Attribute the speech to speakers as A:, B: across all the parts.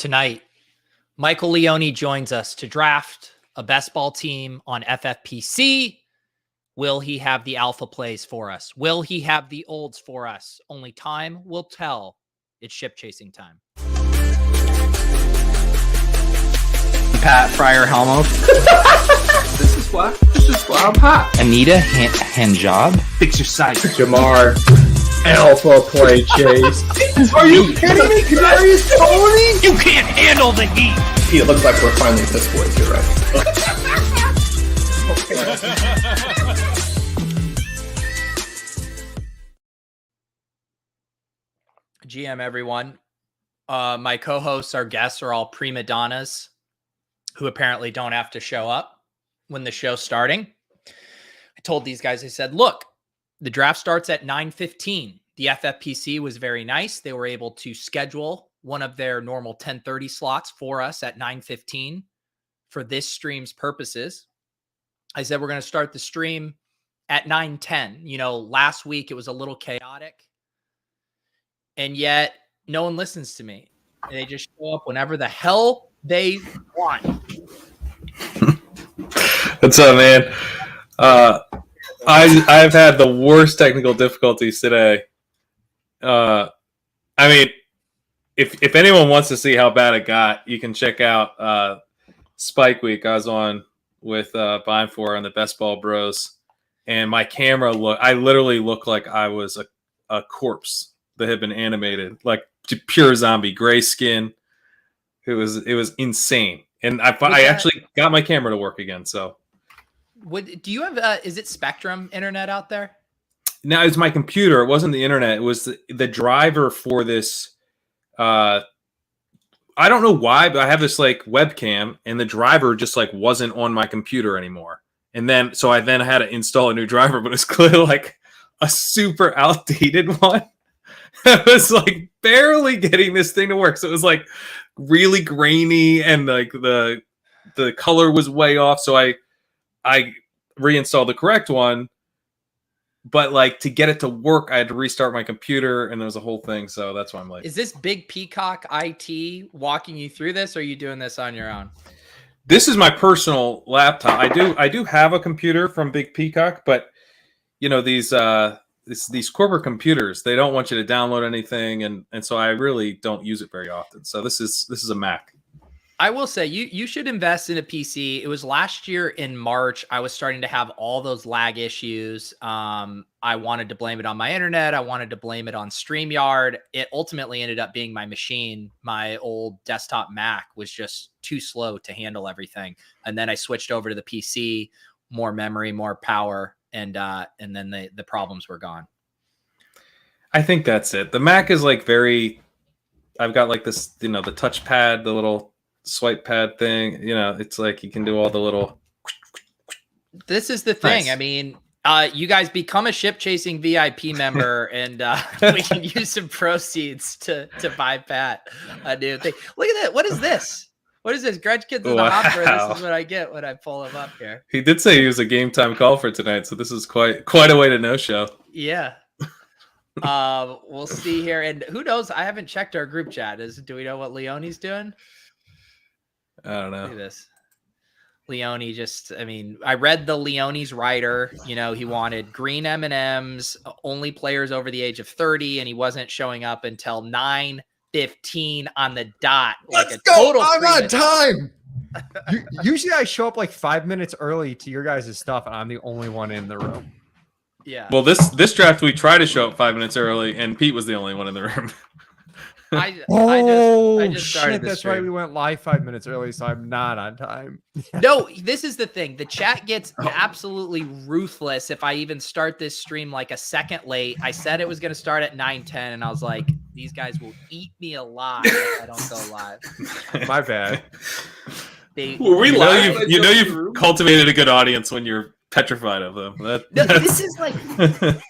A: Tonight, Michael Leone joins us to draft a best ball team on FFPC. Will he have the alpha plays for us? Will he have the olds for us? Only time will tell. It's ship chasing time.
B: Pat Fryer Helmo.
C: This is why I'm hot.
B: Anita Handjob.
C: Fix your sight.
D: Jamar. Alpha play chase.
C: Are you kidding me? Kadarius Toney?
A: You can't handle the heat.
D: It looks like we're finally piss boys. You're right.
A: GM, everyone. My co-hosts, our guests are all prima donnas who apparently don't have to show up when the show's starting. I told these guys, I said, look, the draft starts at 9:15. The FFPC was very nice. They were able to schedule one of their normal 10:30 slots for us at 9:15 for this stream's purposes. I said, we're going to start the stream at 9:10. You know, last week it was a little chaotic. And yet no one listens to me. And they just show up whenever the hell they want.
E: What's up, man? I've had the worst technical difficulties today. I mean, if anyone wants to see how bad it got, you can check out Spike Week. I was on with Bind4 on the Best Ball Bros, and my camera I literally looked like I was a corpse that had been animated, like pure zombie, gray skin. It was insane, and I actually got my camera to work again. So,
A: do you have? Is it Spectrum internet out there?
E: No, it's my computer. It wasn't the internet. It was the driver for this. I don't know why, but I have this like webcam, and the driver just like wasn't on my computer anymore. And then I had to install a new driver, but it's clearly like a super outdated one. I was like barely getting this thing to work. So it was like really grainy, and like the color was way off. So I reinstalled the correct one, but like to get it to work, I had to restart my computer, and there was a whole thing. So that's why I'm late.
A: Is this Big Peacock IT walking you through this, or are you doing this on your own?
E: This is my personal laptop. I do have a computer from Big Peacock, but you know, these corporate computers, they don't want you to download anything, and so I really don't use it very often. So this is a Mac.
A: I will say you should invest in a PC. It was last year in March. I was starting to have all those lag issues. I wanted to blame it on my internet. I wanted to blame it on StreamYard. It ultimately ended up being my machine. My old desktop Mac was just too slow to handle everything. And then I switched over to the PC, more memory, more power, and then the problems were gone.
E: I think that's it. The Mac is like I've got like this, you know, the touchpad, the little swipe pad thing, you know, it's like you can do all the little.
A: This is the thing.
E: Nice.
A: I mean, you guys become a ship chasing VIP member, and we can use some proceeds to buy Pat a new thing. Look at that. What is this? What is this? Grudge Kids in the Hopper. This is what I get when I pull him up here.
E: He did say he was a game time call for tonight, so this is quite a way to no show.
A: Yeah. We'll see here. And who knows? I haven't checked our group chat. Do we know what Leone's doing?
E: I don't know.
A: Look at this. Leone I read the Leone's writer. You know, he wanted green M&Ms, only players over the age of 30, and he wasn't showing up until 9:15 on the dot.
D: Let's go. I'm on time. Usually I show up like 5 minutes early to your guys' stuff, and I'm the only one in the room.
A: Yeah.
E: Well, this draft we tried to show up 5 minutes early, and Pete was the only one in the room.
A: I just started
D: shit,
A: the
D: that's
A: stream.
D: right. We went live 5 minutes early, so I'm not on time.
A: No, this is the thing. The chat gets absolutely ruthless if I even start this stream like a second late. I said it was going to start at 9:10, and I was like, these guys will eat me alive if I don't go live.
D: My bad.
E: Were we live? You've cultivated a good audience when you're petrified of them.
A: No, this is like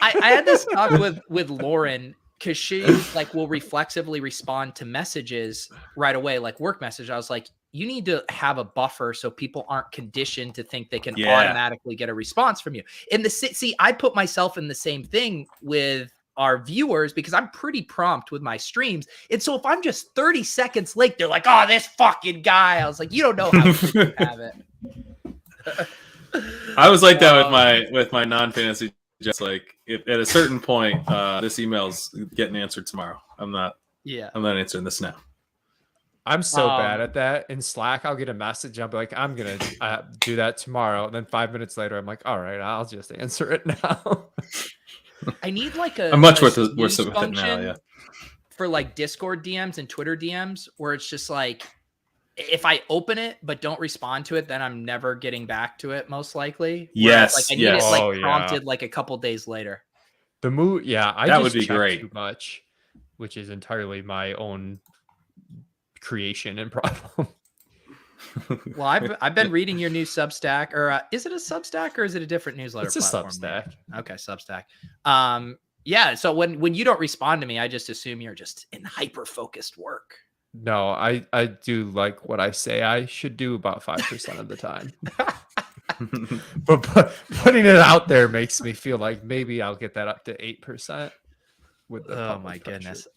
A: I had this talk with Lauren, because she like will reflexively respond to messages right away, like work message. I was like, you need to have a buffer so people aren't conditioned to think they can automatically get a response from you. In the see, I put myself in the same thing with our viewers because I'm pretty prompt with my streams. And so if I'm just 30 seconds late, they're like, oh, this fucking guy. I was like, you don't know how quick you have it.
E: I was like that with my non-fantasy. Just like if at a certain point, this email's getting answered tomorrow. I'm not answering this now.
D: I'm so bad at that. In Slack, I'll get a message. I'll be like, I'm going to do that tomorrow. And then 5 minutes later, I'm like, all right, I'll just answer it now.
A: I need like
E: I'm much worse with
A: snooze
E: it now,
A: function
E: yeah.
A: for like Discord DMs and Twitter DMs where it's just like, if I open it but don't respond to it, then I'm never getting back to it, most likely.
E: Yes,
A: like I need it like prompted like a couple days later.
D: The mood, I
E: that
D: just
E: would be
D: check
E: great.
D: Too much, which is entirely my own creation and problem.
A: Well, I've been reading your new Substack, or is it a Substack or is it a different newsletter?
D: It's a
A: platform?
D: Substack.
A: Okay, Substack. Yeah. So when you don't respond to me, I just assume you're just in hyper focused work.
D: No, I do like what I say I should do about 5% of the time. but putting it out there makes me feel like maybe I'll get that up to 8% with the
A: oh my goodness.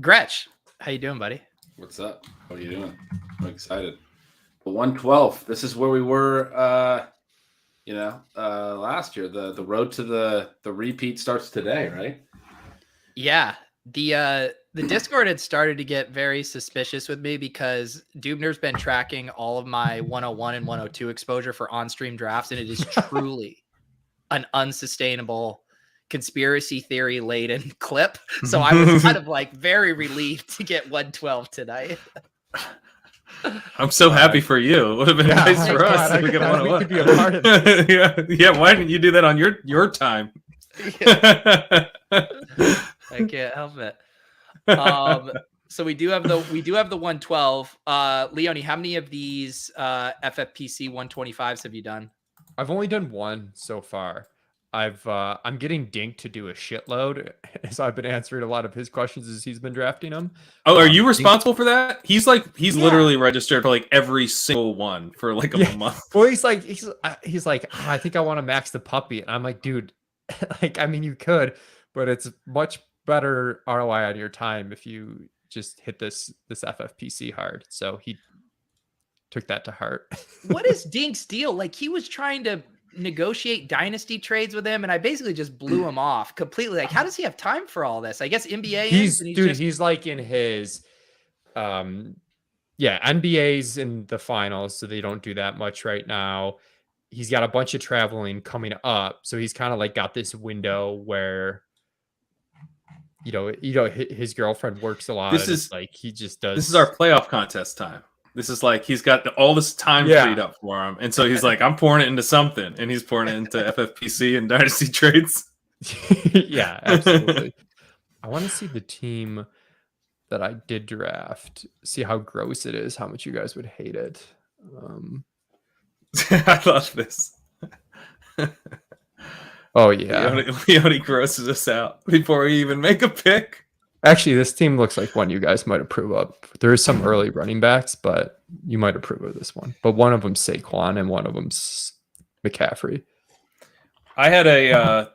A: Gretch, how you doing, buddy?
C: What's up? What are you doing? I'm excited. The 112. This is where we were last year. The road to the repeat starts today, right?
A: Yeah. The Discord had started to get very suspicious with me because Dubner's been tracking all of my 101 and 102 exposure for on-stream drafts, and it is truly an unsustainable conspiracy theory laden clip. So I was kind of like very relieved to get 112 tonight.
E: I'm so happy for you. It would have been nice for us if we could be a part of it. yeah. Why didn't you do that on your time?
A: I can't help it. So we do have the 112. Leone, how many of these FFPC 125s have you done?
D: I've only done one so far. I'm getting Dink to do a shitload, so I've been answering a lot of his questions as he's been drafting them.
E: Oh, are you responsible for that? He's literally registered for like every single one for like a month.
D: Well, he's like, oh, I think I want to max the puppy, and I'm like, dude, like, I mean, you could, but it's much better ROI on your time if you just hit this FFPC hard. So he took that to heart.
A: What is Dink's deal? Like, he was trying to negotiate dynasty trades with him, and I basically just blew him off completely. Like, how does he have time for all this? I guess NBA
D: he's like in his NBA's in the finals, so they don't do that much right now. He's got a bunch of traveling coming up, so he's kind of like got this window where his girlfriend works a lot.
E: This is
D: like he just does.
E: This is our playoff contest time. This is like he's got all this time freed up for him, and so he's like, I'm pouring it into something, and he's pouring it into FFPC and dynasty trades.
D: Yeah, absolutely. I want to see the team that I did draft. See how gross it is. How much you guys would hate it.
E: I love this.
D: Oh yeah,
E: Leone grosses us out before we even make a pick.
D: Actually, this team looks like one you guys might approve of. There is some early running backs, but you might approve of this one. But one of them's Saquon and one of them's McCaffrey.
E: I had a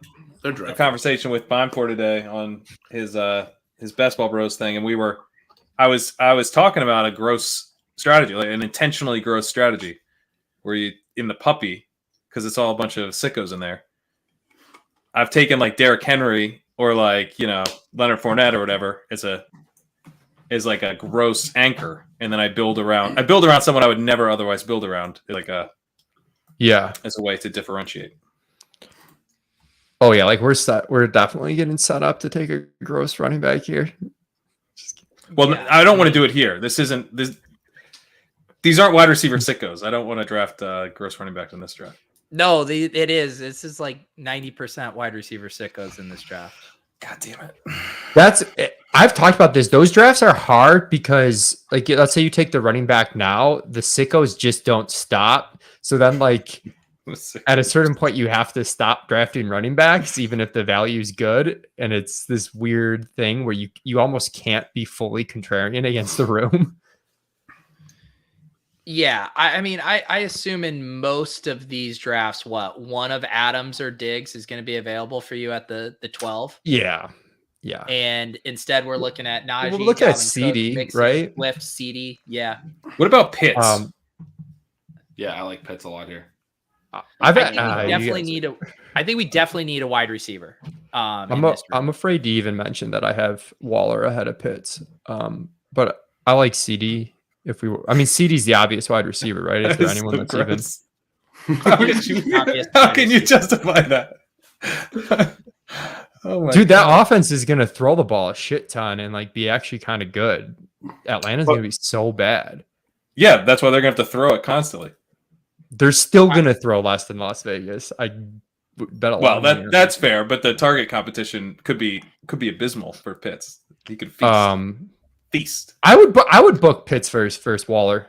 E: conversation with Bimeport today on his Best Ball Bros thing, and I was talking about a gross strategy, like an intentionally gross strategy, where you in the puppy because it's all a bunch of sickos in there. I've taken like Derrick Henry or like, Leonard Fournette or whatever is like a gross anchor. And then I build around someone I would never otherwise build around, like as a way to differentiate.
D: Oh yeah. Like we're definitely getting set up to take a gross running back here.
E: Well, I don't want to do it here. These aren't wide receiver sickos. I don't want to draft gross running back in this draft.
A: No, it is. This is like 90% wide receiver sickos in this draft.
E: God damn it.
D: I've talked about this. Those drafts are hard because, like, let's say you take the running back now, the sickos just don't stop. So then, like, at a certain point, you have to stop drafting running backs, even if the value is good. And it's this weird thing where you almost can't be fully contrarian against the room.
A: Yeah, I mean, I assume in most of these drafts, one of Adams or Diggs is going to be available for you at the 12.
D: Yeah, Yeah.
A: And instead, we're looking at Najee.
D: We'll look at
A: Dalvin Cook,
D: CD,
A: Mixon,
D: right?
A: Swift, CD. Yeah.
E: What about Pitts?
C: Yeah, I like Pitts a lot here.
A: I think we definitely need a wide receiver.
D: I'm afraid to even mention that I have Waller ahead of Pitts. But I like CD. CD's the obvious wide receiver, right? Is there anyone that's even?
E: How can you justify that?
D: Dude, that offense is gonna throw the ball a shit ton and like be actually kind of good. Atlanta's gonna be so bad.
E: Yeah, that's why they're gonna have to throw it constantly.
D: They're still gonna throw less than Las Vegas. I bet a lot.
E: Well, that's fair, but the target competition could be abysmal for Pitts. He could feast.
D: I would book Pitts first Waller.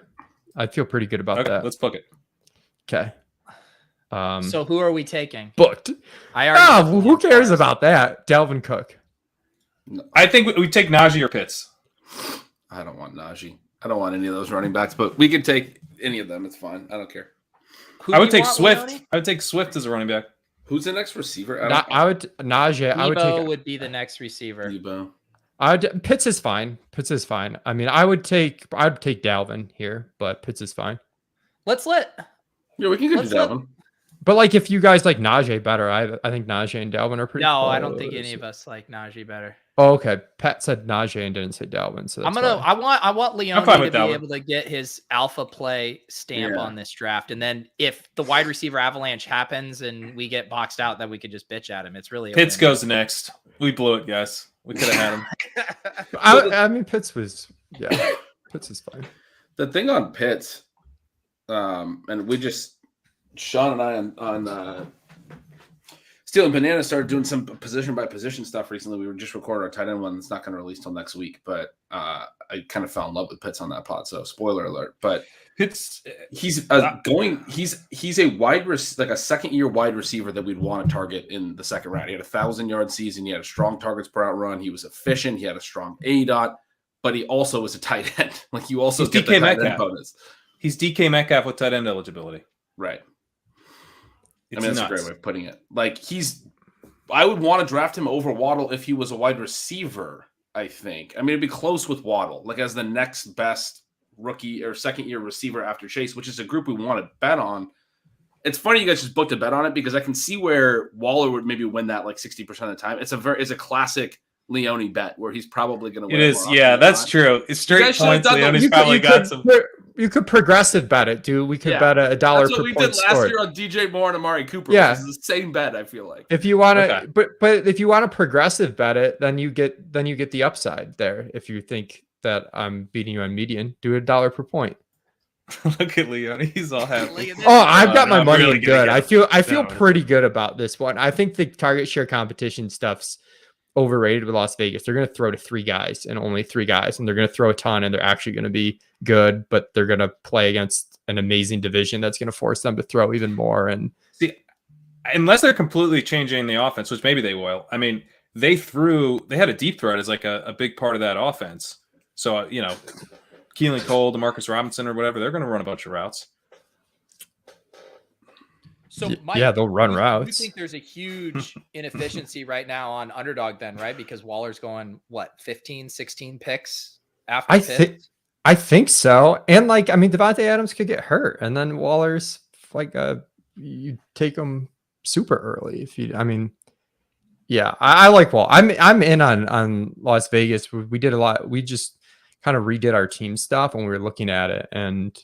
D: I feel pretty good about that.
E: Let's book it.
D: Okay.
A: So who are we taking?
D: Booked. Who cares about that? Dalvin Cook.
E: I think we take Najee or Pitts.
C: I don't want Najee. I don't want any of those running backs, but we can take any of them. It's fine. I don't care.
E: I would take Swift. Leone? I would take Swift as a running back.
C: Who's the next receiver?
D: Najee.
A: Debo would be the next receiver.
C: Debo.
D: Pitts is fine. I mean, I'd take Dalvin here, but Pitts is fine.
C: Yeah, we can go to Dalvin.
D: But like, if you guys like Najee better, I think Najee and Dalvin are pretty.
A: No, close. I don't think any of us like Najee better.
D: Oh, okay. Pat said Najee and didn't say Dalvin. So
A: I want Leone to be able to get his alpha play stamp on this draft, and then if the wide receiver avalanche happens and we get boxed out, then we could just bitch at him. It's really
E: Pitts goes next. We blew it, guys. We could have had him.
D: I mean, Pitts is fine.
C: The thing on Pitts, and we just. Sean and I on Stealing Banana started doing some position by position stuff recently. We were just recording our tight end one that's not going to release till next week, but I kind of fell in love with Pitts on that pod. So spoiler alert, but
E: Pitts,
C: he's a like a second year wide receiver that we'd want to target in the second round. He had 1,000-yard season. He had a strong targets per out run. He was efficient. He had a strong ADOT, but he also was a tight end. Like you also get the tight end bonus.
E: He's DK Metcalf with tight end eligibility.
C: Right.
E: It's
C: that's a great way of putting it. Like I would want to draft him over Waddle if he was a wide receiver, I think. I mean, it'd be close with Waddle, like as the next best rookie or second year receiver after Chase, which is a group we want to bet on. It's funny you guys just booked a bet on it because I can see where Waller would maybe win that like 60% of the time. It's a classic Leone bet where he's probably going to win.
E: It is. Yeah, that's true. It's straight points. Leone's probably got some.
D: You could progressive bet it, dude. We could bet $1 per point. That's what we did
C: last year on DJ Moore and Amari Cooper.
D: Yeah,
C: it's the same bet. I feel like
D: if you want to, but if you want to progressive bet it, then you get the upside there. If you think that I'm beating you on median, do $1 per point.
E: Look at Leone; he's all happy.
D: I've got my money really good. I feel pretty good about this one. I think the target share competition stuff's overrated with Las Vegas. They're going to throw to 3 guys and only 3 guys, and they're going to throw a ton, and they're actually going to be good, but they're going to play against an amazing division that's going to force them to throw even more. And
E: see, unless they're completely changing the offense, which maybe they will. I mean, they had a deep threat as like a big part of that offense. So, Keelan Cole, DeMarcus Robinson or whatever, they're going to run a bunch of routes.
A: So Mike,
D: they'll run routes.
A: You think there's a huge inefficiency right now on underdog then, right? Because Waller's going, 15, 16 picks after
D: I think so. And Davonte Adams could get hurt. And then Waller's like, you take him super early. I like Wall. I'm in on Las Vegas. We did a lot. We just kind of redid our team stuff when we were looking at it. And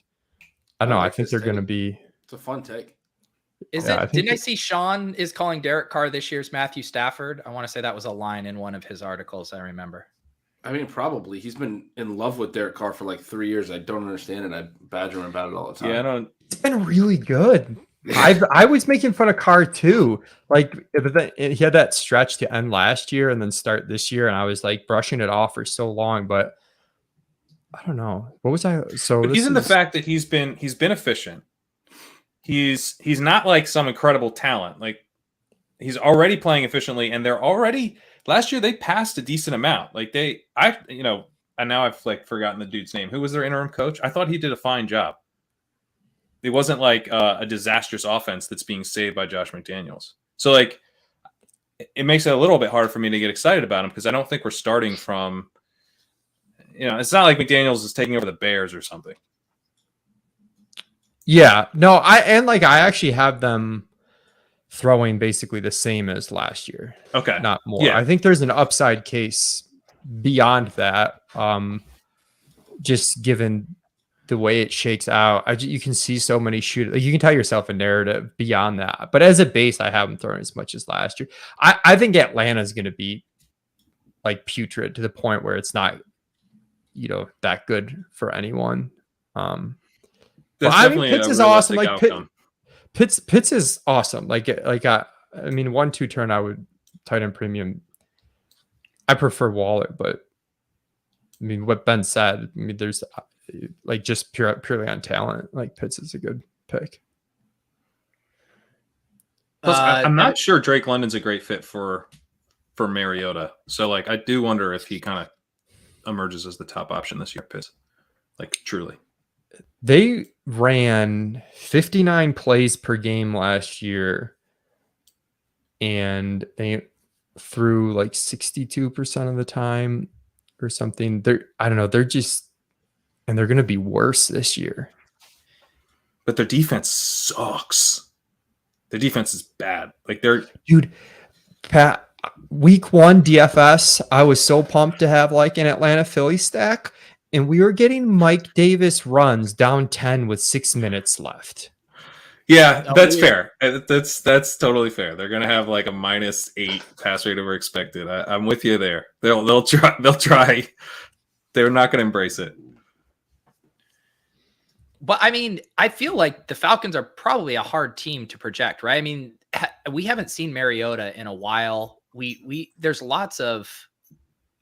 D: I don't know. I think they're going to be.
C: It's a fun take.
A: Didn't I see Sean is calling Derek Carr this year's Matthew Stafford? I want to say that was a line in one of his articles. I remember.
C: I mean, probably. He's been in love with Derek Carr for like 3 years. I don't understand it. I badger him about it all the time.
E: Yeah,
D: it's been really good. I was making fun of Carr too. Like he had that stretch to end last year and then start this year, and I was like brushing it off for so long. But I don't know. What was I? So
E: he's in the fact that he's been efficient. He's not like some incredible talent. Like he's already playing efficiently, and they're already last year they passed a decent amount. Like and now I've like forgotten the dude's name. Who was their interim coach? I thought he did a fine job. It wasn't like a disastrous offense that's being saved by Josh McDaniels. So like it makes it a little bit harder for me to get excited about him because I don't think we're starting from, it's not like McDaniels is taking over the Bears or something.
D: Yeah, no, I actually have them throwing basically the same as last year.
E: Okay.
D: Not more.
E: Yeah.
D: I think there's an upside case beyond that. Just given the way it shakes out, you can see so many shooters. Like, you can tell yourself a narrative beyond that. But as a base, I haven't thrown as much as last year. I think Atlanta's going to be like putrid to the point where it's not, that good for anyone.
E: That's definitely
D: Pitts
E: a
D: is awesome.
E: realistic
D: Like
E: outcome.
D: Pitts is awesome. I mean, 1-2 turn, I would tight end premium. I prefer Waller, but I mean, what Ben said, I mean, there's like just purely on talent, like Pitts is a good pick.
E: Plus, I'm not sure Drake London's a great fit for Mariota. So, like, I do wonder if he kind of emerges as the top option this year. Pitts, like, truly.
D: They ran 59 plays per game last year, and they threw like 62% of the time or something. I don't know. They're going to be worse this year.
E: But their defense sucks. Their defense is bad. Like,
D: dude, Pat, week 1 DFS, I was so pumped to have like an Atlanta Philly stack, and we were getting Mike Davis runs down 10 with 6 minutes left.
E: Yeah, that's fair. That's totally fair. They're gonna have like a -8 pass rate over expected. I'm with you there. They'll try. They're not gonna embrace it.
A: But I mean, I feel like the Falcons are probably a hard team to project, right? I mean, we haven't seen Mariota in a while. There's lots of,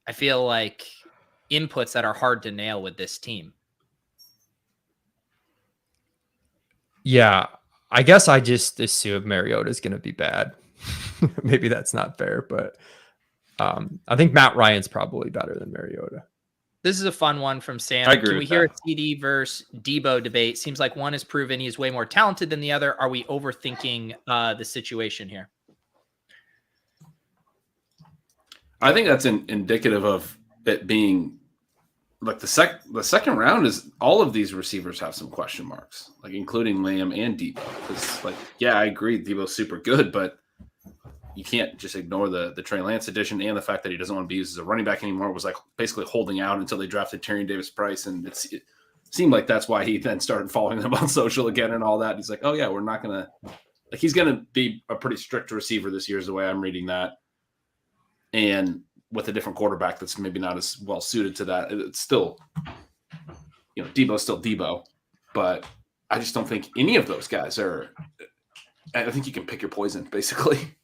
A: I feel like, inputs that are hard to nail with this team.
D: Yeah, I guess I just assume Mariota is going to be bad. Maybe that's not fair, but I think Matt Ryan's probably better than Mariota.
A: This is a fun one from Sam.
E: I agree
A: Can we
E: with
A: hear
E: that.
A: a CD versus Debo debate? Seems like one has proven he's way more talented than the other. Are we overthinking the situation here?
C: I think that's indicative of it being like the second round is all of these receivers have some question marks, like including Lamb and Debo. Because, like, yeah, I agree, Debo's super good, but you can't just ignore the Trey Lance edition and the fact that he doesn't want to be used as a running back anymore. It was like basically holding out until they drafted Tyrion Davis-Price, and it seemed like that's why he then started following them on social again and all that. He's like, oh yeah, we're not gonna, like, he's gonna be a pretty strict receiver this year is the way I'm reading that, and with a different quarterback that's maybe not as well suited to that. It's still, Debo's still Debo, but I just don't think any of those guys are. I think you can pick your poison basically.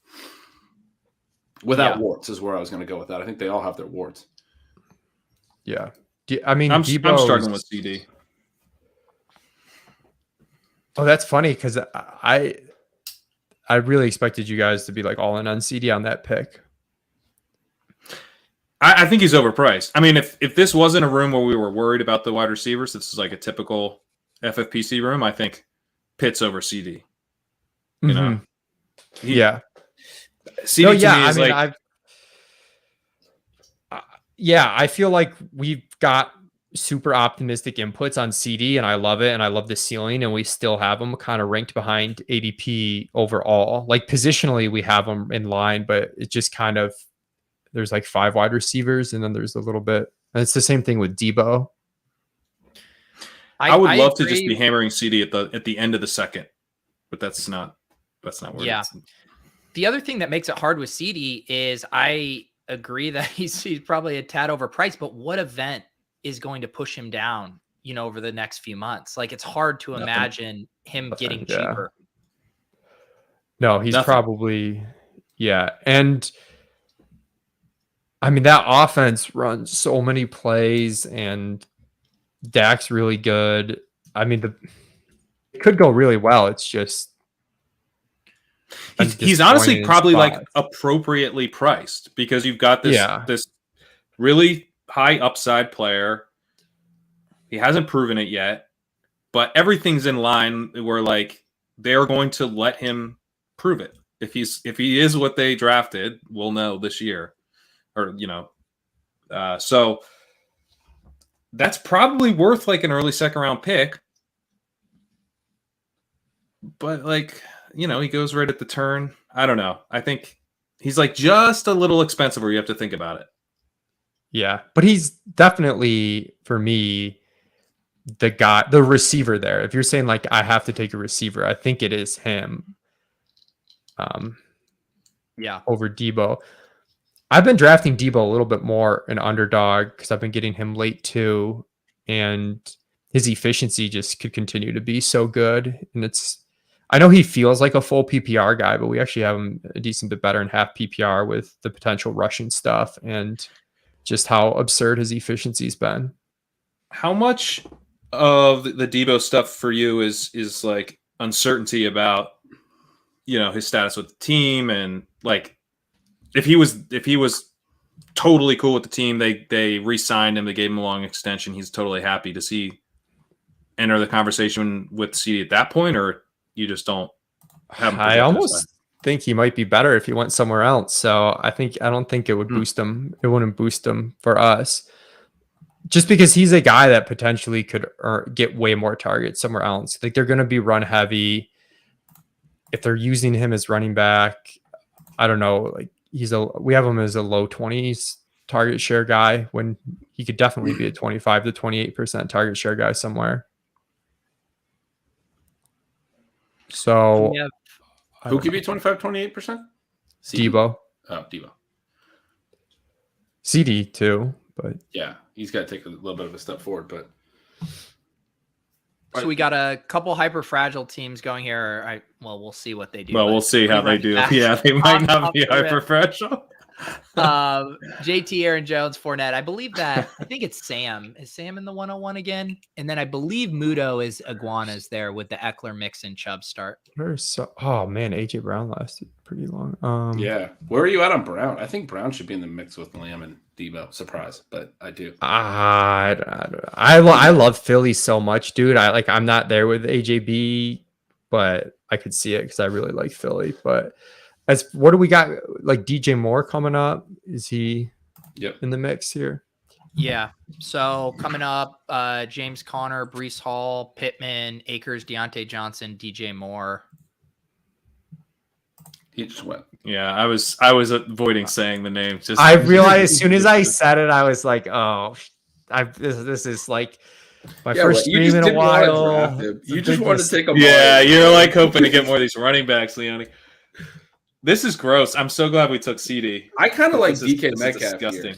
C: Without warts is where I was going to go with that. I think they all have their warts.
D: Yeah. I mean,
E: I'm struggling with CD.
D: Oh, that's funny because I really expected you guys to be like all in on CD on that pick.
E: I think he's overpriced. I mean, if this wasn't a room where we were worried about the wide receivers, this is like a typical FFPC room, I think Pitts over CD. You know?
D: Yeah.
E: CD to me is
D: I feel like we've got super optimistic inputs on CD, and I love it, and I love the ceiling, and we still have them kind of ranked behind ADP overall. Like, positionally, we have them in line, but it just kind of, there's like 5 wide receivers, and then there's a little bit, and it's the same thing with Debo.
E: I would love to just be hammering CD at the end of the second, but that's not where it is.
A: The other thing that makes it hard with CD is I agree that he's probably a tad overpriced, but what event is going to push him down, over the next few months? Like, it's hard to imagine him getting cheaper.
D: No, he's probably, and I mean, that offense runs so many plays, and Dak's really good. I mean, it could go really well. It's just
E: he's honestly probably like appropriately priced because you've got this really high upside player. He hasn't proven it yet, but everything's in line where like they're going to let him prove it. If he is what they drafted, we'll know this year, or so that's probably worth like an early second round pick. But like, he goes right at the turn. I don't know. I think he's like just a little expensive where you have to think about it.
D: Yeah, but he's definitely, for me, the receiver there. If you're saying like I have to take a receiver, I think it is him.
A: Yeah.
D: Over Debo. I've been drafting Debo a little bit more an underdog because I've been getting him late too, and his efficiency just could continue to be so good. And I know he feels like a full PPR guy, but we actually have him a decent bit better in half PPR with the potential rushing stuff and just how absurd his efficiency's been.
E: How much of the Debo stuff for you is like uncertainty about his status with the team, and like if he was totally cool with the team, they re-signed him, they gave him a long extension, he's totally happy, does he enter the conversation with CD at that point, or you just don't have him?
D: I almost think he might be better if he went somewhere else. So I don't think it would boost him. It wouldn't boost him for us, just because he's a guy that potentially could get way more targets somewhere else. Like they're going to be run heavy. If they're using him as running back, I don't know. Like we have him as a low 20s target share guy when he could definitely be a 25 to 28% target share guy somewhere. So
C: who could be 25, 28%?
D: Debo.
C: Oh, Debo.
D: CD too, but
C: yeah, he's got to take a little bit of a step forward. But
A: so we got a couple hyper fragile teams going here. We'll see what they do.
E: Well, we'll see how they do. Yeah, they might not be hyper fragile.
A: JT, Aaron Jones, Fournette. I think it's Sam. Is Sam in the 101 again? And then I believe Muto is Iguanas there with the Eckler mix and Chubb start.
D: Oh man, AJ Brown lasted pretty long.
C: Yeah, where are you at on Brown? I think Brown should be in the mix with Lamb and Debo. Surprise, but I do.
D: I love Philly so much, dude. I'm not there with AJB, but I could see it because I really like Philly. But what do we got? Like DJ Moore coming up? Is he in the mix here?
A: Yeah. So coming up, James Conner, Breece Hall, Pittman, Akers, Deontay Johnson, DJ Moore.
C: He just went.
E: Yeah, I was avoiding saying the name.
D: I realized as soon as I said it, I was like, oh, this is like my first stream in a while.
C: You just wanted to take a
E: you're like hoping to get more of these running backs, Leone. This is gross. I'm so glad we took CD.
C: I kind of like DK Metcalf.
E: Disgusting.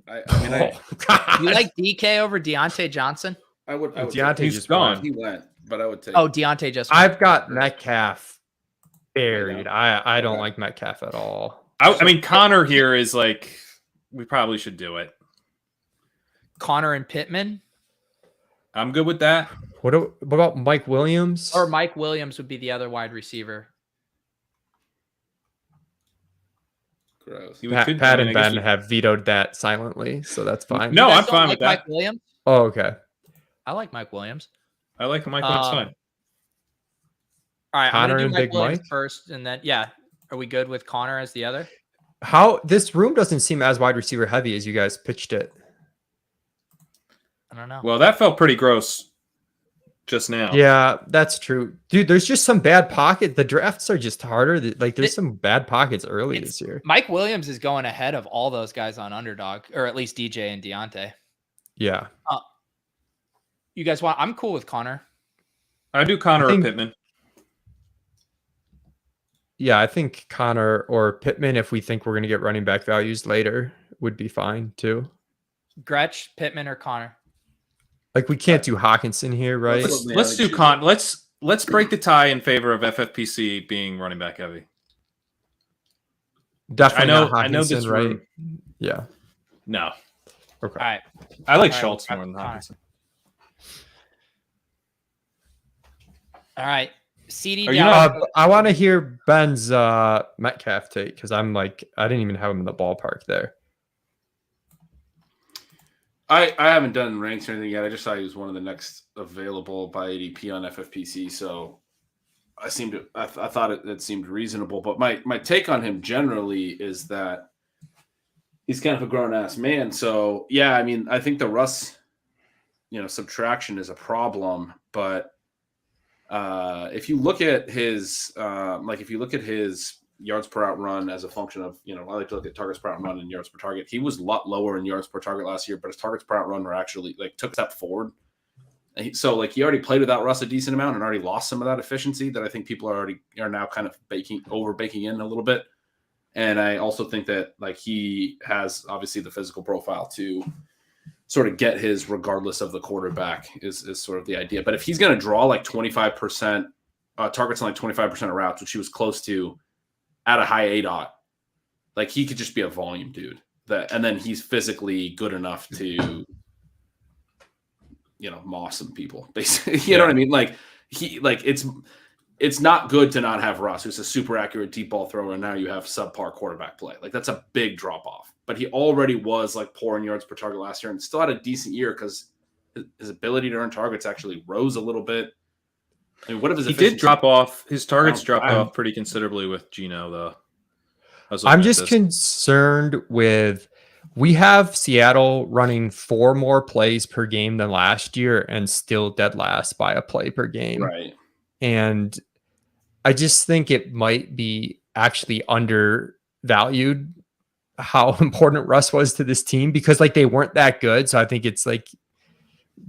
A: You like DK over Deontay Johnson?
C: I would
D: Deontay just
E: gone.
C: He went, but I would take.
A: Oh, Deontay just.
D: I've got Metcalf buried. I don't like Metcalf at all.
E: I mean, Connor here is like, we probably should do it.
A: Connor and Pittman.
E: I'm good with that.
D: What about Mike Williams?
A: Or Mike Williams would be the other wide receiver.
C: Gross.
D: Pat and Ben have vetoed that silently, so that's fine.
E: No, I'm fine with that.
A: Mike Williams?
D: Oh, okay.
A: I like Mike Williams.
E: I like Mike Williams fine.
A: All right,
D: Connor
A: I'm
D: and
A: gonna do
D: Big
A: Williams
D: Mike
A: first, and then are we good with Connor as the other?
D: How this room doesn't seem as wide receiver heavy as you guys pitched it.
A: I don't know.
E: Well, that felt pretty gross just now.
D: Yeah, that's true, dude. There's just some bad pockets. The drafts are just harder. There's some bad pockets early this year.
A: Mike Williams is going ahead of all those guys on Underdog, or at least DJ and Deontay.
D: Yeah.
A: You guys want? I'm cool with Connor.
E: I do Connor or Pittman.
D: Yeah, I think Connor or Pittman, if we think we're going to get running back values later, would be fine too.
A: Gretsch, Pittman, or Connor?
D: Like we can't do Hawkinson here, right?
E: Let's do Let's break the tie in favor of FFPC being running back heavy.
D: Definitely.
E: I know this
D: right?
E: room.
D: Yeah.
E: No.
D: Okay.
A: All right.
E: I like Schultz more than
A: Connor.
E: Hawkinson.
A: All right. CD.
D: I want to hear Ben's Metcalf take because I didn't even have him in the ballpark there.
C: I haven't done ranks or anything yet. I just saw he was one of the next available by ADP on FFPC. So I thought it seemed reasonable. But my take on him generally is that he's kind of a grown ass man. So yeah, I mean, I think the Russ, subtraction is a problem. But if you look at his yards per out run as a function of, I like to look at targets per out run and yards per target. He was a lot lower in yards per target last year, but his targets per out run were actually took a step forward. And he already played without Russ a decent amount and already lost some of that efficiency that I think people are now kind of baking in a little bit. And I also think that he has obviously the physical profile to sort of get his regardless of the quarterback is sort of the idea. But if he's going to draw 25% targets on 25% of routes, which he was close to at a high ADOT, he could just be a volume dude. And then he's physically good enough to moss some people, basically. You know what I mean? It's not good to not have Russ, who's a super accurate deep ball thrower, and now you have subpar quarterback play. That's a big drop off. But he already was poor in yards per target last year and still had a decent year because his ability to earn targets actually rose a little bit. I mean, what if his efficiency?
E: He did drop off. His targets dropped off pretty considerably with Geno, though.
D: I'm just concerned with, we have Seattle running 4 more plays per game than last year and still dead last by a play per game.
C: Right.
D: And I just think it might be actually undervalued how important Russ was to this team because they weren't that good. So I think it's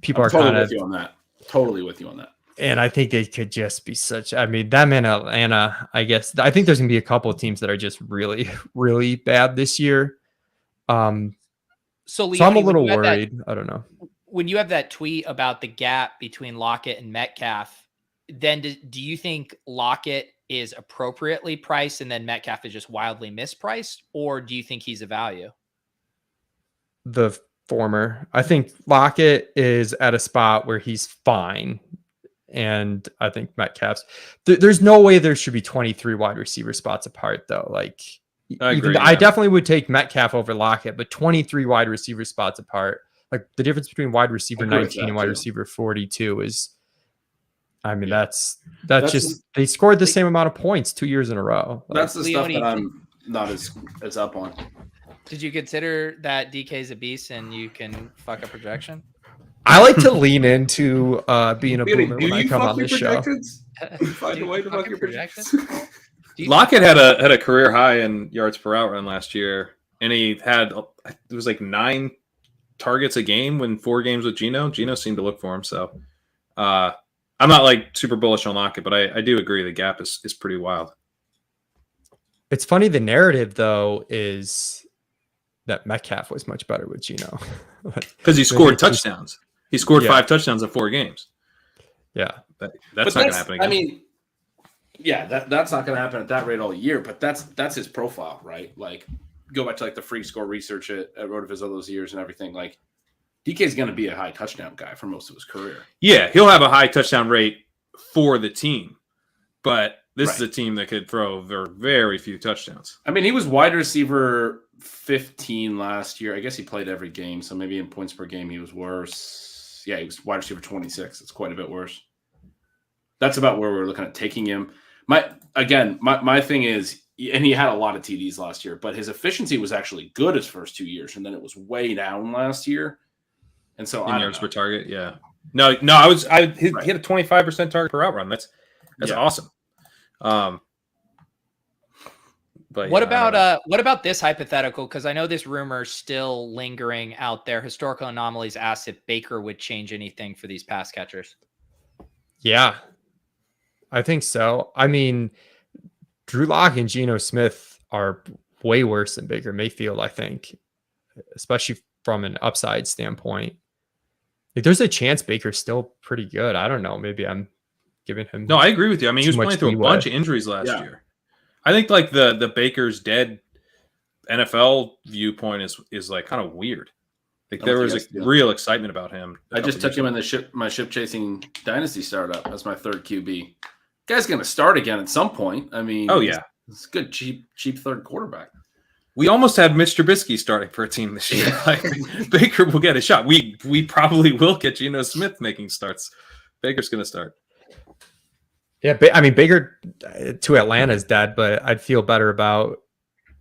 D: people are kind of
C: totally with you on that.
D: And I think they could just be them in Atlanta, I guess. I think there's going to be a couple of teams that are just really, really bad this year.
A: Leone,
D: so I'm a little worried. I don't know.
A: When you have that tweet about the gap between Lockett and Metcalf, then do you think Lockett is appropriately priced and then Metcalf is just wildly mispriced? Or do you think he's a value?
D: The former. I think Lockett is at a spot where he's fine. And I think Metcalf's there's no way there should be 23 wide receiver spots apart though. I definitely would take Metcalf over Lockett, but 23 wide receiver spots apart, the difference between wide receiver 19 and wide receiver 42 is, that's just, they scored the same amount of points 2 years in a row.
C: That's the stuff that I'm not as up on.
A: Did you consider that DK's a beast and you can fuck a projection?
D: I like to lean into being a boomer when I come on this show.
C: Find a way to fuck your projections.
E: Lockett had a career high in yards per out run last year, and he had it was 9 targets a game when 4 games with Geno. Geno seemed to look for him, so I'm not super bullish on Lockett, but I do agree the gap is pretty wild.
D: It's funny, the narrative though is that Metcalf was much better with Geno
E: because he scored touchdowns. He scored 5 touchdowns in 4 games.
D: Yeah,
E: that's not going to happen again.
C: I mean, yeah, that's not going to happen at that rate all year. But that's his profile, right? Go back to the free score research at Rotoviz all those years and everything. DK is going to be a high touchdown guy for most of his career.
E: Yeah, he'll have a high touchdown rate for the team, but this is a team that could throw very few touchdowns. I
C: mean, he was wide receiver 15 last year. I guess he played every game, so maybe in points per game he was worse. Yeah, he was wide receiver 26. It's quite a bit worse. That's about where we're looking at taking him. My thing is, and he had a lot of TDs last year, but his efficiency was actually good his first 2 years, and then it was way down last year. And so
E: in yards per target, yeah. No, he had a 25% target per out run. That's awesome.
A: But what about this hypothetical? Because I know this rumor is still lingering out there. Historical Anomalies asked if Baker would change anything for these pass catchers.
D: Yeah, I think so. I mean, Drew Lock and Geno Smith are way worse than Baker Mayfield, I think, especially from an upside standpoint. There's a chance Baker's still pretty good. I don't know. Maybe I'm giving him.
E: No, I agree with you. I mean, he was playing through a bunch of injuries last year. I think the Baker's dead NFL viewpoint is kind of weird. There was a real excitement about him.
C: I just took him in my ship chasing dynasty startup as my 3rd QB. Guy's going to start again at some point. I mean, it's good, cheap 3rd quarterback.
E: We almost had Mitch Trubisky starting for a team this year. Baker will get a shot. We probably will get Geno Smith making starts. Baker's going to start.
D: Yeah, I mean, Baker to Atlanta is dead, but I'd feel better about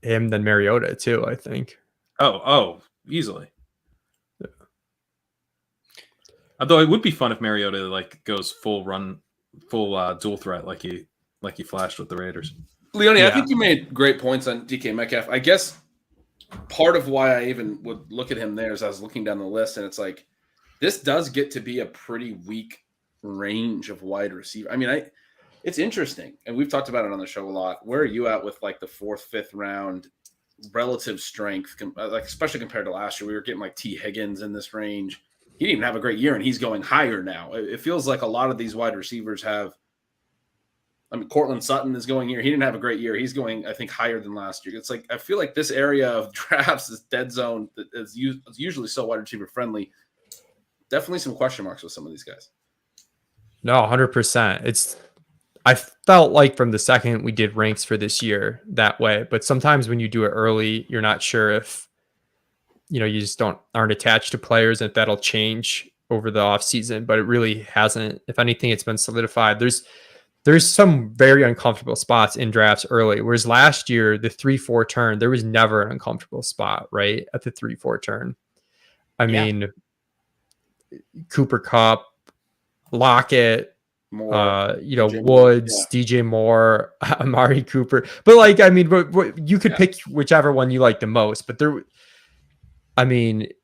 D: him than Mariota too, I think.
E: Oh, easily. Although it would be fun if Mariota like goes full dual threat like he flashed with the Raiders.
C: Leone, I
D: Yeah.
C: think you made great points on DK Metcalf. I guess part of why I even would look at him there is I was looking down the list, and it's like this does get to be a pretty weak range of wide receiver. I mean, it's interesting, and we've talked about it on the show a lot. Where are you at with like the 4th, 5th round relative strength, like especially compared to last year? We were getting like T. Higgins in this range. He didn't even have a great year, and he's going higher now. It feels like a lot of these wide receivers have. I mean, Cortland Sutton is going here. He didn't have a great year. He's going, I think, higher than last year. It's like I feel like this area of drafts, this dead zone, that is usually so wide receiver friendly. Definitely some question marks with some of these guys.
D: No, 100%. I felt like from the second we did ranks for this year that way, but sometimes when you do it early, you're not sure if you just aren't attached to players and if that'll change over the offseason, but it really hasn't. If anything, it's been solidified. There's some very uncomfortable spots in drafts early, whereas last year, the 3-4 turn, there was never an uncomfortable spot, right? At the 3-4 turn. I mean, Cooper Kupp, Lockett,
C: More,
D: Woods, DJ Moore, Amari Cooper. But like, I mean, you could pick whichever one you like the most. But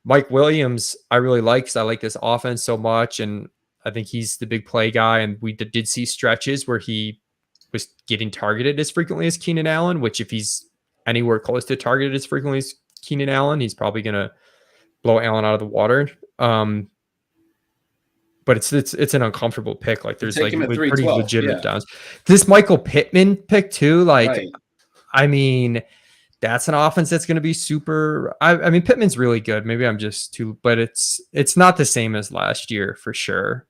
D: Mike Williams, I really like because I like this offense so much, and I think he's the big play guy. And we did see stretches where he was getting targeted as frequently as Keenan Allen, which if he's anywhere close to targeted as frequently as Keenan Allen, he's probably going to blow Allen out of the water. But it's an uncomfortable pick. Like there's like pretty legitimate downs. This Michael Pittman pick too. Like, right. I mean, that's an offense that's going to be super. I mean, Pittman's really good. Maybe I'm just too, but it's not the same as last year for sure.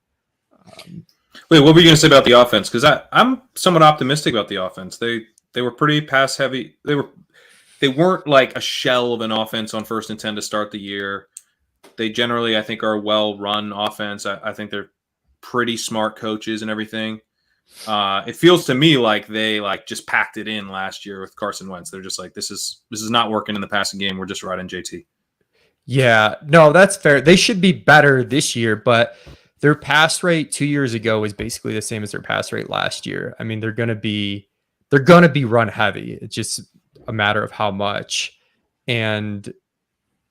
E: Wait, what were you going to say about the offense? Because I'm somewhat optimistic about the offense. They were pretty pass heavy. They weren't like a shell of an offense on 1st and 10 to start the year. They generally, I think, are a well-run offense. I think they're pretty smart coaches and everything. It feels to me like they just packed it in last year with Carson Wentz. They're just like, this is not working in the passing game. We're just riding JT.
D: Yeah, no, that's fair. They should be better this year, but their pass rate 2 years ago was basically the same as their pass rate last year. I mean, they're gonna be run heavy. It's just a matter of how much. And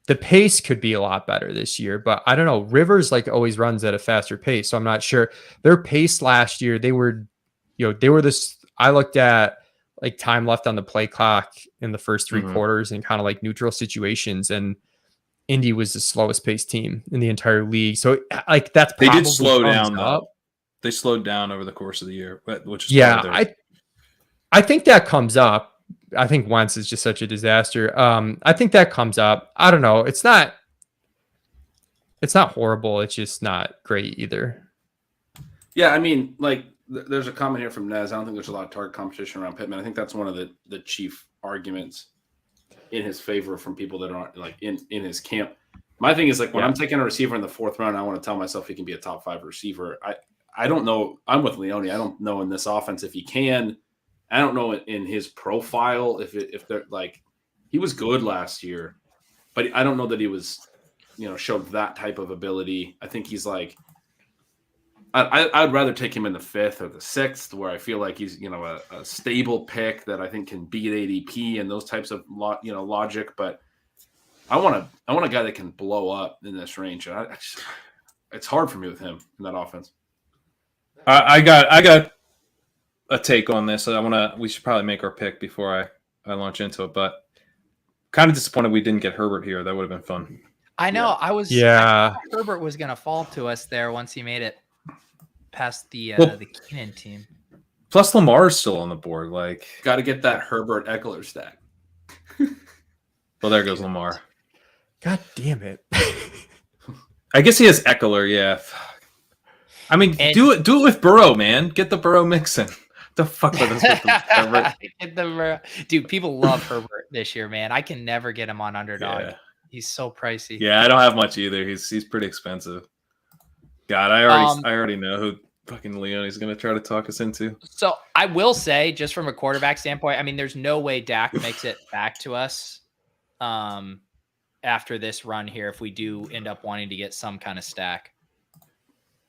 D: the pace could be a lot better this year, but I don't know. Rivers always runs at a faster pace, so I'm not sure. Their pace last year, they were this. I looked at time left on the play clock in the first 3 quarters and kind of neutral situations, and Indy was the slowest paced team in the entire league. So that's
E: they did slow down though. They slowed down over the course of the year, which is
D: I think that comes up. I think Wentz is just such a disaster. I think that comes up. I don't know. It's not horrible. It's just not great either.
C: Yeah, I mean, there's a comment here from Nez. I don't think there's a lot of target competition around Pittman. I think that's one of the chief arguments in his favor from people that aren't in his camp. My thing is when I'm taking a receiver in the 4th round, I want to tell myself he can be a top 5 receiver. I don't know. I'm with Leone. I don't know in this offense if he can. I don't know in his profile if they're he was good last year, but I don't know that he was, showed that type of ability. I think he's I'd rather take him in the 5th or the 6th, where I feel like he's a stable pick that I think can beat ADP and those types of logic. But I want a guy that can blow up in this range. And it's hard for me with him in that offense.
E: I got a take on this. We should probably make our pick before I launch into it, but kind of disappointed we didn't get Herbert here. That would have been fun.
A: I know. I thought Herbert was going to fall to us there once he made it past the Keenan team.
E: Plus Lamar is still on the board.
C: Got to get that Herbert Eckler stack.
E: Well, there goes Lamar.
D: God damn it.
E: I guess he has Eckler. Yeah. I mean, do it with Burrow, man. Get the Burrow mix in. The fuck with us with Herbert.
A: Dude, people love Herbert this year, man. I can never get him on Underdog. Yeah. He's so pricey.
E: Yeah, I don't have much either. He's pretty expensive. God, I already know fucking Leone's going to try to talk us into.
A: So I will say, just from a quarterback standpoint, I mean, there's no way Dak makes it back to us after this run here if we do end up wanting to get some kind of stack.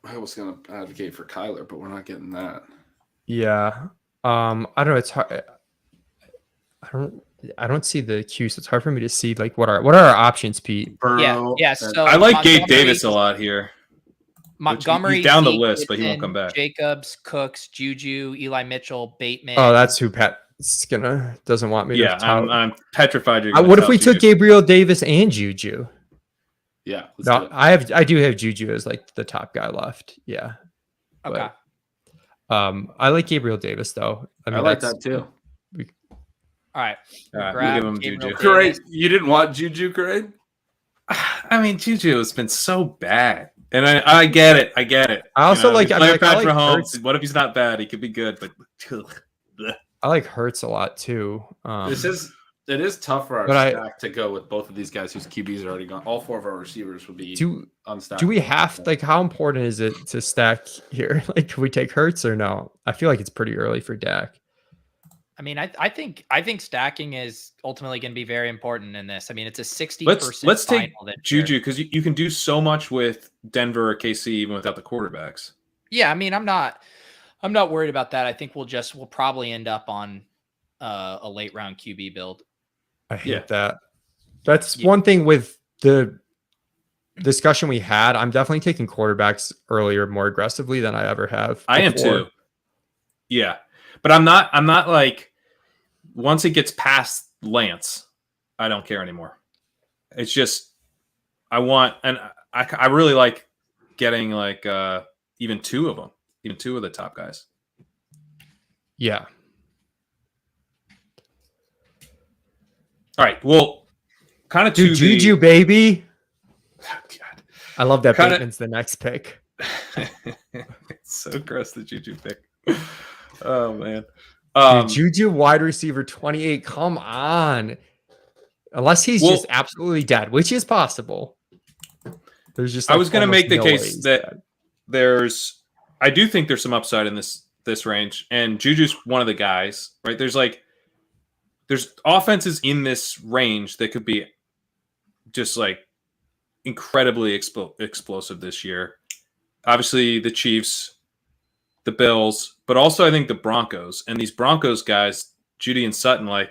C: I was going to advocate for Kyler, but we're not getting that.
D: Yeah. I don't know. It's hard. I don't see the Q, so it's hard for me to see like what are our options, Pete.
C: Burrow,
A: Yeah. So
E: I like Gabe
A: Montgomery-
E: Davis a lot here.
A: Montgomery,
E: He's down the
A: Zeke,
E: list, but he won't
A: Pittman,
E: come back.
A: Jacobs, Cooks, Juju, Eli Mitchell, Bateman.
D: Oh, that's who Pat's doesn't want me
E: Yeah,
D: to tout.
E: I'm petrified. You're
D: What if we took Gabriel Davis and Juju?
C: Yeah. let's do
D: No,
C: it.
D: I do have Juju as like the top guy left. Yeah.
A: Okay.
D: I like Gabriel Davis though.
C: I
D: mean,
C: like
D: that's-
C: that too.
A: All right.
E: All right,
A: Grab
E: we'll give him
A: Gabriel
E: Juju.
A: Davis.
C: Great. You didn't want Juju, great?
E: I mean, Juju has been so bad. And I get it. I get it.
D: I also like-
E: he's
D: I mean,
E: playing
D: like, I
E: Patrick
D: like
E: Mahomes.
D: Hurts.
E: What if he's not bad? He could be good, but
D: I like Hurts a lot too.
C: It is tough for our
D: but
C: stack to go with both of these guys whose QBs are already gone. All four of our receivers would be unstacked.
D: Do we have like how important is it to stack here? Like, can we take Hurts or no? I feel like it's pretty early for Dak.
A: I mean, I think stacking is ultimately going to be very important in this. I mean, it's a 60%.
E: let's take
A: final this
E: Juju
A: year.
E: because you can do so much with Denver or KC even without the quarterbacks.
A: Yeah, I mean, I'm not worried about that. I think we'll probably end up on a late round QB build.
D: I hate
E: Yeah.
D: that. That's one thing with the discussion we had. I'm definitely taking quarterbacks earlier more aggressively than I ever have.
E: I am
D: before.
E: too. Yeah. But I'm not like once it gets past Lance, I don't care anymore. It's just I want and I really like getting like even two of them, even two of the top guys.
D: Yeah.
E: All right. Well, kind of
D: Dude, Juju, baby.
E: God.
D: I love that
E: Kinda-
D: Bateman's the next pick.
E: It's so gross, the Juju pick. Oh man.
D: Dude, Juju wide receiver 28. Come on. Unless he's just absolutely dead, which is possible. There's just
E: I was going to make the case
D: he's
E: that
D: dead.
E: I do think there's some upside in this range, and Juju's one of the guys, right? There's offenses in this range that could be just like incredibly explosive this year. Obviously, the Chiefs, the Bills, but also I think the Broncos. And these Broncos guys, Judy and Sutton, like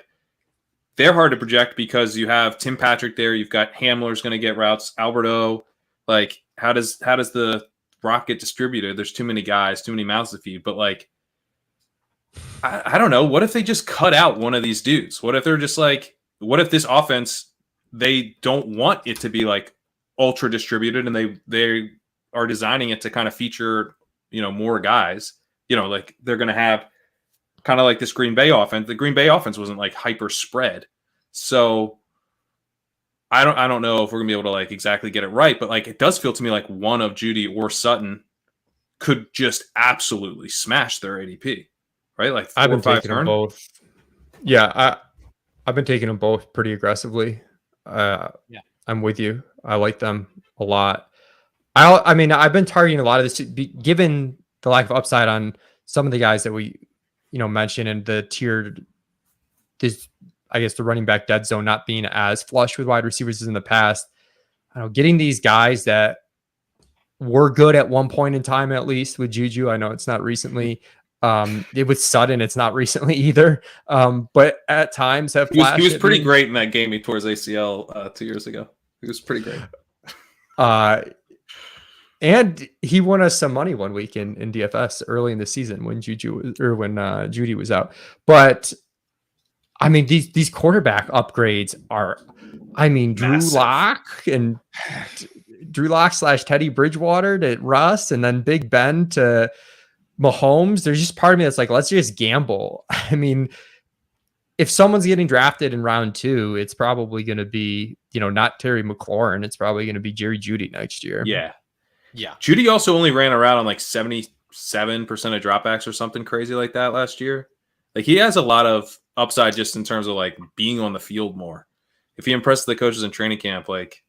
E: they're hard to project because you have Tim Patrick there. You've got Hamler's going to get routes. Alberto, like how does the rock get distributed? There's too many guys, too many mouths to feed. But like, I don't know. What if they just cut out one of these dudes? What if they're just like, what if this offense, they don't want it to be like ultra distributed and they are designing it to kind of feature, more guys, like they're going to have kind of like this Green Bay offense. The Green Bay offense wasn't like hyper spread. So I don't know if we're gonna be able to like exactly get it right, but like it does feel to me like one of Judy or Sutton could just absolutely smash their ADP, right? Like
D: I've been
E: 4 or 5
D: taking them
E: turn.
D: both. Yeah, I've been taking them both pretty aggressively. I'm with you. I like them a lot. I mean, I've been targeting a lot of this given the lack of upside on some of the guys that we, mentioned and the tiered, I guess the running back dead zone not being as flush with wide receivers as in the past. I don't know, getting these guys that were good at one point in time, at least with Juju. I know it's not recently. With Sutton, it's not recently either. But at times have flashed.
E: He was pretty great in that game he tore his ACL 2 years ago. He was pretty great.
D: And he won us some money one week in DFS early in the season when Judy was out. But I mean, these quarterback upgrades are, Drew Lock / Teddy Bridgewater to Russ, and then Big Ben to Mahomes. There's just part of me that's like, let's just gamble. I mean, if someone's getting drafted in round 2, it's probably going to be, not Terry McLaurin. It's probably going to be Jerry Jeudy next year.
E: Yeah.
A: Yeah.
E: Judy also only ran around on like 77% of dropbacks or something crazy like that last year. Like he has a lot of upside just in terms of like being on the field more. If he impresses the coaches in training camp, like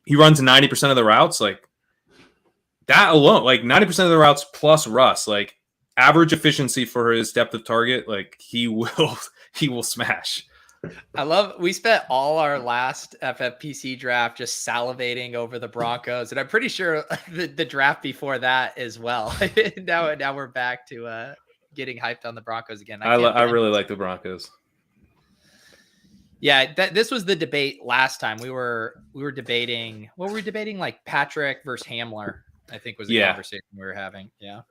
E: he runs 90% of the routes, like that alone, like 90% of the routes plus Russ, like average efficiency for his depth of target, like he will smash.
A: We spent all our last FFPC draft just salivating over the Broncos, and I'm pretty sure the draft before that as well. now we're back to getting hyped on the Broncos again.
E: I really like the Broncos.
A: Yeah, this was the debate last time. We were debating, what were we debating? Like Patrick versus Hamler, I think was the conversation we were having. Yeah.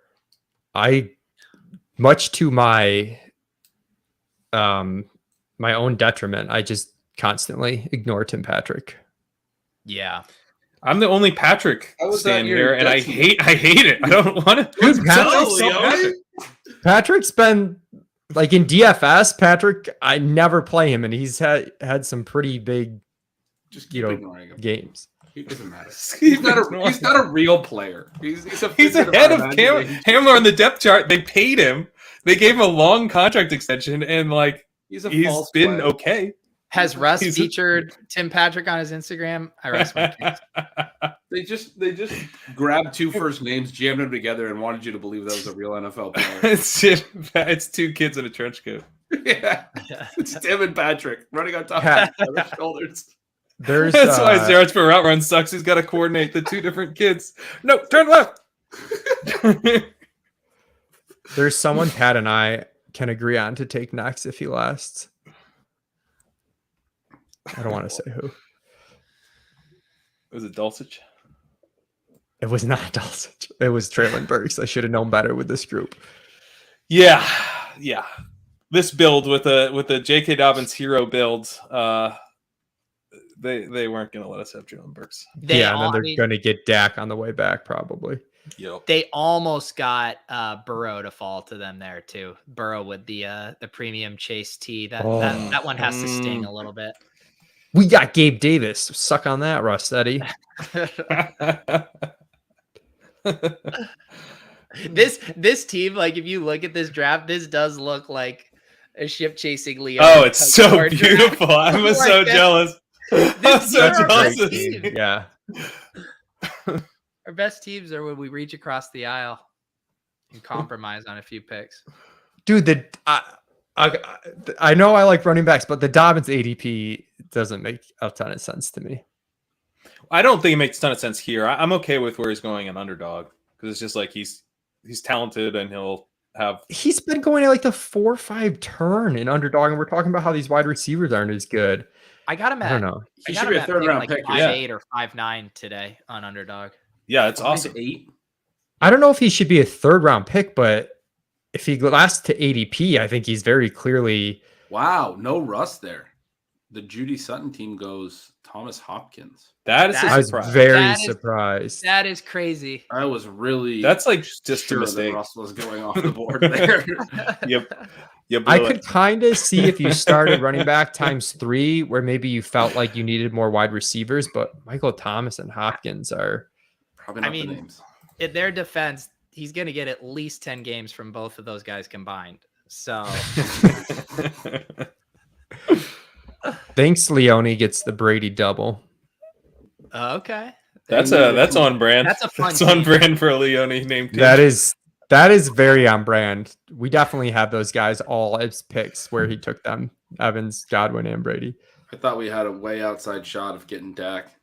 D: Much to my my own detriment, I just constantly ignore Tim Patrick.
A: Yeah.
E: I'm the only Patrick stand here, and I hate it. I don't want to.
D: Patrick's been like in DFS. Patrick, I never play him, and he's had some pretty big,
C: just ignoring him.
D: Games.
C: It doesn't matter. He's not a real player. He's
E: ahead of Hamler on the depth chart. They paid him. They gave him a long contract extension, and like he's been player. Okay.
A: Has Russ featured Tim Patrick on his Instagram? I rest my case.
C: They just grabbed two first names, jammed them together, and wanted you to believe that was a real NFL player.
E: It's two kids in a trench coat.
C: Yeah. It's Tim and Patrick running on top of their shoulders.
E: That's why his yards per route run sucks. He's got to coordinate the two different kids. No, turn left.
D: There's someone Pat and I can agree on to take next if he lasts. I don't want to say who.
E: Was it Dulcich?
D: It was not Dulcich. It was Traylon Burks. I should have known better with this group.
E: Yeah. This build with a J.K. Dobbins hero build, they weren't going to let us have Traylon Burks.
D: And then they're going to get Dak on the way back probably.
E: Yep.
A: They almost got Burrow to fall to them there too. Burrow with the premium Chase T. That one has to sting a little bit.
D: We got Gabe Davis. Suck on that, Rossetti.
A: This team, like if you look at this draft, this does look like a ship chasing Leone.
E: Oh, it's so beautiful. I was so jealous.
A: That's
E: so jealous.
D: Yeah.
A: Our best teams are when we reach across the aisle and compromise on a few picks.
D: Dude, I know I like running backs, but the Dobbins ADP doesn't make a ton of sense to me.
E: I don't think it makes a ton of sense here. I'm okay with where he's going in underdog because it's just like he's talented and he's
D: been going at like the 4 or 5 turn in underdog, and we're talking about how these wide receivers aren't as good.
A: I got him at,
D: I don't know.
C: He should be a third round pick.
A: 5'8" or 5'9" today on underdog.
E: Yeah, it's awesome.
C: 8.
D: I don't know if he should be a third round pick, but if he lasts to ADP, I think he's very clearly.
C: Wow, no Russ there. The Judy Sutton team goes Thomas Hopkins.
D: I was very surprised.
A: That is crazy.
C: I was really.
E: That's like just
C: sure
E: a mistake.
C: That Russ was going off the board there.
E: Yep.
D: I could kind of see if you started running back times 3, where maybe you felt like you needed more wide receivers, but Michael Thomas and Hopkins are
C: probably not the names.
A: In their defense, he's going to get at least 10 games from both of those guys combined. So.
D: Thanks, Leone gets the Brady double.
A: Okay.
E: That's on brand.
A: That's a fun.
E: That's on brand for a Leone named team.
D: That is very on brand. We definitely have those guys all as picks where he took them: Evans, Godwin, and Brady.
C: I thought we had a way outside shot of getting Dak.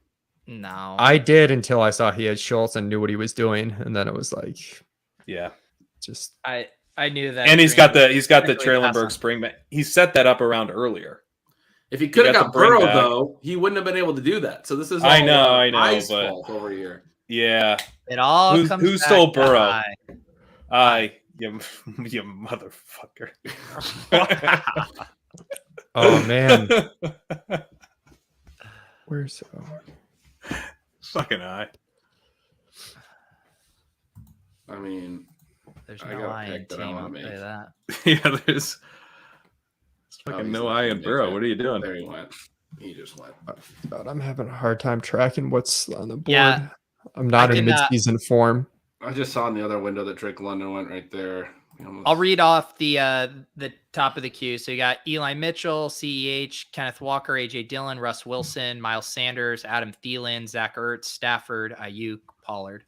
A: No,
D: I did until I saw he had Schultz and knew what he was doing, and then it was like,
E: yeah,
D: just
A: I knew that.
E: And he's got the Traylon Burks spring back. He set that up around earlier.
C: If he could have got Burrow, though, he wouldn't have been able to do that. So this is all
E: I know,
C: I's
E: but
C: fault over here.
E: Yeah,
A: it all comes.
E: Who stole Burrow? You motherfucker.
D: Oh man, where's
E: fucking I?
C: I mean,
A: there's no I in team. I'll tell you that.
E: Yeah, there's. Fucking no eye in Burrow. What are you doing?
C: There he went. He just went.
D: God, I'm having a hard time tracking what's on the board.
A: Yeah,
D: I'm not in mid-season form.
C: I just saw in the other window that Drake London went right there.
A: I'll read off the top of the queue. So you got Eli Mitchell, CEH, Kenneth Walker, AJ Dillon, Russ Wilson, Miles Sanders, Adam Thielen, Zach Ertz, Stafford, Ayuk, Pollard.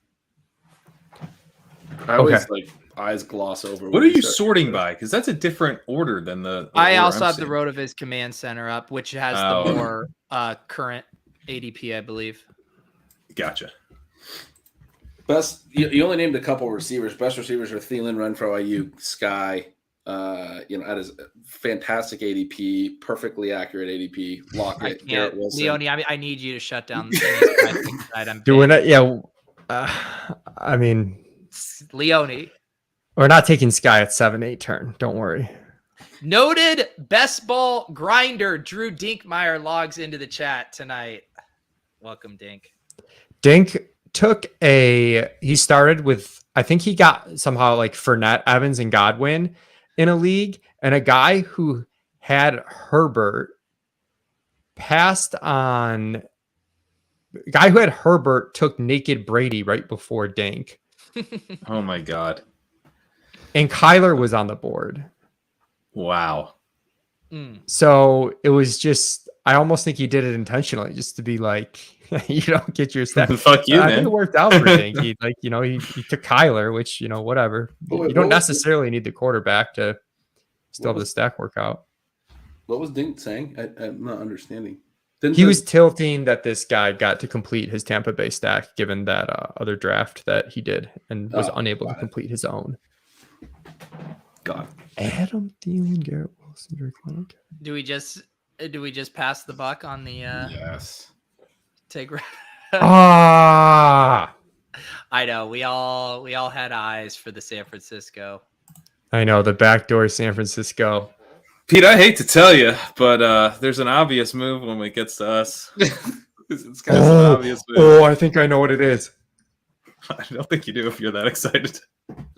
C: I always like eyes gloss over.
E: What are you sorting by? Because that's a different order than the
A: I
E: order
A: also
E: I'm
A: have the
E: seeing.
A: RotoViz command center up, which has
E: Oh.
A: the more current ADP, I believe.
E: Gotcha.
C: Best. You only named a couple receivers. Best receivers are Thielen, Renfro, Ayuk, Sky. That is fantastic ADP, perfectly accurate ADP.
A: I
C: Lockett, Garrett
A: can't,
C: Wilson.
A: Leone. I need you to shut down the side. I'm
D: Doing
A: big.
D: it, yeah. I mean,
A: Leone.
D: we're not taking Sky at 7-8 turn. Don't worry.
A: Noted best ball grinder Drew Dinkmeyer logs into the chat tonight. Welcome, Dink.
D: Dink he started with, I think he got somehow like Fournette, Evans, and Godwin in a league, and a guy who had Herbert took naked Brady right before Dink.
E: Oh my God.
D: And Kyler was on the board.
E: Wow.
D: So it was just, I almost think he did it intentionally just to be like, you don't get your stack.
E: Fuck you,
D: I
E: man.
D: think it worked out for Dink. He took Kyler, which, whatever.
C: Wait,
D: you don't
C: what was
D: necessarily need the quarterback to still have the stack work out.
C: What was Dink saying? I'm not understanding.
D: He was tilting that this guy got to complete his Tampa Bay stack given that other draft that he did and was unable to complete his own.
C: God.
D: Adam Thielen, Garrett Wilson, Drake London.
A: Do we just pass the buck on the
C: Yes.
A: take?
D: Ah,
A: I know we all had eyes for the San Francisco.
D: I know the backdoor San Francisco.
E: Pete, I hate to tell you, but there's an obvious move when it gets to us. It's kind of an obvious move.
D: Oh, I think I know what it is.
E: I don't think you do if you're that excited.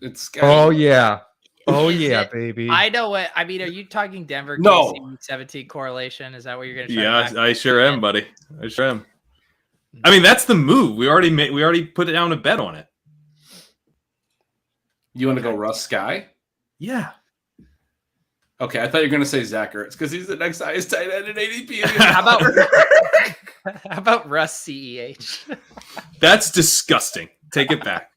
C: It's
D: Oh yeah. Oh yeah, baby.
A: I know what I mean. Are you talking Denver?
C: No.
A: KC Week 17 correlation. Is that what you're going to try?
E: Yeah,
A: to
E: I sure am, buddy. I sure am. I mean, that's the move. We already put down a bet on it.
C: You want to go Russ Sky?
E: Yeah.
C: Okay, I thought you were going to say Zach Ertz because he's the next highest tight end in ADP.
A: How about Russ CEH?
E: That's disgusting. Take it back.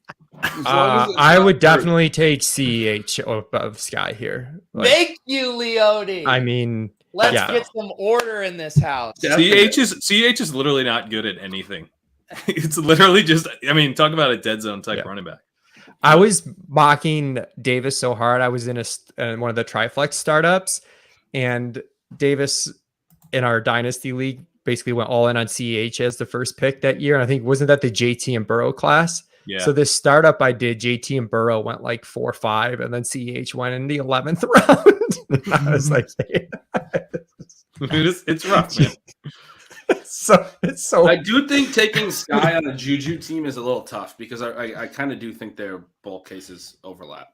D: I would definitely take CEH above Sky here.
A: Thank you, Leone.
D: I mean,
A: let's
D: yeah.
A: get some order in this house.
E: CEH is literally not good at anything. It's literally just, I mean, talk about a dead zone type running back.
D: I was mocking Davis so hard. I was in one of the Triflex startups, and Davis in our Dynasty League basically went all in on CEH as the first pick that year. And I think, wasn't that the JT and Burrow class?
E: Yeah.
D: So this startup I did, JT and Burrow went like 4-5, and then CEH went in the 11th round. And I was like,
E: it's rough, man.
D: It's so.
C: I do think taking Sky on a Juju team is a little tough because I kind of do think their bull cases overlap.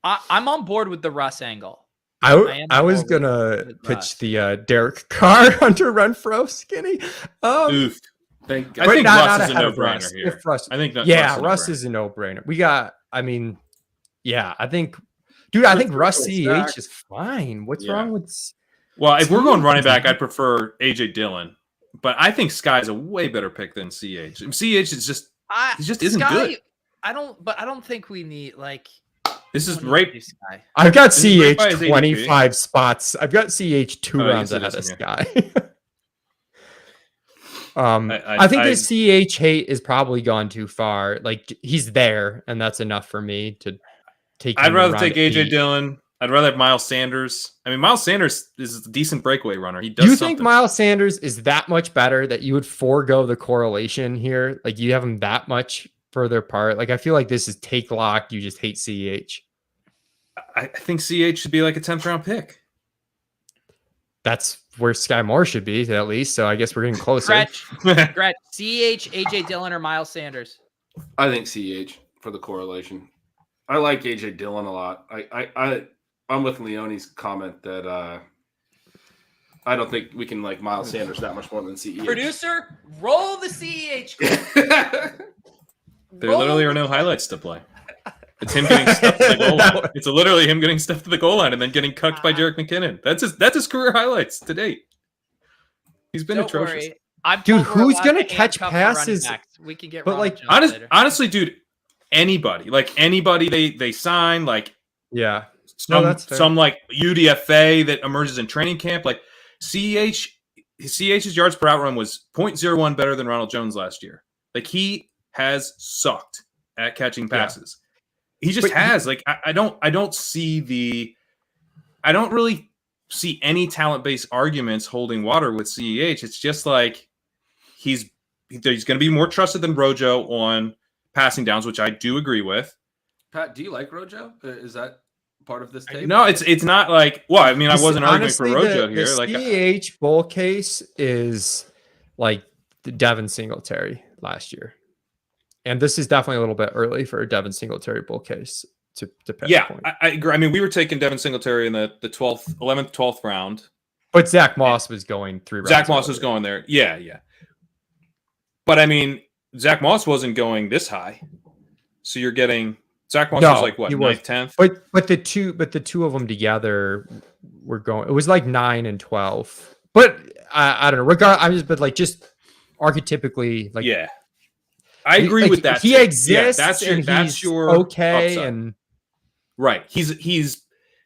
A: I'm on board with the Russ angle.
D: I was gonna pitch the Derek Carr Hunter Renfro skinny.
E: Oof.
C: I think
E: Russ is a no-brainer here.
D: Russ is a no-brainer. We got. I mean, yeah. I think, dude. I think Russ CEH is fine. What's wrong with?
E: Well, if we're going running back, I'd prefer AJ Dillon. But I think Sky's a way better pick than CH. CH is just he just isn't good.
A: I don't think we need like
E: this is right.
D: I've got CH 25 spots. I've got CH 2 rounds ahead of Sky. I think the CH hate is probably gone too far. Like he's there, and that's enough for me to take.
E: I'd rather take AJ Dillon. I'd rather have Miles Sanders. I mean, Miles Sanders is a decent breakaway runner. He does.
D: Do you think Miles Sanders is that much better that you would forego the correlation here? Like you have him that much further apart. Like I feel like this is take lock. You just hate CH.
E: I think CH should be like a 10th round pick.
D: That's where Sky Moore should be at least. So I guess we're getting closer.
A: Scratch. CH, AJ Dillon, or Miles Sanders?
C: I think CH for the correlation. I like AJ Dillon a lot. I'm with Leone's comment that I don't think we can like Miles Sanders that much more than CEH.
A: Producer, roll the CEH.
E: There literally are no highlights to play. It's him getting stuffed to the goal line. It's literally him getting stuffed to the goal line and then getting cucked by Jerick McKinnon. That's his career highlights to date. He's been atrocious.
D: Dude, who's gonna catch passes?
A: We can get
E: honestly, dude. anybody they sign, like
D: Yeah.
E: some
D: fair.
E: like UDFA that emerges in training camp. Like CEH's yards per out run was 0.01 better than Ronald Jones last year. Like he has sucked at catching passes. He just has. I don't really see any talent-based arguments holding water with CEH. It's just like he's going to be more trusted than Rojo on passing downs, which I do agree with.
C: Pat, do you like Rojo? Is that part of this tape?
E: No, it's not like. Well, I mean, I wasn't arguing for Rojo here.
D: The
E: Like
D: CEH bull case is like the Devin Singletary last year, and this is definitely a little bit early for a Devin Singletary bull case to pick.
E: Yeah, I agree. I mean, we were taking Devin Singletary in the 12th, 11th, 12th round.
D: But Zach Moss was going 3 rounds.
E: Zach Moss was going there. Yeah. But I mean, Zach Moss wasn't going this high. So you're getting Zach Moss was like what, 9th, 10th?
D: But the two of them together were going. It was like 9 and 12. But I don't know. But like just archetypically, like
E: yeah, I agree with that.
D: He exists.
E: Yeah, that's your
D: okay
E: upside.
D: and.
E: Right. He's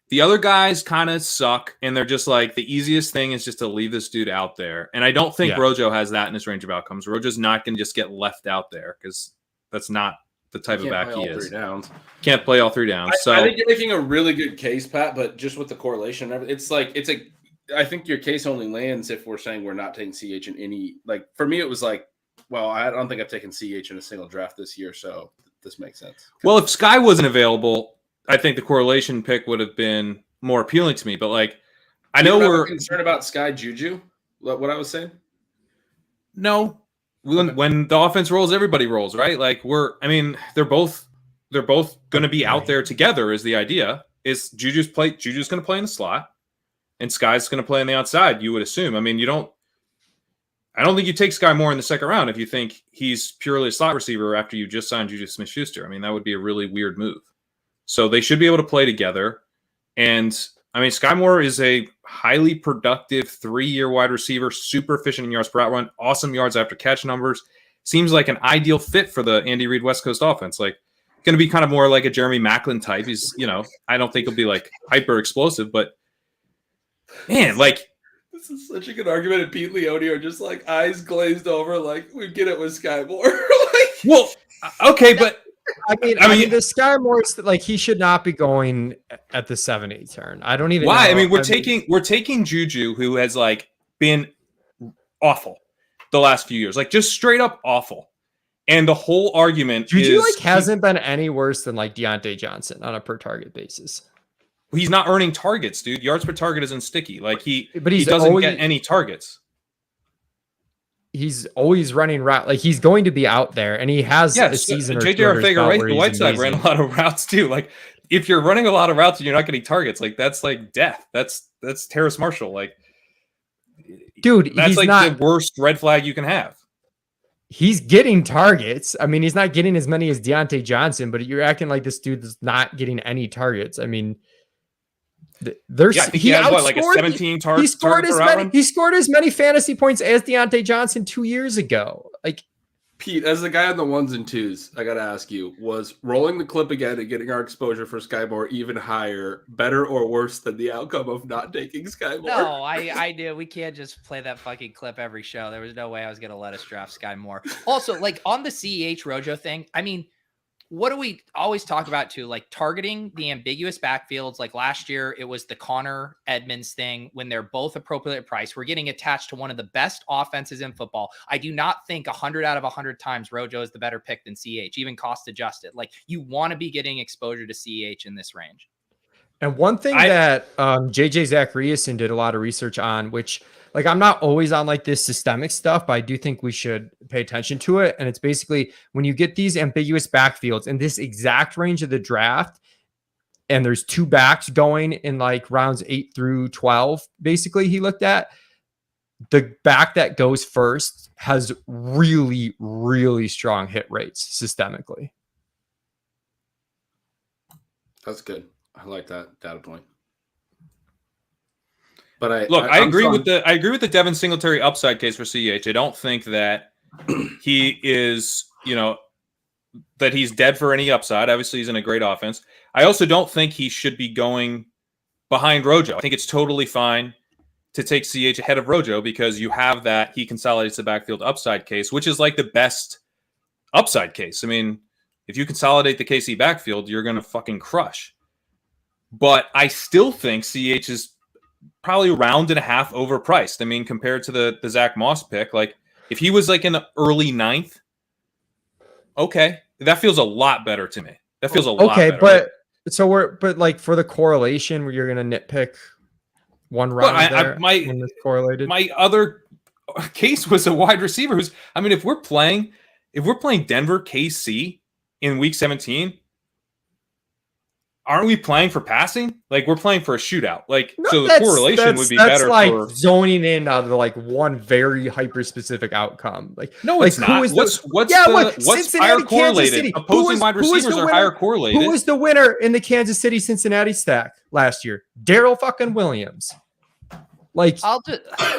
E: the other guys kind of suck, and they're just like the easiest thing is just to leave this dude out there. And I don't think Rojo has that in his range of outcomes. Rojo's not going to just get left out there because that's not the type of back he is. Can't play all 3 downs.
C: I think you're making a really good case, Pat, but just with the correlation, it's like I think your case only lands if we're saying we're not taking CH in any. Like for me, it was like, well, I don't think I've taken CH in a single draft this year, so this makes sense.
E: Well, if Sky wasn't available, I think the correlation pick would have been more appealing to me, but like, I know we're
C: concerned about Sky Juju. What I was saying?
E: No, when the offense rolls, everybody rolls, right? Like they're both going to be out there together. Is the idea? Is Juju's going to play in the slot, and Sky's going to play on the outside? You would assume. I mean, I don't think you take Sky Moore in the second round if you think he's purely a slot receiver after you just signed Juju Smith-Schuster. I mean, that would be a really weird move. So they should be able to play together. And I mean, Sky Moore is a highly productive 3-year wide receiver, super efficient in yards per out run, awesome yards after catch numbers. Seems like an ideal fit for the Andy Reid West Coast offense. Like, going to be kind of more like a Jeremy Maclin type. He's, I don't think he'll be like hyper explosive, but man, like,
C: this is such a good argument. And Pete Leone are just like eyes glazed over, like we get it with Sky Moore.
E: Well, okay, but.
D: I mean, the Sky Moore's like he should not be going at the 7-8 turn. I don't even
E: why.
D: know.
E: I mean, we're taking Juju, who has like been awful the last few years, like just straight up awful. And the whole argument
D: Juju hasn't been any worse than like Deontay Johnson on a per target basis.
E: He's not earning targets, dude. Yards per target isn't sticky. Like he doesn't
D: always
E: get any targets.
D: He's always running route. Like he's going to be out there, and he has a season or two.
E: JJ Arcega, the Whiteside ran a lot of routes too. Like if you're running a lot of routes and you're not getting targets, like that's like death. That's Terrace Marshall. Like,
D: dude,
E: that's like the worst red flag you can have.
D: He's getting targets. I mean, he's not getting as many as Deontay Johnson, but you're acting like this dude is not getting any targets. I mean,
E: he had like a 17 target.
D: He scored as many fantasy points as Deontay Johnson 2 years ago. Like
C: Pete, as the guy on the 1s and 2s, I got to ask you: was rolling the clip again and getting our exposure for Sky Moore even higher, better or worse than the outcome of not taking Sky Moore?
A: No, I do. We can't just play that fucking clip every show. There was no way I was going to let us draft Sky Moore. Also, like on the CEH Rojo thing, I mean, what do we always talk about too? Like targeting the ambiguous backfields. Like last year, it was the Connor Edmonds thing when they're both appropriately priced. We're getting attached to one of the best offenses in football. I do not think 100 out of 100 times Rojo is the better pick than CH, even cost adjusted. Like you want to be getting exposure to CH in this range.
D: And one thing that JJ Zachariason did a lot of research on, which like I'm not always on like this systemic stuff, but I do think we should pay attention to it. And it's basically when you get these ambiguous backfields in this exact range of the draft, and there's 2 backs going in like rounds 8 through 12, basically he looked at the back that goes first has really, really strong hit rates systemically.
C: That's good. I like that data point. But
E: I agree with the Devin Singletary upside case for CEH. I don't think that he is, that he's dead for any upside. Obviously, he's in a great offense. I also don't think he should be going behind Rojo. I think it's totally fine to take CH ahead of Rojo because you have that he consolidates the backfield upside case, which is like the best upside case. I mean, if you consolidate the KC backfield, you're going to fucking crush. But I still think CH is probably a round and a half overpriced. I mean, compared to the Zach Moss pick, like if he was like in the early 9th, okay, that feels a lot better to me. That feels a lot better.
D: Okay, but like for the correlation where you're gonna nitpick one round when it's correlated.
E: My other case was a wide receiver who's. I mean, if we're playing Denver KC in week 17, aren't we playing for passing? Like we're playing for a shootout. Like so the correlation would be better.
D: Like
E: for
D: zoning in on the like one very hyper specific outcome. Like
E: no,
D: like,
E: it's not. What's higher correlated? Opposing wide receivers are higher correlated.
D: Who was the winner in the Kansas City Cincinnati stack last year? Daryl fucking Williams. Like
A: I'll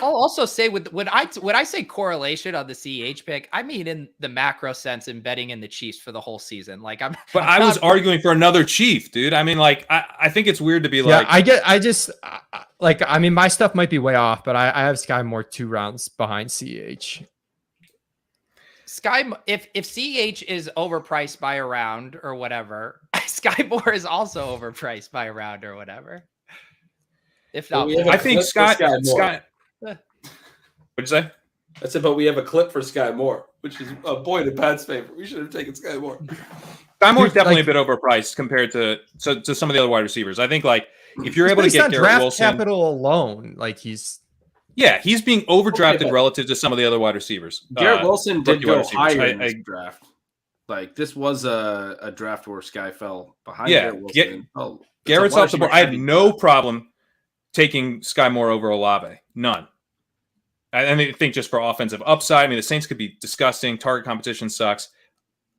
A: also say when I say correlation on the CEH pick, I mean in the macro sense in betting in the Chiefs for the whole season. Like
E: I was arguing for another Chief, dude. I mean, like I think it's weird to be like.
D: I mean, my stuff might be way off, but I have Sky Moore 2 rounds behind CEH.
A: If CEH is overpriced by a round or whatever, Sky Moore is also overpriced by a round or whatever. If not,
E: I think Scott. What'd you say?
F: I said, but we have a clip for Sky Moore, which is a point in Pat's favor. We should have taken Sky Moore.
E: Sky Moore's definitely a bit overpriced compared to some of the other wide receivers. I think like if you're able to get Garrett
D: draft
E: Wilson,
D: capital alone, like he's
E: being overdrafted relative to some of the other wide receivers.
C: Garrett Wilson did go higher in this draft. Like this was a draft where Sky fell behind. Garrett Wilson.
E: Garrett's off the board. I have no problem taking Sky Moore over Olave. None. I think just for offensive upside, I mean, the Saints could be disgusting. Target competition sucks.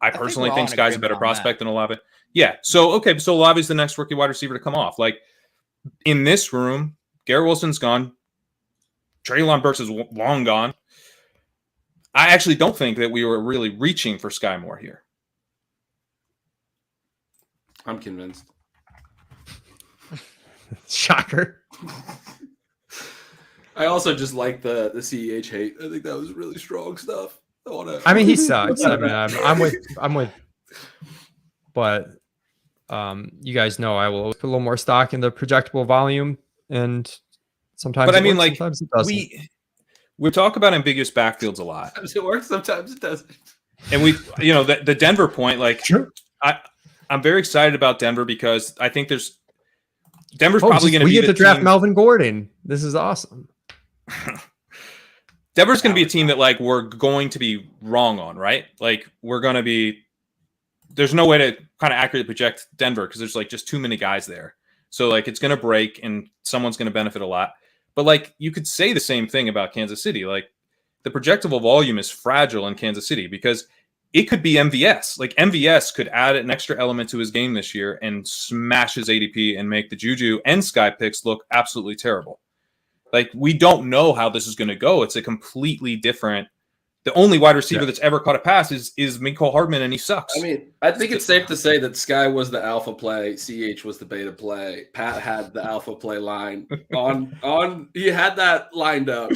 E: I personally think Sky's a better prospect than Olave. Yeah. So Olave's the next rookie wide receiver to come off. Like in this room, Garrett Wilson's gone. Treylon Burks is long gone. I actually don't think that we were really reaching for Sky Moore here.
C: I'm convinced.
D: Shocker.
F: I also just like the CEH hate. I think that was really strong stuff.
D: I mean, he sucks. I mean, I'm with. But you guys know I will put a little more stock in the projectable volume, and sometimes.
E: But I mean,
D: works,
E: like
D: sometimes it doesn't.
E: we talk about ambiguous backfields a lot.
F: Sometimes it works, sometimes it doesn't.
E: And the Denver point, like,
D: sure.
E: I'm very excited about Denver because I think Denver's probably going to be.
D: We get to draft Melvin Gordon. This is awesome.
E: Denver's going to be a team that like we're going to be wrong on, right? Like we're going to be. There's no way to kind of accurately project Denver because there's like just too many guys there. So like it's going to break and someone's going to benefit a lot. But like you could say the same thing about Kansas City. Like the projectable volume is fragile in Kansas City because it could be MVS. Like MVS could add an extra element to his game this year and smash his ADP and make the Juju and Sky picks look absolutely terrible. Like we don't know how this is going to go. It's a completely different. The only wide receiver that's ever caught a pass is Mecole Hardman, and he sucks.
F: I mean, I think it's safe to say that Sky was the alpha play, CH was the beta play. Pat had the alpha play line on. He had that lined up.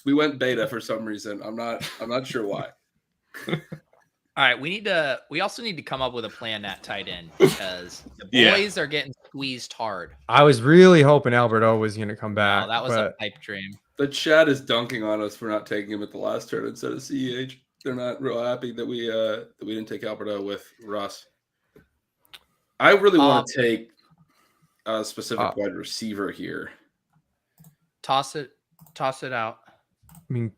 F: We went beta for some reason. I'm not sure why.
A: All right, we also need to come up with a plan at tight end because the boys are getting squeezed hard.
D: I was really hoping Albert O was going to come back.
A: Oh, that was a pipe dream.
F: The chat is dunking on us for not taking him at the last turn instead of CEH. They're not real happy that we didn't take Alberto with Russ. I really want to take a specific wide receiver here.
A: Toss it out.
D: I mean,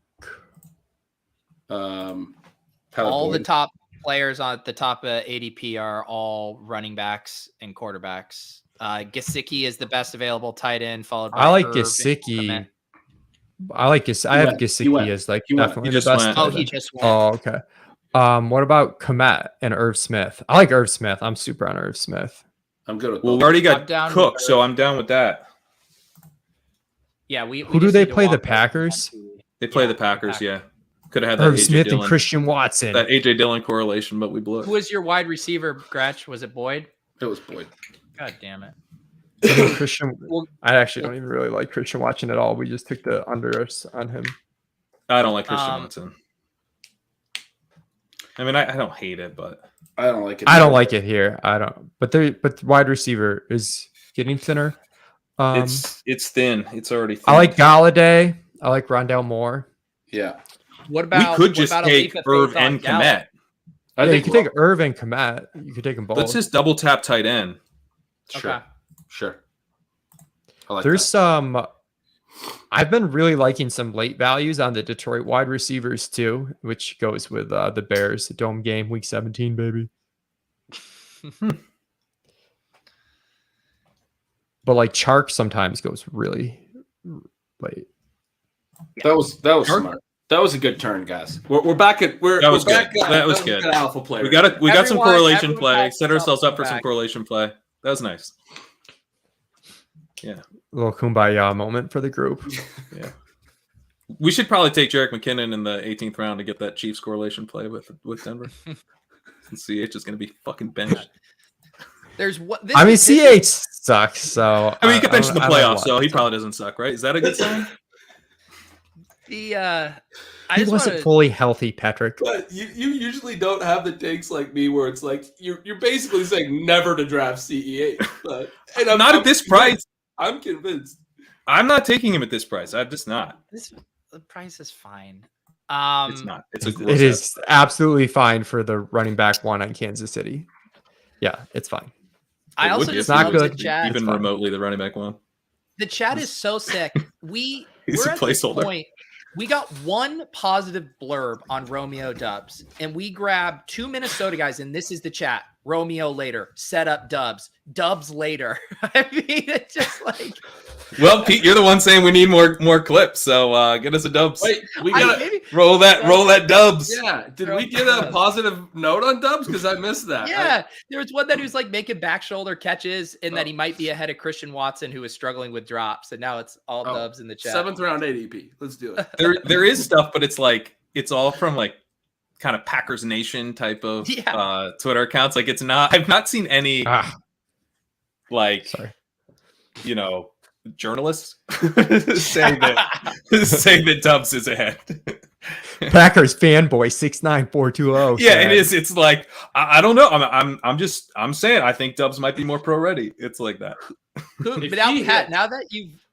A: all the top players on the top of ADP are all running backs and quarterbacks. Gesicki is the best available tight end, followed by
D: I like
A: Irv
D: Gesicki. I have Gesicki as like definitely the best.
A: Oh, he just went.
D: Oh, okay. What about Komet and Irv Smith? I like Irv Smith. I'm super on Irv Smith.
F: I'm good with
E: we already got Cook, so I'm down with that.
A: Yeah, we
D: Who do they play? The Packers?
E: They play the Packers, yeah. Could have had that
D: Herb
E: AJ
D: Smith
E: Dillon,
D: and Christian Watson.
E: that AJ Dillon correlation, but we blew
A: Who
E: it.
A: was your wide receiver, Gretch? Was it Boyd?
C: It was Boyd.
A: God damn it.
D: Christian,
A: Well-
D: I actually don't even really like Christian Watson at all. We just took the unders on him.
E: I don't like Christian Watson. I mean, I don't hate it, but
C: I don't like it.
D: I don't like it here. I don't. But wide receiver is getting thinner.
E: it's thin. It's already thin.
D: I like Galladay. I like Rondell Moore.
C: Yeah.
A: What about
E: we could just
A: what about a
E: take
A: leap of
E: Irv
A: faith on
E: and
A: Gallup?
E: Komet.
C: I
D: Yeah, you
C: think
D: could take Irv and Komet. You could take them both.
E: Let's just double tap tight end.
C: Sure.
A: Okay.
C: Sure. I like
D: There's
C: that.
D: some. I've been really liking some late values on the Detroit wide receivers too, which goes with the Bears dome game week 17, baby. But like Chark sometimes goes really late.
C: That was
E: Sure.
C: smart. That was a good turn, guys. We're back at
E: That was
C: we're back
E: good.
C: at-
E: That was good.
C: An alpha player.
E: We got some
A: Everyone-
E: correlation
A: everyone
E: play.
A: pats
E: Set ourselves
A: themselves
E: up for some
A: back.
E: correlation play. That was nice. Yeah.
D: A little kumbaya moment for the group.
E: Yeah. We should probably take Jerick McKinnon in the 18th round to get that Chiefs correlation play with Denver. And CH is going to be fucking benched.
A: There's what
D: I mean, CH sucks. So
E: I mean, he could bench in the
D: I don't
E: playoffs,
D: want
E: so he
D: it.
E: probably doesn't suck, right? Is that a good sign?
A: I
D: He
A: just
D: wasn't
A: want to.
D: fully healthy, Patrick.
F: But you usually don't have the takes like me where it's like you're basically saying never to draft CEH. But and
E: Not at this price.
F: I'm convinced.
E: I'm not taking him at this price. I'm just not.
A: The price is fine.
E: It's not. It's a gross
D: It is absolutely fine for the running back one on Kansas City. Yeah, it's fine.
A: I
E: It
A: also
E: would be
A: just
E: if he
D: not
A: love
E: was
A: the
D: good.
A: chat.
E: even
D: It's fine.
E: remotely the running back one.
A: The chat is so sick.
E: He's
A: We're
E: a
A: at this
E: placeholder.
A: point. We got one positive blurb on Romeo Dubs, and we grabbed 2 Minnesota guys, and this is the chat. Romeo later, set up Dubs, Dubs later. I mean, it's just like
E: Well, Pete, you're the one saying we need more clips, so get us a dubs.
C: Wait, we
A: I
C: got
A: maybe,
E: roll that dubs.
C: Yeah, did we get a positive note on Dubs? Because I missed that.
A: yeah. There was one that was like making back shoulder catches, and that he might be ahead of Christian Watson, who was struggling with drops, and now it's all Dubs in the chat.
C: 7th round ADP. Let's do it.
E: There is stuff, but it's like it's all from like kind of Packers Nation type of
A: Yeah.
E: Twitter accounts. Like it's not. I've not seen any like
D: Sorry.
E: Journalists say that Dubs is ahead.
D: Packers fanboy 69420.
E: Yeah, it is. It's like I don't know. I'm saying I think Dubs might be more pro ready. It's like that.
A: But now, Pat, now that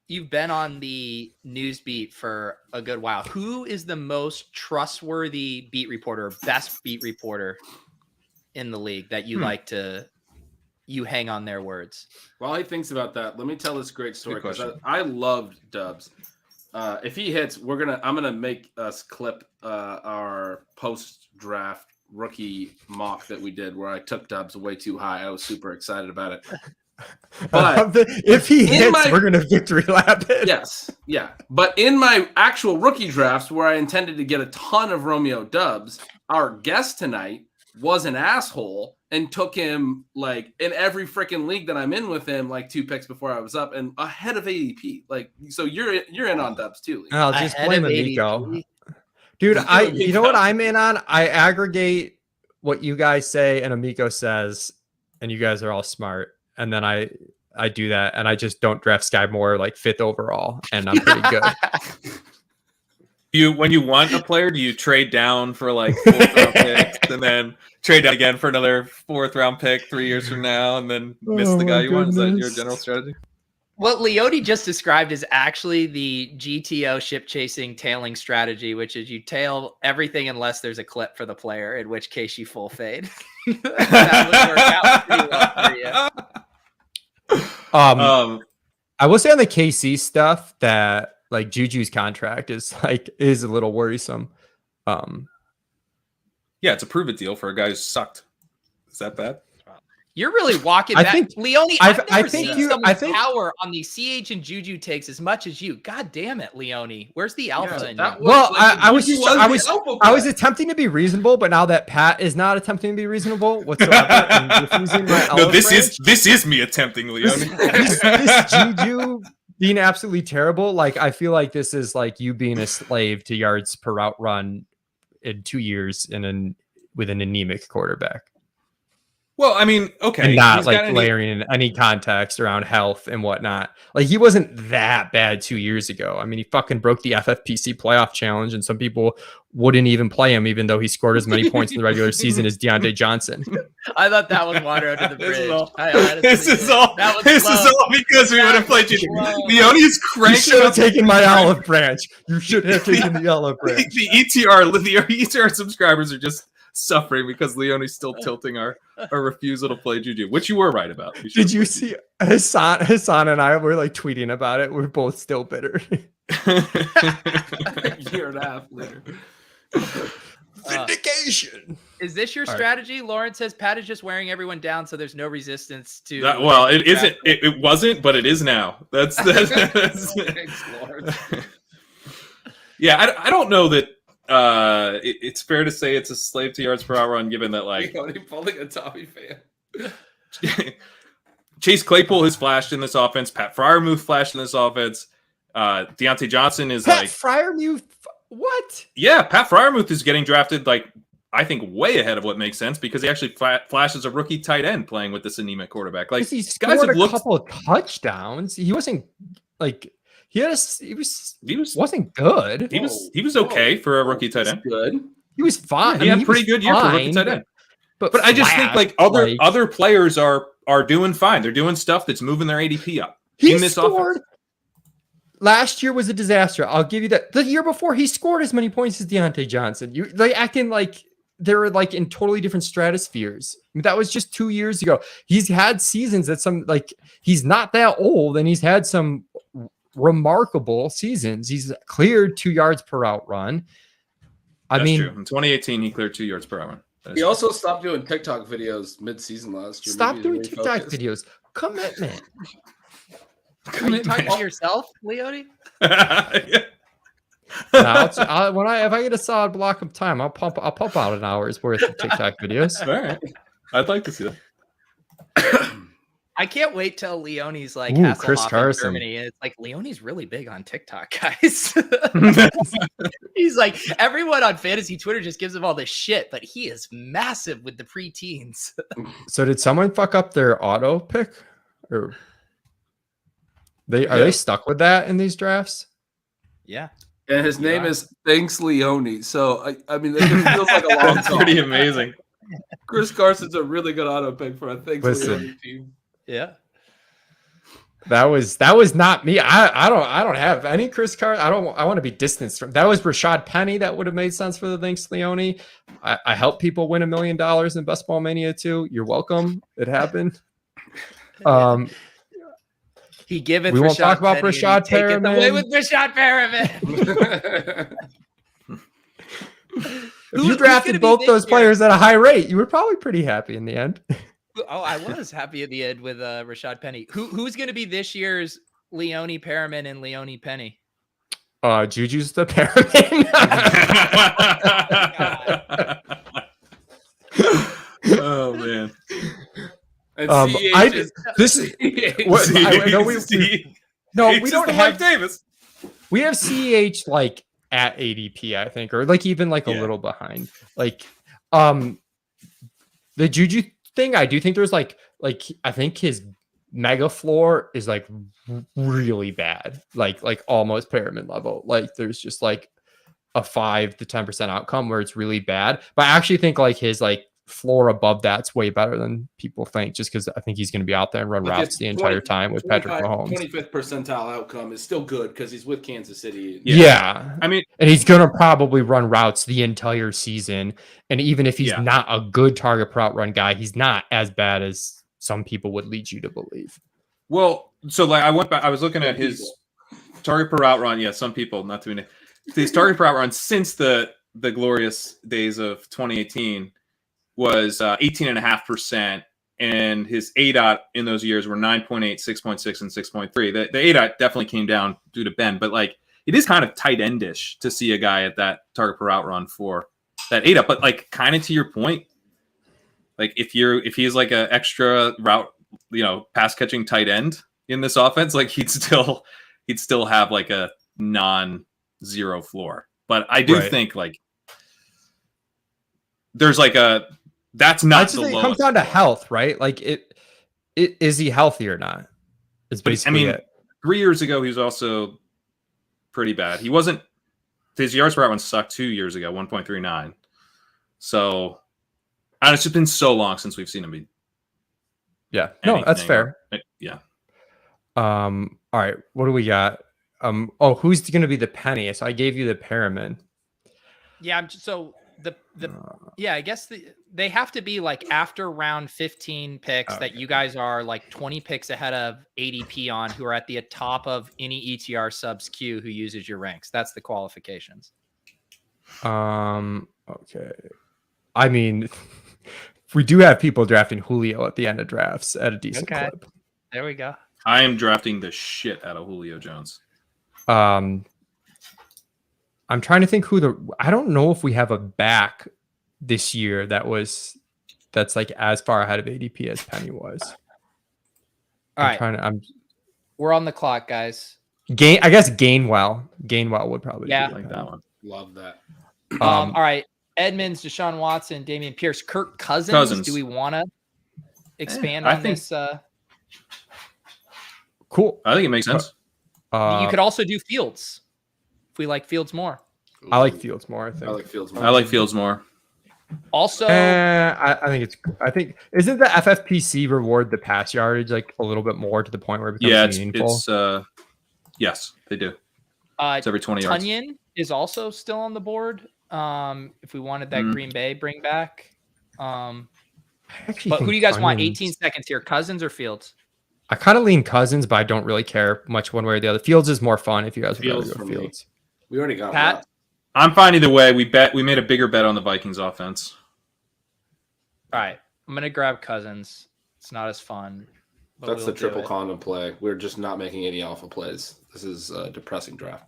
A: you've been on the news beat for a good while, who is the most trustworthy beat reporter, best beat reporter in the league that you like to hang on their words?
C: While he thinks about that, let me tell this great story
E: Good
C: because
E: question.
C: I loved Dubs. If he hits, I'm gonna make us clip our post draft rookie mock that we did where I took Dubs way too high. I was super excited about it. But
D: if he hits,
C: my-
D: we're gonna victory lap it.
C: yes, yeah. But in my actual rookie drafts where I intended to get a ton of Romeo Dubs, our guest tonight was an asshole and took him like in every freaking league that I'm in with him, like 2 picks before I was up and ahead of ADP. Like, so you're in on Dubs too. Lee.
D: I'll just
A: Ahead
D: blame
A: of
D: Amico.
A: ADP.
D: Dude, you know what I'm in on? I aggregate what you guys say and Amico says, and you guys are all smart. And then I do that, and I just don't draft Sky Moore like 5th overall, and I'm pretty good.
E: When you want a player, do you trade down for like 4th round picks and then trade down again for another 4th round pick 3 years from now and then miss
D: Oh
E: the guy
D: my
E: you want? Is that your
D: goodness.
E: general strategy?
A: What Leone just described is actually the GTO ship chasing tailing strategy, which is you tail everything unless there's a clip for the player, in which case you full fade. That would work out pretty well for you.
D: I will say on the KC stuff that like Juju's contract is a little worrisome.
E: Yeah, it's a prove it deal for a guy who sucked. Is that bad?
A: You're really walking
D: I
A: back.
D: think-
A: Leone,
D: I
A: I've never
D: think
A: seen
D: you-
A: someone
D: I think-
A: power on the CH and Juju takes as much as you. God damn it, Leone. Where's the alpha in
C: that
A: you?
C: was
D: Well,
C: like
D: I was
C: Juju
D: just- I
C: the
D: was-
C: alpha
D: I was
C: player.
D: attempting to be reasonable, but now that Pat is not attempting to be reasonable whatsoever and refusing my
E: No,
D: olive
E: this is me attempting, Leone.
D: this Juju being absolutely terrible. Like I feel like this is like you being a slave to yards per route run in 2 years with an anemic quarterback.
E: Well, I mean, okay,
D: And not
E: he's got
D: like layering in any context around health and whatnot. Like he wasn't that bad 2 years ago. I mean, he fucking broke the FFPC playoff challenge, and some people wouldn't even play him, even though he scored as many points in the regular season as Davonte Johnson.
A: I thought that was water under the bridge.
E: This is all because we would have played you. Leone is
D: You
E: cranking
D: should have
E: up
D: taken my olive branch. You should have taken the olive branch.
E: the ETR subscribers are just suffering because Leone's still tilting our refusal to play Juju, which you were right about.
D: Did you see Hassan and I were like tweeting about it? We're both still bitter.
F: A year and a half later.
D: Vindication.
A: Is this your
D: All right.
A: strategy? Lauren says Pat is just wearing everyone down, so there's no resistance to.
E: Well, it isn't. It wasn't, but it is now. That's
F: Thanks, Lord.
E: Yeah, I don't know that it's fair to say it's a slave to yards per hour run, given that like
F: Pulling a Tommy fan.
E: Chase Claypool has flashed in this offense. Pat Fryermuth flashed in this offense. Deontay Johnson is
D: Pat
E: like
D: Fryermuth. What?
E: Yeah, Pat Fryermuth is getting drafted like I think way ahead of what makes sense because he actually flashes a rookie tight end playing with this anemic quarterback. Like
D: He
E: guys
D: scored
E: have
D: a couple of touchdowns. He wasn't like he wasn't good.
E: He was okay for a rookie tight end.
F: Good.
D: He was fine.
E: He had a pretty good year for a rookie tight end. But I just think like other players are doing fine. They're doing stuff that's moving their ADP up.
D: He
E: in this
D: scored.
E: offense.
D: Last year was a disaster. I'll give you that. The year before, he scored as many points as Deontay Johnson. They acting like they were like in totally different stratospheres. I mean, that was just 2 years ago. He's had seasons that he's not that old, and he's had some remarkable seasons. He's cleared 2 yards per route run.
E: That's true. In 2018, he cleared 2 yards per hour.
F: He also stopped doing TikTok videos mid-season last year.
D: Stop
F: Maybe
D: doing
F: he's
D: TikTok
F: focused.
D: videos. Commitment.
A: Are you talking to yourself, Leone?
E: Yeah.
D: If I get a solid block of time, I'll pump out an hour's worth of TikTok videos.
E: All right. I'd like to see that.
A: I can't wait till Leone's like
D: Ooh, Chris
A: Hasselhoff in
D: Carson.
A: Germany. It's like Leone's really big on TikTok, guys. He's like everyone on fantasy Twitter just gives him all this shit, but he is massive with the preteens.
D: So did someone fuck up their auto pick, or are they stuck with that in these drafts?
A: Yeah.
F: And his name is Thanks Leone. So I mean, it feels like a long
E: That's
F: time.
E: pretty amazing.
F: Chris Carson's a really good auto pick for a Thanks
D: Listen.
F: Leone team.
A: Yeah.
D: That was not me. I don't have any Chris Carson. I want to be distanced from. That was Rashad Penny. That would have made sense for the Thanks Leone. I helped people win $1 million in Best Ball Mania too. You're welcome. It happened.
A: He giveth.
D: We won't
A: Rashad
D: talk about
A: Penny and
D: Rashad
A: he taketh away
D: Perriman.
A: with Rashad Perriman.
D: If you drafted both those players at a high rate, you were probably pretty happy in the end.
A: Oh, I was happy at the end with Rashad Penny. Who's going to be this year's Leone Perriman and Leone Penny?
D: Juju's the Perriman.
E: Oh man.
F: And
D: we don't have
E: Mike Davis.
D: We have CEH like at ADP, I think, or like even like a
E: Yeah.
D: little behind. Like the Juju thing, I do think there's like I think his mega floor is like really bad, like almost Perriman level. Like there's just like a 5 to 10% outcome where it's really bad. But I actually think like his like floor above that's way better than people think, just because I think he's going to be out there and run routes the entire time with Patrick Mahomes.
F: 25th percentile outcome is still good because he's with Kansas City.
D: Yeah.
E: I mean,
D: and he's going to probably run routes the entire season. And even if he's not a good target per route run guy, he's not as bad as some people would lead you to believe.
E: Well, so like I was looking at his target per route run. Yeah, some people, not too many. His target per route run since the glorious days of 2018 was 18.5%, and his ADOT in those years were 9.8, 6.6, and 6.3. The ADOT definitely came down due to Ben, but like it is kind of tight endish to see a guy at that target per route run for that ADOT. But like kind of to your point, like if he's like an extra route, pass catching tight end in this offense, like he'd still have like a non-zero floor. But I do think like there's like a that's
D: I
E: not
D: just
E: the
D: think it
E: lowest.
D: comes down to health, right? Like it is he healthy or not? It's
E: But,
D: basically it.
E: 3 years ago he was also pretty bad. He wasn't. His yards per out one sucked 2 years ago, 1.39. So, and it's just been so long since we've seen him be.
D: Yeah, no, that's fair.
E: Yeah.
D: All right, what do we got? Oh, who's going to be the penny? So I gave you the Perriman.
A: Yeah, I guess they have to be like after round 15 picks that you guys are like 20 picks ahead of ADP on, who are at the top of any ETR subs queue who uses your ranks. That's the qualifications.
D: Okay. I mean, we do have people drafting Julio at the end of drafts at a decent clip.
A: There we go.
E: I am drafting the shit out of Julio Jones.
D: I'm trying to think I don't know if we have a back this year that's like as far ahead of ADP as Penny was.
A: All right. We're on the clock, guys.
D: I guess Gainwell would probably be
E: like that one.
F: Love that.
A: All right. Edmonds, Deshaun Watson, Damian Pierce, Kirk Cousins. Do we want to expand on this?
D: Cool.
E: I think it makes sense.
A: You could also do Fields if we like Fields more.
D: I like Fields more. I
E: like Fields more.
A: Also,
D: I think isn't the FFPC reward the pass yardage like a little bit more to the point where it becomes meaningful?
E: Yes, they do. It's every 20 yards.
A: Tunyon is also still on the board. If we wanted that Green Bay bring back. But who do you guys want? 18 seconds here. Cousins or Fields?
D: I kind of lean Cousins, but I don't really care much one way or the other. Fields is more fun if you guys would rather go Fields.
F: We already got
A: Pat.
F: that.
E: I'm fine either way. We made a bigger bet on the Vikings offense.
A: All right. I'm gonna grab Cousins. It's not as fun.
F: That's the triple condom play. We're just not making any alpha plays. This is a depressing draft.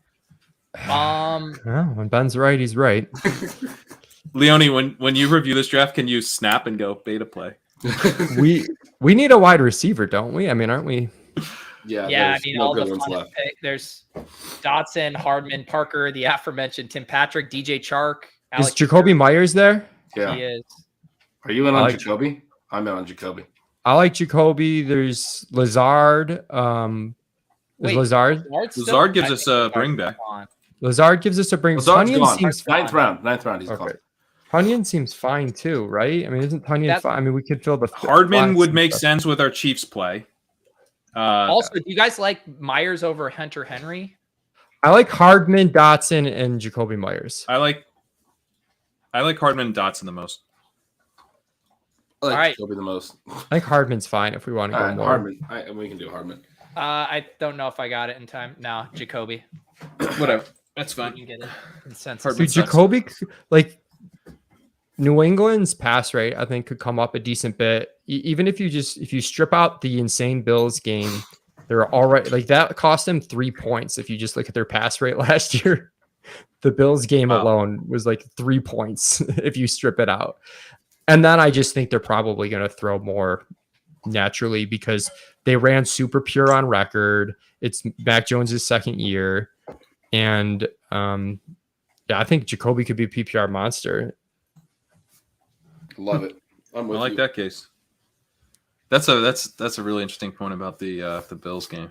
D: When Ben's right, he's right.
E: Leone, when you review this draft, can you snap and go beta play?
D: we need a wide receiver, don't we? I mean, aren't we?
F: Yeah.
A: I mean, all the fun pick. There's Dotson, Hardman, Parker, the aforementioned Tim Patrick, DJ Chark.
D: Is Jacoby Myers there?
F: Yeah,
A: he is.
F: Are you in on Jacoby? I'm in on Jacoby.
D: I like Jacoby. There's Lazard. Lazard
E: gives us a bring back.
D: Lazard gives us a bring.
F: Tunyon seems ninth round. He's gone.
D: Tunyon seems fine too, right? I mean, isn't Tunyon fine? I mean, we could fill the
E: Hardman would make sense with our Chiefs play.
A: Also, do you guys like Myers over Hunter Henry?
D: I like Hardman, Dotson, and Jacoby Myers.
E: I like Hardman and Dotson the most.
F: I like
A: All right.
F: Jacoby the most.
D: I think Hardman's fine if we want to go more.
F: Hardman. We can do Hardman.
A: I don't know if I got it in time. No, Jacoby.
E: Whatever. That's fine.
A: You can get it. Consensus.
D: Dude, Jacoby, like New England's pass rate, I think could come up a decent bit. Even if you strip out the insane Bills game, they're already like that cost them 3 points. If you just look at their pass rate last year, the Bills game alone was like 3 points if you strip it out. And then I just think they're probably going to throw more naturally because they ran super pure on record. It's Mac Jones's second year. And I think Jacoby could be a PPR monster.
F: Love it.
E: I like that case. That's a really interesting point about the Bills game.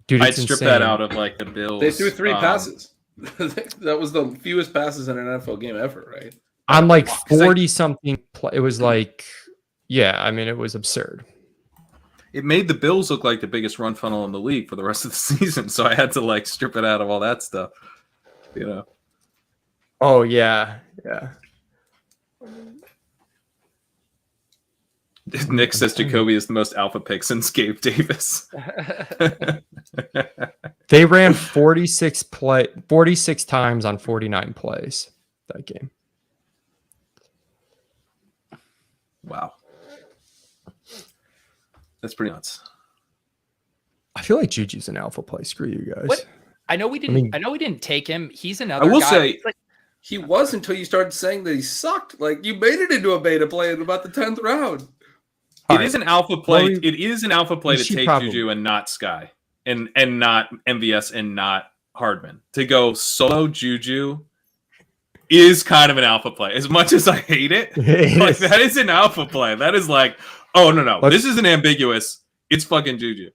D: Dude,
E: I'd strip that out of like the Bills.
F: They threw 3 passes. That was the fewest passes in an NFL game ever, right?
D: On like 40 something. It was like, I mean, it was absurd.
E: It made the Bills look like the biggest run funnel in the league for the rest of the season. So I had to like strip it out of all that stuff, you know?
D: Oh yeah. Yeah.
E: Nick says Jacoby is the most alpha pick since Gabe Davis.
D: They ran 46 times on 49 plays that game.
E: Wow. That's pretty nuts.
D: I feel like Juju's an alpha play. Screw you guys.
A: What? I know we didn't take him. He's another guy.
E: I will say
F: he was until you started saying that he sucked. Like you made it into a beta play in about the 10th round.
E: It is an alpha play. It is an alpha play to take Juju and not Sky and not MVS and not Hardman. To go solo Juju is kind of an alpha play. As much as I hate it, like that is an alpha play. That is like, oh no, this isn't ambiguous. It's fucking Juju.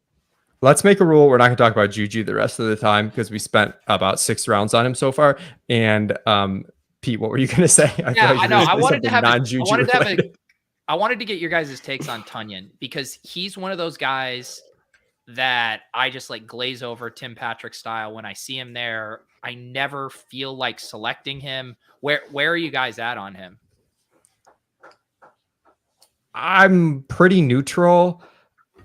D: Let's make a rule. We're not going to talk about Juju the rest of the time because we spent about 6 rounds on him so far. And Pete, what were you going to say?
A: I know. I wanted to have I wanted to get your guys' takes on Tunyon because he's one of those guys that I just like glaze over Tim Patrick style. When I see him there, I never feel like selecting him. Where are you guys at on him?
D: I'm pretty neutral.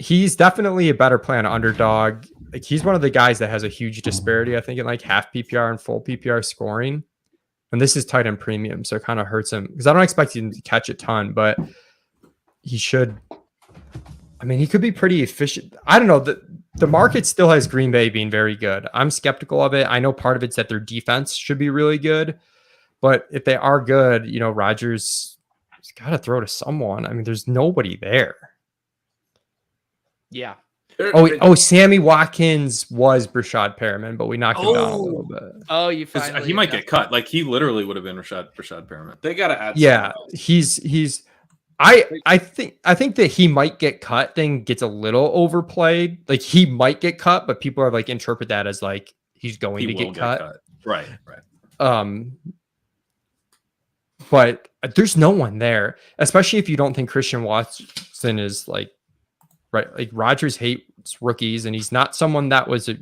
D: He's definitely a better play on underdog. Like he's one of the guys that has a huge disparity, I think, in like half PPR and full PPR scoring. And this is tight end premium, so it kind of hurts him because I don't expect him to catch a ton, but he should. I mean, he could be pretty efficient. I don't know. The market still has Green Bay being very good. I'm skeptical of it. I know part of it's that their defense should be really good, but if they are good, you know, Rodgers has got to throw to someone. I mean, there's nobody there.
A: Yeah.
D: Oh, Sammy Watkins was Brashad Perriman, but we knocked him down a little bit.
A: Oh, you finally
E: he might get cut. Like he literally would have been Brashad Perriman.
C: They gotta add.
D: Yeah, he's. I think that he might get cut. Thing gets a little overplayed. Like he might get cut, but people are like interpret that as like he's going to get cut.
E: Right.
D: But there's no one there, especially if you don't think Christian Watson is like. Right, like Rodgers hates rookies, and he's not someone that was a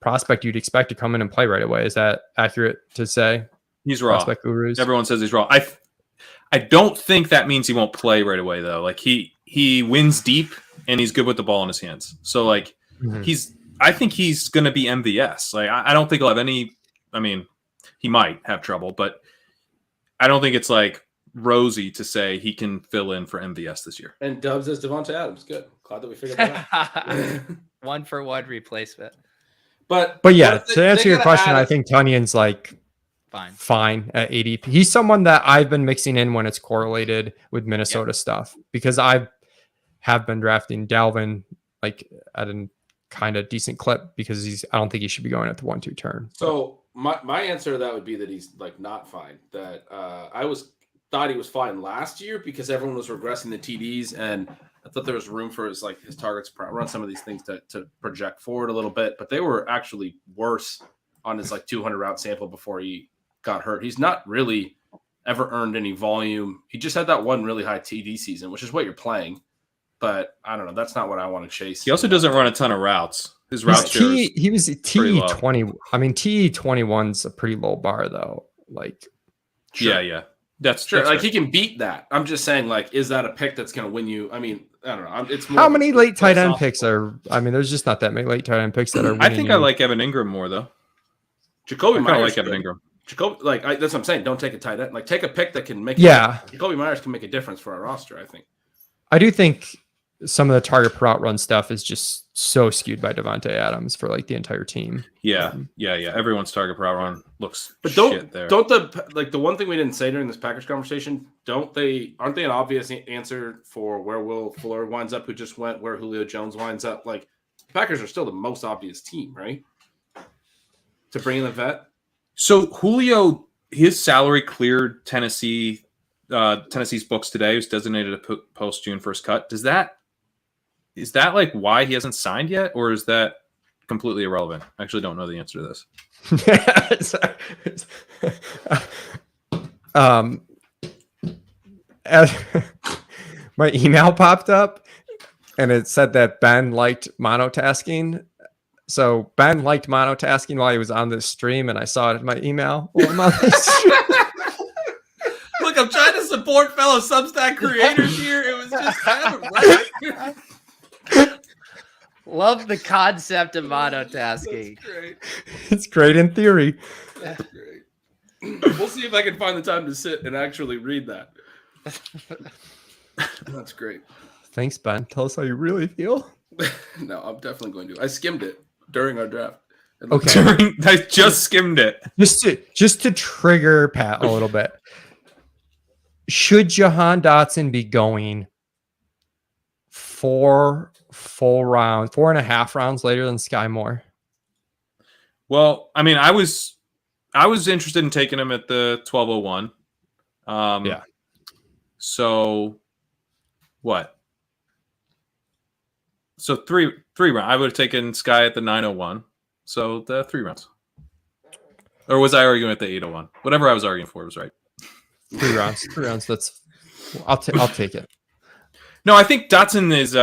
D: prospect you'd expect to come in and play right away. Is that accurate to say?
E: He's raw.
D: Prospect gurus.
E: Everyone says he's raw. I don't think that means he won't play right away though. Like he wins deep and he's good with the ball in his hands. So like I think he's going to be MVS. Like I don't think he'll have any. I mean, he might have trouble, but I don't think it's like rosy to say he can fill in for MVS this year.
F: And Dubs as Davonte Adams. Good. Glad that we figured that out.
A: 1-for-1 replacement.
F: But
D: yeah, to answer your question, I think Tunyon's like fine at ADP. He's someone that I've been mixing in when it's correlated with Minnesota stuff because I have been drafting Dalvin like at a kind of decent clip because I don't think he should be going at the 1-2 turn.
F: So my answer to that would be that he's like not fine. That thought he was fine last year because everyone was regressing the TDs, and I thought there was room for his targets run some of these things to project forward a little bit, but they were actually worse on his 200 route sample before he got hurt. He's not really ever earned any volume. He just had that one really high TD season, which is what you're playing. But I don't know. That's not what I want to chase.
E: He also doesn't run a ton of routes. His route share
D: he was TE20. I mean, TE21's a pretty low bar though. Like,
E: sure. Yeah. That's
C: true.
E: That's
C: he can beat that. I'm just saying, is that a pick that's going to win you? I mean, I don't know. It's more
D: how many late tight end picks are? I mean, there's just not that many late tight end picks that are.
E: I think I like Evan Ingram more though.
C: Jacoby Myers.
E: I like Evan Ingram.
C: Jacoby, that's what I'm saying. Don't take a tight end. Take a pick that can make. Jacoby Myers can make a difference for our roster. I think.
D: I do think some of the target per route run stuff is just so skewed by Davonte Adams for the entire team.
E: Yeah. Everyone's target per route run looks.
C: But don't the one thing we didn't say during this Packers conversation? Aren't they an obvious answer for where Will Fuller winds up? Who just went where Julio Jones winds up? Packers are still the most obvious team, right? To bring in the vet.
E: So Julio, his salary cleared Tennessee's books today. He was designated a post June 1st cut. Is that why he hasn't signed yet, or is that completely irrelevant? I actually don't know the answer to this.
D: My email popped up and it said that Ben liked monotasking. So Ben liked monotasking while he was on this stream, and I saw it in my email while I'm on this stream.
C: Look, I'm trying to support fellow Substack creators here. It was just kind of right.
A: Love the concept of monotasking.
F: That's great.
D: It's great in theory.
F: That's great. We'll see if I can find the time to sit and actually read that. That's great.
D: Thanks, Ben. Tell us how you really feel.
F: No, I'm definitely going to. I skimmed it during our draft.
D: Okay.
E: I just skimmed it.
D: Just to trigger Pat a little bit. Should Jahan Dotson be going 4 4.5 rounds later than Sky Moore?
E: Well, I mean, I I was interested in taking him at the 1201.
D: Yeah.
E: So what? So three rounds. I would have taken Sky at the 901. So the 3 rounds. Or was I arguing at the 801? Whatever I was arguing for was right.
D: 3 rounds. 3 rounds. I'll take it.
E: No, I think Dotson is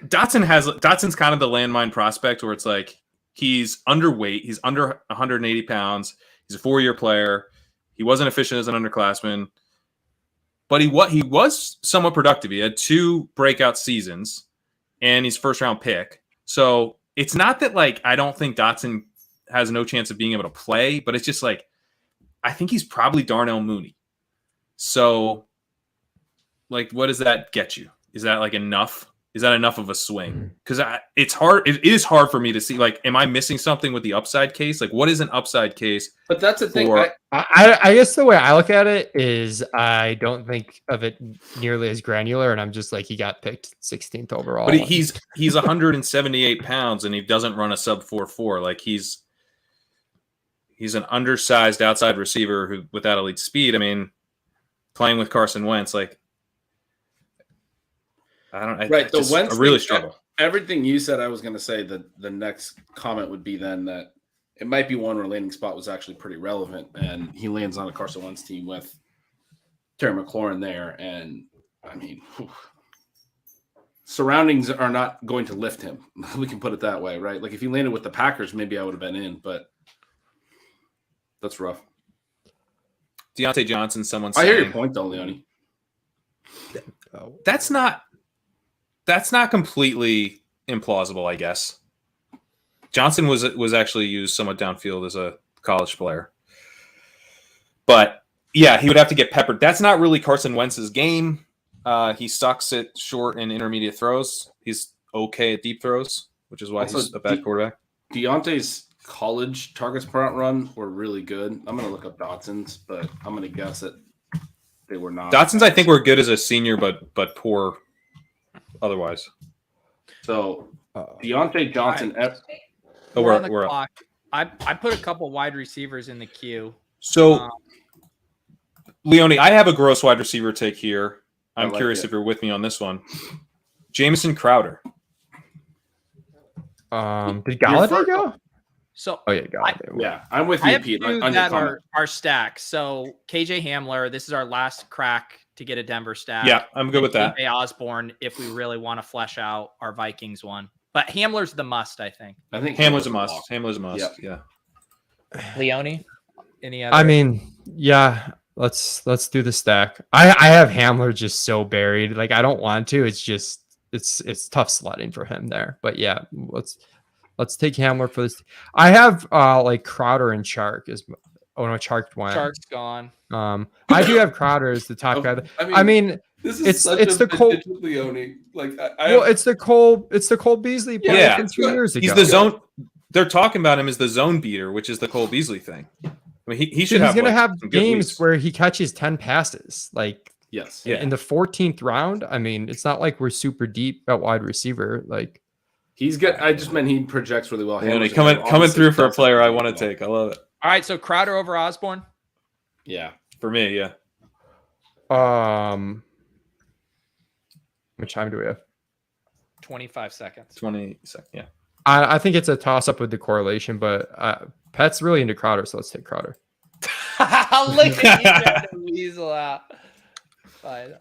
E: Dotson's kind of the landmine prospect where it's like he's underweight, he's under 180 pounds, he's a 4-year player, he wasn't efficient as an underclassman, but he was somewhat productive. He had 2 breakout seasons, and he's first round pick. So it's not that like I don't think Dotson has no chance of being able to play, but it's just like I think he's probably Darnell Mooney. So, like, what does that get you? Is that like enough? Is that enough of a swing? Because it's hard. It is hard for me to see. Like, am I missing something with the upside case? Like, what is an upside case?
F: But that's the thing.
D: I guess the way I look at it is I don't think of it nearly as granular, and I'm just like he got picked 16th overall.
E: But he's 178 pounds, and he doesn't run a sub 4.4. Like he's an undersized outside receiver who without elite speed. I mean, playing with Carson Wentz, like.
F: Right. The Wentz
E: I really struggle.
F: Everything you said, I was going to say that the next comment would be then that it might be one where landing spot was actually pretty relevant, and he lands on a Carson Wentz team with Terry McLaurin there. And I mean, surroundings are not going to lift him. We can put it that way, right? Like if he landed with the Packers, maybe I would have been in, but that's rough.
E: Deontay Johnson, someone
F: I
E: saying,
F: hear your point though, Leone.
E: That's not completely implausible, I guess. Johnson was actually used somewhat downfield as a college player. But yeah, he would have to get peppered. That's not really Carson Wentz's game. He sucks at short and intermediate throws. He's okay at deep throws, which is why he's a bad quarterback.
F: Deontay's college targets per route run were really good. I'm going to look up Dotson's, but I'm going to guess that they were not.
E: Dotson's, I think, were good as a senior, but poor otherwise.
F: So Deontay Johnson.
A: We're on the clock. I put a couple wide receivers in the queue.
E: So, Leone, I have a gross wide receiver take here. I'm curious if you're with me on this one. Jamison Crowder.
D: Did Galladay go?
A: So,
F: Galladay. I'm with
A: I
F: you,
A: have
F: Pete.
A: two that are stacked. So, KJ Hamler, this is our last crack to get a Denver stack.
E: Yeah, I'm good with that.
A: KJ Osborne, if we really want to flesh out our Vikings one. But Hamler's the must, I think.
F: I think
E: Hamler's a must. Hamler's a must. Yeah.
A: Leone, any other?
D: I mean, yeah. Let's do the stack. I have Hamler just so buried. Like I don't want to. It's just it's tough sledding for him there. But yeah, let's take Hamler for this. I have like Crowder and Chark as Chark went.
A: Chark's gone.
D: I do have Crowder as the top guy.
F: I mean this is
D: it's the Cole
F: Leone. Like
D: it's the Cole Beasley play from 2 years ago.
E: He's the zone. They're talking about him as the zone beater, which is the Cole Beasley thing. I mean, he should have.
D: He's going to have games where he catches 10 passes, like in the 14th round. I mean, it's not like we're super deep at wide receiver. Like
F: he's good. I just meant he projects really well.
E: Coming through for a player I want to take. I love it.
A: All right, so Crowder over Osborne.
F: Yeah,
E: for me, yeah.
D: Which time do we have?
A: 25 seconds.
E: 20 seconds. Yeah.
D: I think it's a toss up with the correlation, but Pet's really into Crowder, so let's take Crowder.
A: Look at you trying to weasel out. Fine.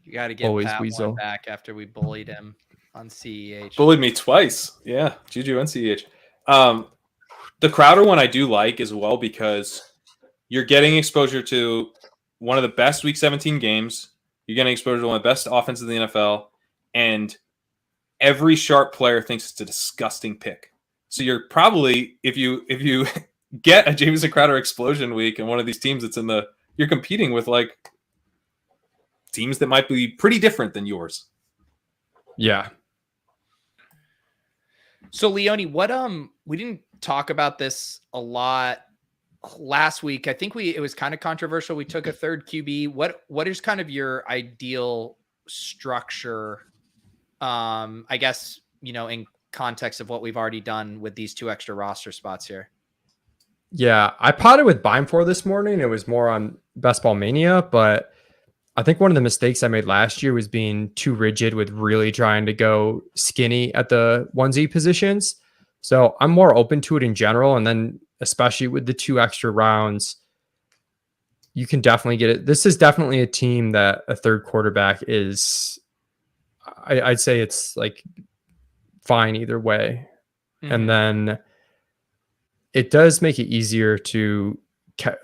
A: You got to get
D: Always
A: Pat
D: weasel.
A: one back after we bullied him on CEH.
E: Bullied me twice. Yeah, Juju and CEH. The Crowder one I do like as well because you're getting exposure to one of the best Week 17 games. You're getting exposure to one of the best offenses in the NFL, and every sharp player thinks it's a disgusting pick. So you're probably if you get a Jamison Crowder explosion week and one of these teams that's you're competing with like teams that might be pretty different than yours.
D: Yeah.
A: So Leone, what we didn't talk about this a lot last week. I think it was kind of controversial. We took a third QB. What is kind of your ideal structure? I guess in context of what we've already done with these 2 extra roster spots here.
D: Yeah, I potted with Beimfor this morning. It was more on Best Ball Mania, but I think one of the mistakes I made last year was being too rigid with really trying to go skinny at the 1Z positions. So I'm more open to it in general. And then especially with the 2 extra rounds, you can definitely get it. This is definitely a team that a third quarterback is, I'd say it's like fine either way.
A: Mm-hmm.
D: And then it does make it easier to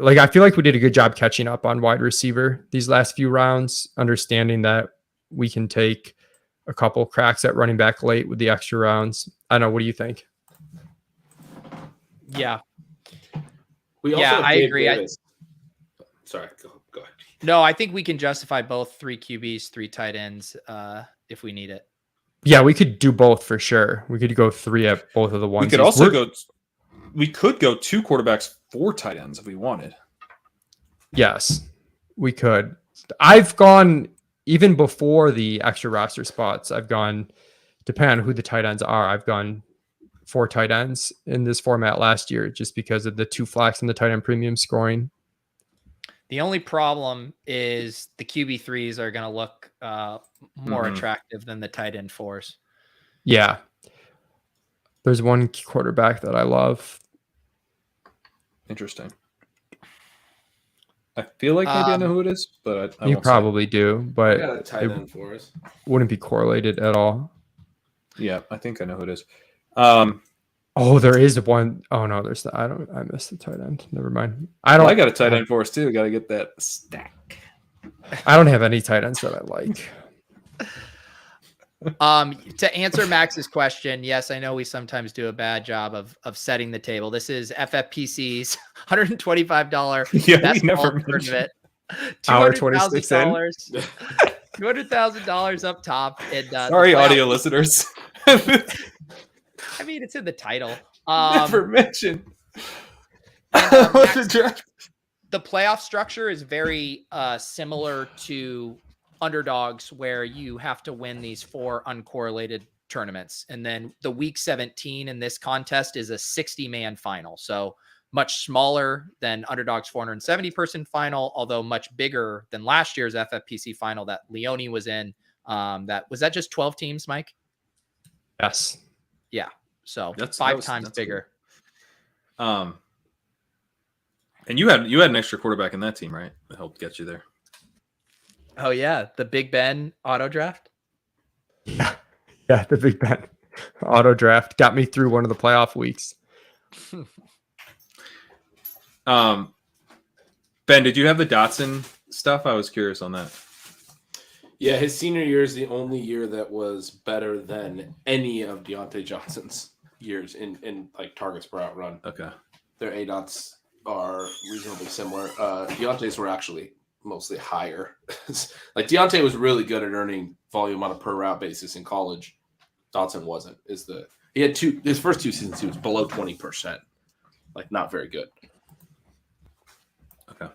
D: I feel like we did a good job catching up on wide receiver these last few rounds, understanding that we can take a couple cracks at running back late with the extra rounds. I don't know. What do you think?
A: Yeah.
F: We also
A: Yeah,
F: have
A: I
F: Dave
A: agree.
F: Davis. Sorry, go ahead.
A: No, I think we can justify both 3 QBs, 3 tight ends if we need it.
D: Yeah, we could do both for sure. We could go 3 at both of the ones.
E: We could also we could go 2 quarterbacks, 4 tight ends if we wanted.
D: Yes, we could. I've gone even before the extra roster spots. I've gone, depending on who the tight ends are, I've gone 4 tight ends in this format last year just because of the 2 flex and the tight end premium scoring.
A: The only problem is the QB3s are going to look more attractive than the tight end 4s.
D: Yeah. There's one quarterback that I love.
E: Interesting. I feel like maybe I know who it is, but I
D: you
E: won't
D: probably do,
F: I
D: but
F: got a tight end for us.
D: wouldn't be correlated at all.
E: Yeah, I think I know who it is.
D: Oh, there is one. Oh no, there's the, I missed the tight end. Never mind.
E: I got a tight end for us too. Got to get that stack.
D: I don't have any tight ends that I like.
A: To answer Max's question, yes, I know we sometimes do a bad job of setting the table. This is FFPC's $125
E: Yeah,
A: best
E: we never
A: ball tournament.
D: Hour 26 in.
A: $200,000 up top. And,
E: Sorry, audio listeners.
A: I mean, it's in the title.
E: Never mentioned.
A: And, Max, the playoff structure is very similar to Underdogs, where you have to win these 4 uncorrelated tournaments. And then the week 17 in this contest is a 60-man final. So much smaller than Underdog's 470 person final, although much bigger than last year's FFPC final that Leone was in. Was that just 12 teams, Mike?
D: Yes.
A: Yeah. So
E: That's
A: 5 times bigger.
E: Cool. And you had an extra quarterback in that team, right? That helped get you there.
A: Oh yeah, the Big Ben auto draft.
D: Yeah, the Big Ben auto draft got me through one of the playoff weeks.
E: Ben, did you have the Dotson stuff? I was curious on that.
F: Yeah, his senior year is the only year that was better than any of Deontay Johnson's years in like targets per out run.
E: Okay.
F: Their ADOTs are reasonably similar. Deontay's were actually mostly higher. Like Deontay was really good at earning volume on a per route basis in college. Dotson wasn't. He had his first 2 seasons he was below 20%. Like not very good.
E: Okay.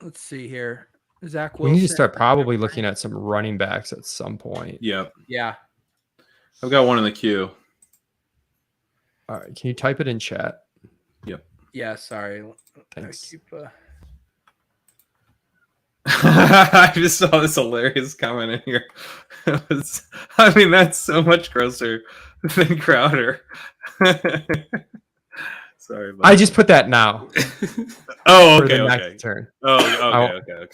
A: Let's see here. Zach
D: We
A: Wilson.
D: need to start probably looking at some running backs at some point.
E: Yeah.
A: Yeah.
E: I've got one in the queue.
D: All right. Can you type it in chat?
A: Yeah. Sorry.
D: Thanks.
E: I just saw this hilarious comment in here. That's so much grosser than Crowder. Sorry.
D: I just put that now.
E: Oh,
D: for
E: okay.
D: the
E: Okay.
D: next turn.
E: Oh, okay.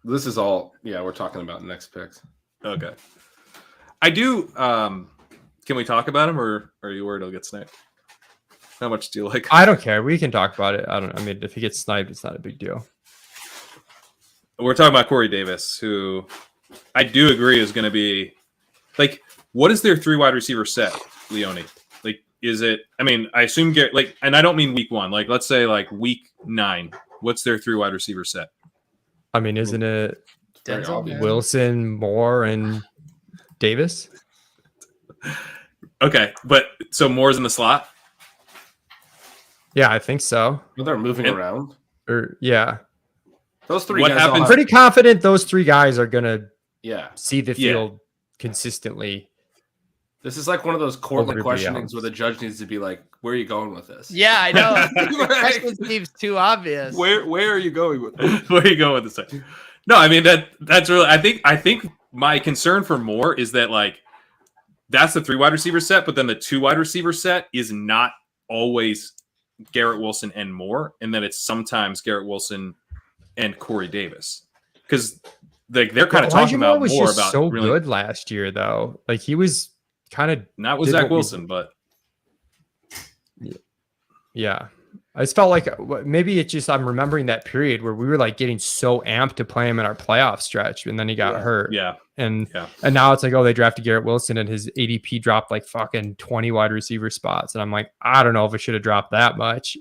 F: This is all, we're talking about next picks.
E: Okay. I do. Can we talk about him, or are you worried he'll get sniped? How much do you like?
D: I don't care. We can talk about it. If he gets sniped, it's not a big deal.
E: We're talking about Corey Davis, who I do agree is going to be like, what is their 3 wide receiver set, Leone? Like, is it? I assume and I don't mean week 1. Like, let's say like week 9. What's their 3 wide receiver set?
D: Isn't it
A: Denzel
D: Wilson, Moore, and Davis?
E: Okay, but so Moore's in the slot.
D: Yeah, I think so.
C: Well, they're moving around.
D: Or yeah,
C: Those three
E: What
C: guys.
E: happens-
D: I'm pretty confident those three guys are gonna
C: Yeah.
D: see the
E: Yeah.
D: field consistently.
C: This is like one of those court
D: Over
C: questionings
D: Browns.
C: where the judge needs to be like, "Where are you going with this?"
A: Yeah, I know. The
C: Like-
A: question seems too obvious.
F: Where are you going with this?
E: Where you go with this thing? No, I mean that's really. I think my concern for Moore is that like that's the 3 wide receiver set, but then the 2 wide receiver set is not always Garrett Wilson and Moore, and then it's sometimes Garrett Wilson and Corey Davis because like they're kind of talking about
D: was
E: more
D: just
E: about
D: so
E: really,
D: good last year, though. Like he was kind of
E: not with
D: did
E: Zach
D: what we-
E: Wilson, but
D: yeah. I just felt like maybe it's just I'm remembering that period where we were like getting so amped to play him in our playoff stretch, and then he got hurt.
E: yeah,
D: And
E: Yeah.
D: and now it's like, oh, they drafted Garrett Wilson and his ADP dropped like fucking 20 wide receiver spots. And I'm like, I don't know if it should have dropped that much.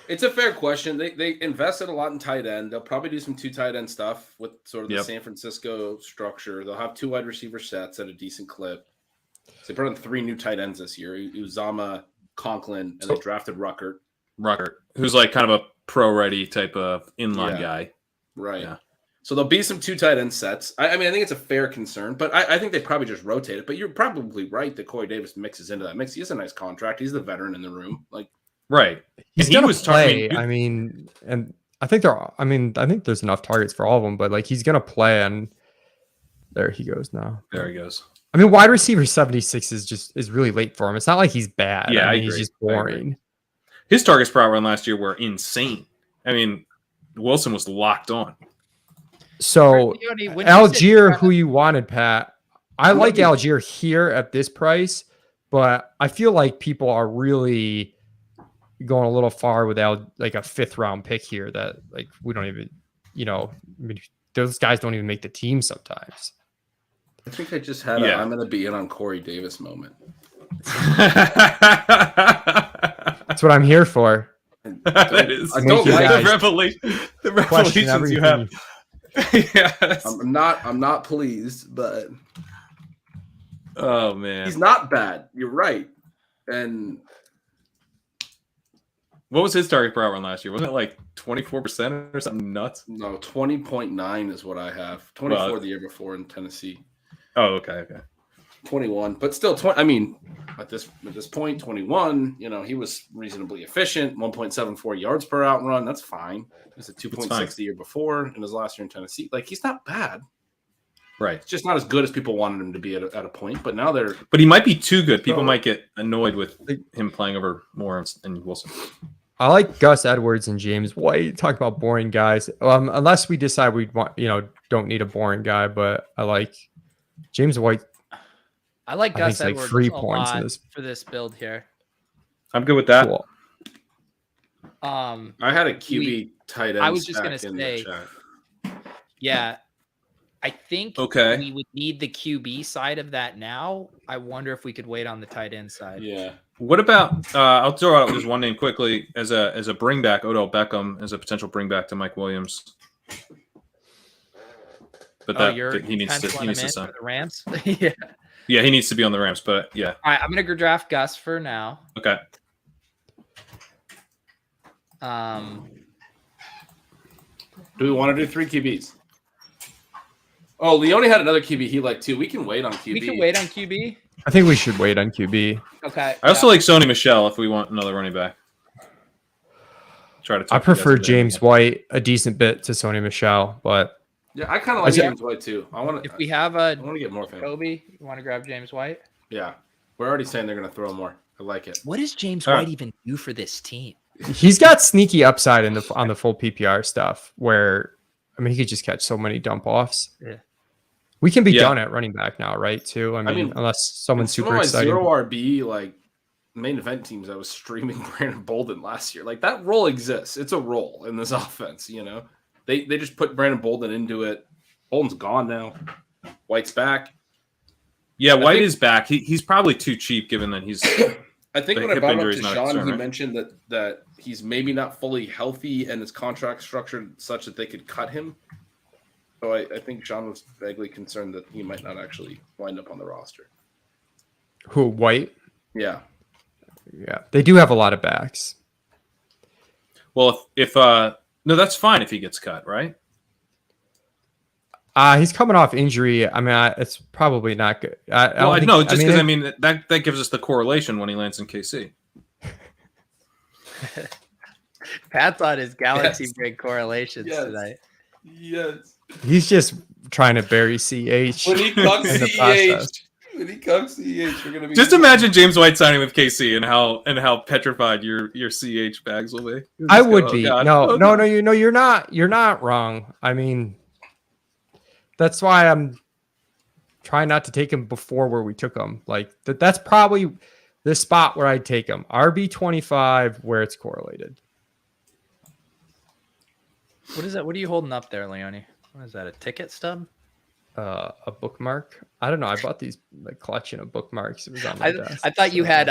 F: It's a fair question. They invested a lot in tight end. They'll probably do some 2 tight end stuff with sort of the
E: Yep.
F: San Francisco structure. They'll have 2 wide receiver sets at a decent clip. So they brought in 3 new tight ends this year: Uzama, Conklin, and they drafted Ruckert.
E: Ruckert, who's like kind of a pro-ready type of inline
F: Yeah.
E: guy.
F: Right.
E: Yeah.
F: So there'll be some 2 tight end sets. I mean, I think it's a fair concern, but I think they probably just rotate it. But you're probably right that Corey Davis mixes into that mix. He has a nice contract. He's the veteran in the room. Like,
E: Right.
D: He's
E: And he
D: gonna
E: was
D: play.
E: talking-
D: I mean, and I think I think there's enough targets for all of them, but like he's gonna play, and there he goes now.
E: There he goes.
D: I mean, wide receiver 76 is really late for him. It's not like he's bad.
E: Yeah,
D: I
E: I
D: mean, he's
E: agree.
D: just
E: I agree.
D: boring.
E: His targets per run last year were insane. I mean, Wilson was locked on.
D: So
A: Leone, when you said
D: Algier, who you wanted, Pat? I like Algier here at this price, but I feel like people are really going a little far without like a 5th round pick here. That like we don't even, I mean, those guys don't even make the team sometimes.
F: I think I just had
E: Yeah.
F: I'm going to be in on Corey Davis moment.
D: That's what I'm here for.
E: That is
F: I don't
D: you
F: like
D: guys
E: the revelation. The
D: Question
E: revelations you have. Yes.
F: I'm not pleased, but
E: Oh man.
F: he's not bad. You're right. And
E: What was his target per run last year? Wasn't it like 24% or something nuts?
F: no, 20.9 is what I have. 24
E: Well,
F: the year before in Tennessee.
E: Oh, okay.
F: 21, but still 20. I mean, at this point, 21. He was reasonably efficient. 1.74 yards per out run. That's fine. He was at 2.6 the year before in his last year in Tennessee. Like he's not bad.
E: Right.
F: It's just not as good as people wanted him to be at a point. But now they're
E: But he might be too good. People
F: So-
E: might get annoyed with him playing over Moore and Wilson.
D: I like Gus Edwards and James White. Talk about boring guys. Unless we decide we want, don't need a boring guy, but I like James White.
A: I like
D: I think
A: Gus
D: it's like
A: Edwards
D: 3
A: a
D: points in
A: lot
D: this.
A: for this build here.
E: I'm good with that.
D: Cool.
F: I had a QB tight end.
A: I was just
F: stack
A: gonna
F: in the
A: say-
F: chat.
A: Yeah. I think
E: Okay.
A: we would need the QB side of that now. I wonder if we could wait on the tight end side.
F: Yeah.
E: What about I'll throw out just one name quickly as a bring back, Odell Beckham as a potential bring back to Mike Williams. But
A: Oh, you're
E: he needs to
A: penciling him in
E: sign.
A: for the Rams. Yeah.
E: Yeah, he needs to be on the Rams, but yeah.
A: All right, I'm gonna go draft Gus for now.
E: Okay.
C: Do we want to do 3 QBs? Oh, Leone had another QB he liked too. We can wait on QB.
A: We can wait on QB.
D: I think we should wait on QB.
A: Okay.
E: I also like Sony Michelle if we want another running back. Try to.
D: I
E: talk you guys
D: prefer
E: into it.
D: James White a decent bit to Sony Michelle, but
C: Yeah, I kind of like
D: Is it-
C: James White too. I want
A: If
C: to.
A: we have
C: I
A: a
C: want to get more fans.
A: Kobe, you want to grab James White?
C: Yeah, we're already saying they're going to throw more. I like it.
A: What does James
E: All right.
A: White even do for this team?
D: he's got sneaky upside on the full PPR stuff where I mean he could just catch so many dump offs.
A: Yeah.
D: We can be
E: Yeah.
D: done at running back now, right? Too. I mean, unless someone's
C: Some of
D: super
C: my
D: excited.
C: zero RB like main event teams, I was streaming Brandon Bolden last year. Like that role exists. It's a role in this offense. They just put Brandon Bolden into it. Bolden's gone now. White's back.
E: Yeah, White
C: think-
E: is back. He's probably too cheap given that he's.
F: I think
E: The
F: when I
E: hip
F: brought him
E: injury
F: up
E: is
F: to
E: not a
F: Sean,
E: concern,
F: he
E: right?
F: mentioned that he's maybe not fully healthy and his contract structured such that they could cut him. So I think Sean was vaguely concerned that he might not actually wind up on the roster.
D: Who White?
F: Yeah.
D: Yeah, they do have a lot of backs.
E: Well, if no, that's fine if he gets cut, right?
D: He's coming off injury. I mean, it's probably not good.
E: No, just because that gives us the correlation when he lands in KC.
A: Pat's on his galaxy break correlations
F: Yes.
A: tonight.
F: Yes.
D: he's just trying to bury CH.
F: When he comes
D: in the
F: CEH,
D: process.
F: we're gonna be
E: Just imagine James White signing with KC and how petrified your CH bags will be. You'll
D: I
E: just go,
D: would
E: "Oh,
D: be.
E: God.
D: No,
E: Oh,
D: no,
E: God."
D: no. You're not. You're not wrong. I mean, that's why I'm trying not to take him before where we took him. Like that's probably the spot where I'd take him. RB25 where it's correlated.
A: What is that? What are you holding up there, Leone? What is that? A ticket stub?
D: A bookmark. I don't know. I bought these collection of bookmarks. It was on my desk.
A: I thought you had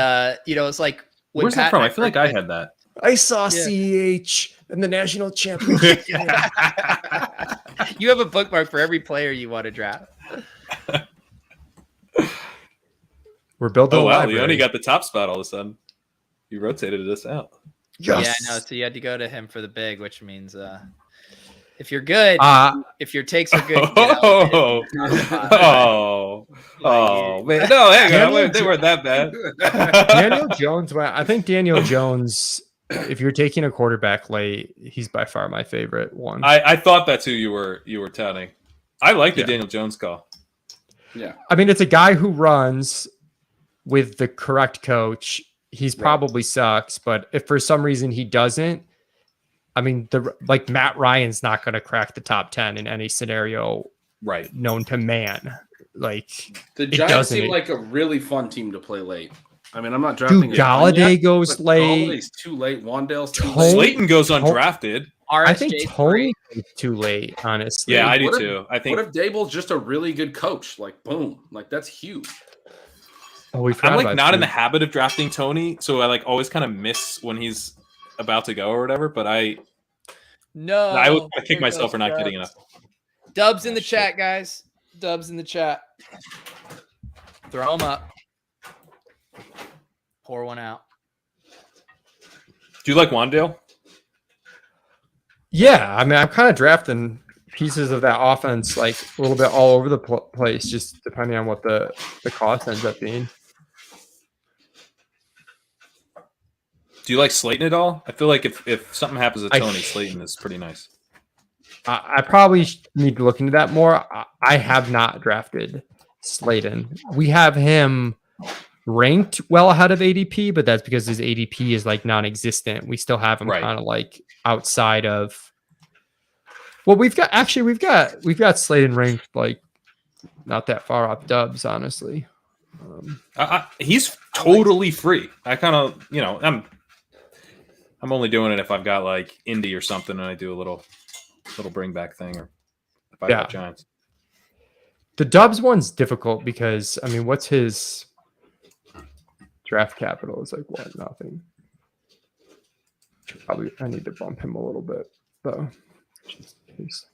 A: it's like when
E: Where's that
A: Pat
E: from?
A: and
E: I feel like I had that.
D: I saw
A: Yeah.
D: CEH in the national championship.
A: You have a bookmark for every player you want to draft.
D: We're building
E: Oh
D: a
E: wow,
D: library.
E: Leone got the top spot all of a sudden. You rotated this out.
A: Yeah, I know. So you had to go to him for the big, which means if you're good, if your takes are good, you get
E: Oh, man. No, hang on. Wait, they weren't that bad.
D: Daniel Jones went. I think Daniel Jones, if you're taking a quarterback late, he's by far my favorite one.
E: I thought that's who you were touting. I like the
D: Yeah.
E: Daniel Jones call.
F: Yeah.
D: I mean, it's a guy who runs with the correct coach. He's probably sucks, but if for some reason he doesn't, I mean, Matt Ryan's not going to crack the top 10 in any scenario
E: Right.
D: known to man. Like
C: The
D: it
C: Giants
D: doesn't-
C: seem like a really fun team to play late. I mean, I'm not drafting.
D: Dude,
C: a ton
D: Galladay
C: yet,
D: goes
C: but
D: late.
C: Galladay's too late. Wandale's too
D: Tony-
C: late.
E: Slayton goes undrafted.
D: I think
A: RSJ
D: Tony is too late, honestly.
E: Yeah, I do
C: What if-
E: too. I think
C: What if Dable's just a really good coach? Like, boom, like that's huge.
D: Oh, we forgot
E: I'm like
D: about
E: not in
D: Tony.
E: the habit of drafting Tony, so I like always kind of miss when he's about to go or whatever. But I would kick myself for not getting enough.
A: Dubs in the chat, guys. Dubs in the chat. Throw them up. Pour one out.
E: Do you like Wandale?
D: Yeah, I mean, I'm kind of drafting pieces of that offense like a little bit all over the place, just depending on what the cost ends up being.
E: Do you like Slayton at all? I feel like if something happens to
D: I-
E: Tony, Slayton is pretty nice.
D: I probably need to look into that more. I have not drafted Slayton. We have him ranked well ahead of ADP, but that's because his ADP is like non-existent. We still have him
E: Right.
D: kind of like outside of. Well, we've got Slayton ranked like not that far off Dubs, honestly.
E: He's totally free. I kind of, I'm only doing it if I've got like Indy or something, and I do a little bring back thing, or if I got Giants.
D: The Dubs one's difficult because I mean, what's his draft capital? Is like what? Nothing. Probably I need to bump him a little bit though. Just in case.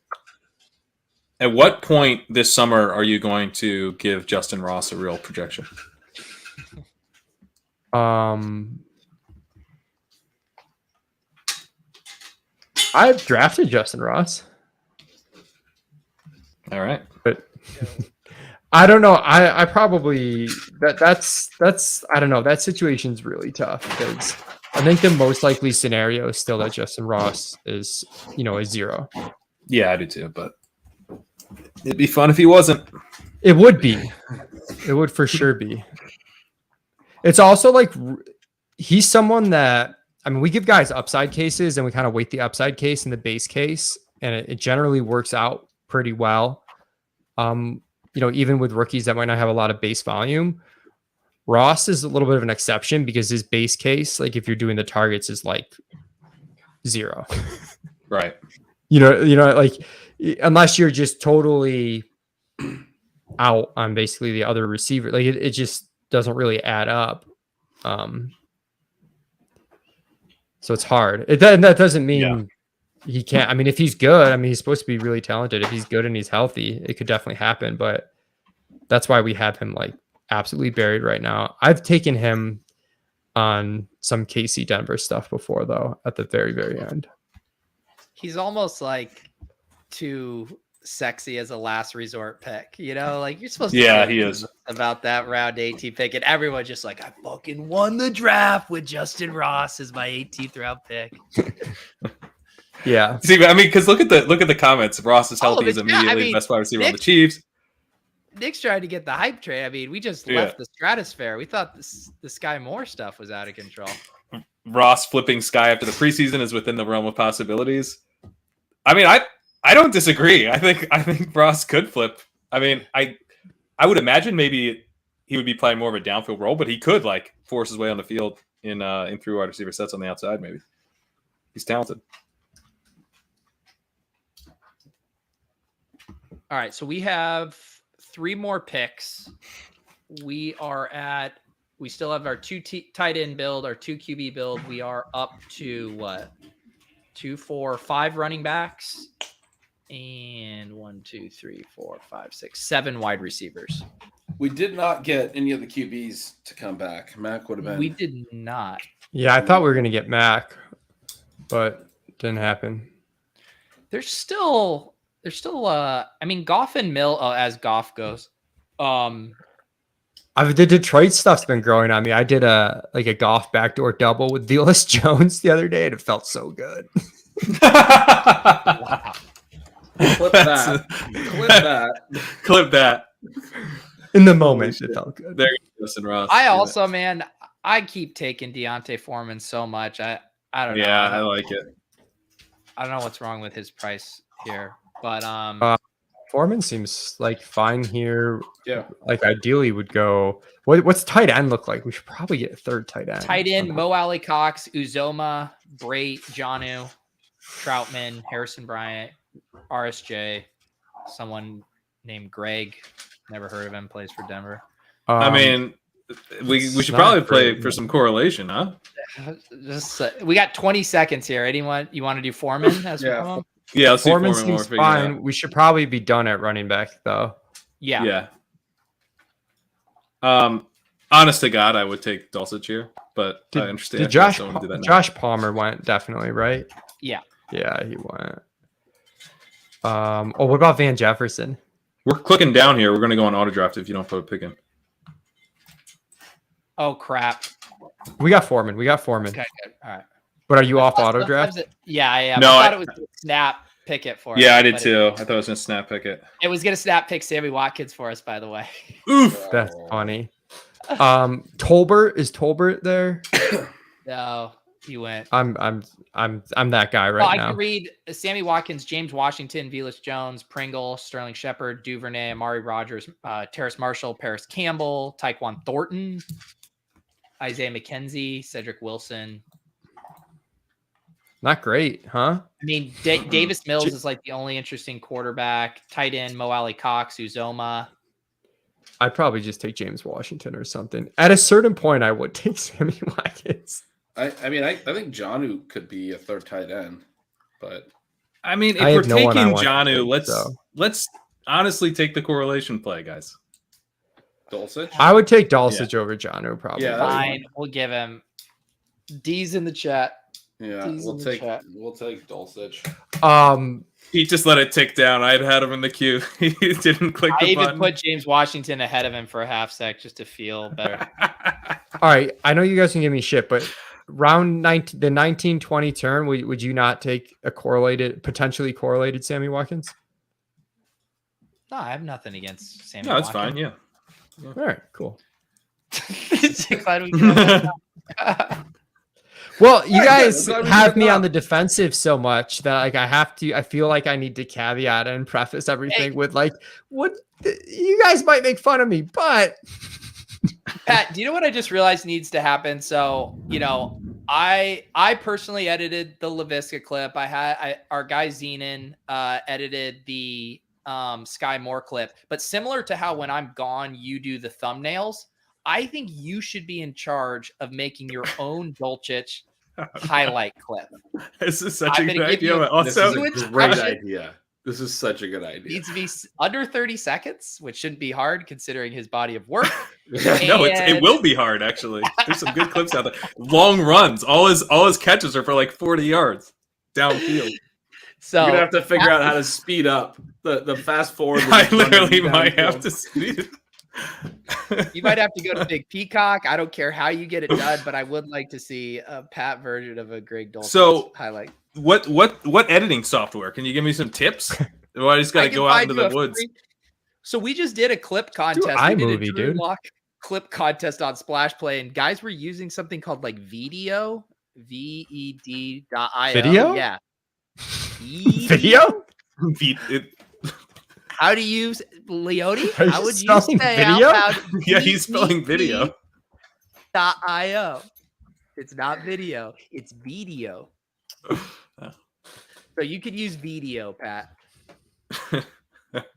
E: At what point this summer are you going to give Justin Ross a real projection?
D: I've drafted Justin Ross,
E: All right.
D: but I don't know. I probably that's I don't know. That situation's really tough because I think the most likely scenario is still that Justin Ross is a zero.
E: Yeah, I do too, but it'd be fun if he wasn't.
D: It would be. It would for sure be. It's also like he's someone that I mean, we give guys upside cases and we kind of weight the upside case and the base case, and it generally works out pretty well. Even with rookies that might not have a lot of base volume, Ross is a little bit of an exception because his base case, like if you're doing the targets, is like zero.
E: Right.
D: Like unless you're just totally out on basically the other receiver, like it just doesn't really add up. So it's hard. That doesn't mean he can't. I mean, if he's good, I mean, he's supposed to be really talented. If he's good and he's healthy, it could definitely happen. But that's why we have him like absolutely buried right now. I've taken him on some KC Denver stuff before, though, at the very, very end.
A: He's almost like too sexy as a last resort pick, like you're supposed to
E: Yeah,
A: feel
E: he
A: good
E: is.
A: about that round 18 pick, and everyone just like, I fucking won the draft with Justin Ross as my 18th round pick.
D: Yeah.
E: See, I mean, because look at the comments. Ross is
A: All of
E: healthy. He's
A: it, yeah, I
E: immediately
A: mean,
E: best wide receiver on the
A: Nick-
E: Chiefs.
A: Nick's trying to get the hype train. I mean, we just left the stratosphere. We thought the Sky Moore stuff was out of control.
E: Ross flipping Sky after the preseason is within the realm of possibilities. I mean, I don't disagree. I think Ross could flip. I mean, I would imagine maybe he would be playing more of a downfield role, but he could like force his way on the field in 3 wide receiver sets on the outside. Maybe he's talented.
A: All right, so we have 3 more picks. We still have our 2 tight end build, our 2 QB build. We are up to what? 2, 4, 5 running backs, and 1, 2, 3, 4, 5, 6, 7 wide receivers.
C: We did not get any of the QBs to come back. Mac would have been.
A: We did not.
D: Yeah, I thought we were going to get Mac, but it didn't happen.
A: There's still I mean, Goff and Mill, as Goff goes.
D: The Detroit stuff's been growing on me. I did a Goff backdoor double with Vilas Jones the other day, and it felt so good.
A: Wow.
F: Clip that. Clip that.
E: Clip that.
D: In the moment, it felt good.
E: There you go, listen, Ross.
A: I also, man, I keep taking Deontay Foreman so much. I don't know.
E: Yeah, I like it.
A: I don't know what's wrong with his price here, but
D: Foreman seems like fine here.
C: Yeah.
D: Like ideally would go. What's tight end look like? We should probably get a third tight end.
A: tight end Mo Alley Cox, Uzoma, Brait, Jonnu, Troutman, Harrison Bryant, RSJ, someone named Greg. Never heard of him. Plays for Denver.
E: I mean, we should
D: not
E: probably play
D: great.
E: for some correlation, huh?
A: Just we got 20 seconds here. Anyone you want to do Foreman? As
C: Yeah.
A: one of them?
E: Yeah, let's
D: Foreman
E: see Foreman more.
D: seems fine. We should probably be done at running back though.
A: Yeah.
E: Honest to God, I would take Dulcich here, but I understand.
D: Did
E: if you guys
D: Josh
E: don't wanna do that now.
D: Josh Palmer went definitely right?
A: Yeah.
D: Yeah, he went. What about Van Jefferson?
E: We're clicking down here. We're going to go on auto draft if you don't put a pick in.
A: Oh crap.
D: We got Foreman. Okay,
A: good. All right.
D: But are you off auto draft?
A: Yeah, I am.
E: No,
A: I thought it was gonna snap pick it for us.
E: Yeah, I did
A: but
E: too. I thought I was going to snap pick it.
A: It was gonna snap pick Sammy Watkins for us, by the way.
E: Oof.
D: That's funny. Tolbert, is Tolbert there?
A: No, he went.
D: I'm that guy
A: Well, I
D: now.
A: can read Sammy Watkins, James Washington, Vilas Jones, Pringle, Sterling Shepard, Duvernay, Amari Rogers, Terrace Marshall, Paris Campbell, Tyquan Thornton, Isaiah McKenzie, Cedric Wilson.
D: Not great, huh?
A: I mean, Davis Mills is like the only interesting quarterback. Tight end Mo Alley Cox, Uzoma.
D: I'd probably just take James Washington or something. At a certain point, I would take Sammy Watkins.
C: I think Jonnu could be a third tight end, but
E: I mean, if
D: I
E: we're
D: have no one I
E: taking
D: want to
E: Jonnu,
D: take,
E: let's honestly take the correlation play, guys.
C: Dulcich.
D: I would take Dulcich over Jonnu probably.
C: Yeah,
A: Fine, we'll give him D's in the chat.
C: Yeah,
A: Please
C: we'll
A: in the
C: take
A: chat.
C: Dulcich.
E: He just let it tick down. I'd had him in the queue. He didn't click
A: I
E: the
A: even
E: button.
A: put James Washington ahead of him for a half sec just to feel better.
D: All right, I know you guys can give me shit, but round 19, the 1920 turn, would you not take a potentially correlated Sammy Watkins?
A: No, I have nothing against Sammy.
E: No, it's fine. Yeah.
D: All right, cool.
A: Glad we can.
D: Well, you guys
C: that's why we
D: have
C: did
D: me
C: it
D: on
C: now.
D: the defensive so much that like I feel like I need to caveat and preface everything with like, you guys might make fun of me, but
A: Pat, do you know what I just realized needs to happen? So, I personally edited the LaVisca clip. Our guy Zenon edited the Sky Moore clip, but similar to how when I'm gone, you do the thumbnails. I think you should be in charge of making your own Dulcich highlight clip.
E: This is such
A: I'm
E: a
A: gonna
E: good
A: give you
E: idea.
A: a-
E: But
C: This
E: also,
C: is a
A: it's
C: great
A: actually-
C: idea.
F: This is such a good idea.
A: Needs to be under 30 seconds, which shouldn't be hard considering his body of work.
E: No, it will be hard actually. There's some good clips out there. Long runs. All his catches are for like 40 yards downfield.
A: So
F: You're gonna have to figure out how to speed up the fast forward.
E: I literally might have to speed.
A: you might have to go to Big Peacock. I don't care how you get it done, but I would like to see a Pat version of a Greg Dulcich
E: So
A: highlight.
E: What editing software? Can you give me some tips? Well, I just got to go out into the woods.
A: So we just did a clip contest.
D: iMovie,
A: we did a Drew
D: dude.
A: Lock clip contest on Splash Play, and guys were using something called like Video, VED.io.
D: Video?
A: Yeah.
D: Video?
A: How do you use Leone?
D: Are you
A: How would you
D: spelling
A: say
D: video?
A: out loud
E: Yeah, he's spelling video.
A: .io. It's not video. It's video. So you could use video, Pat.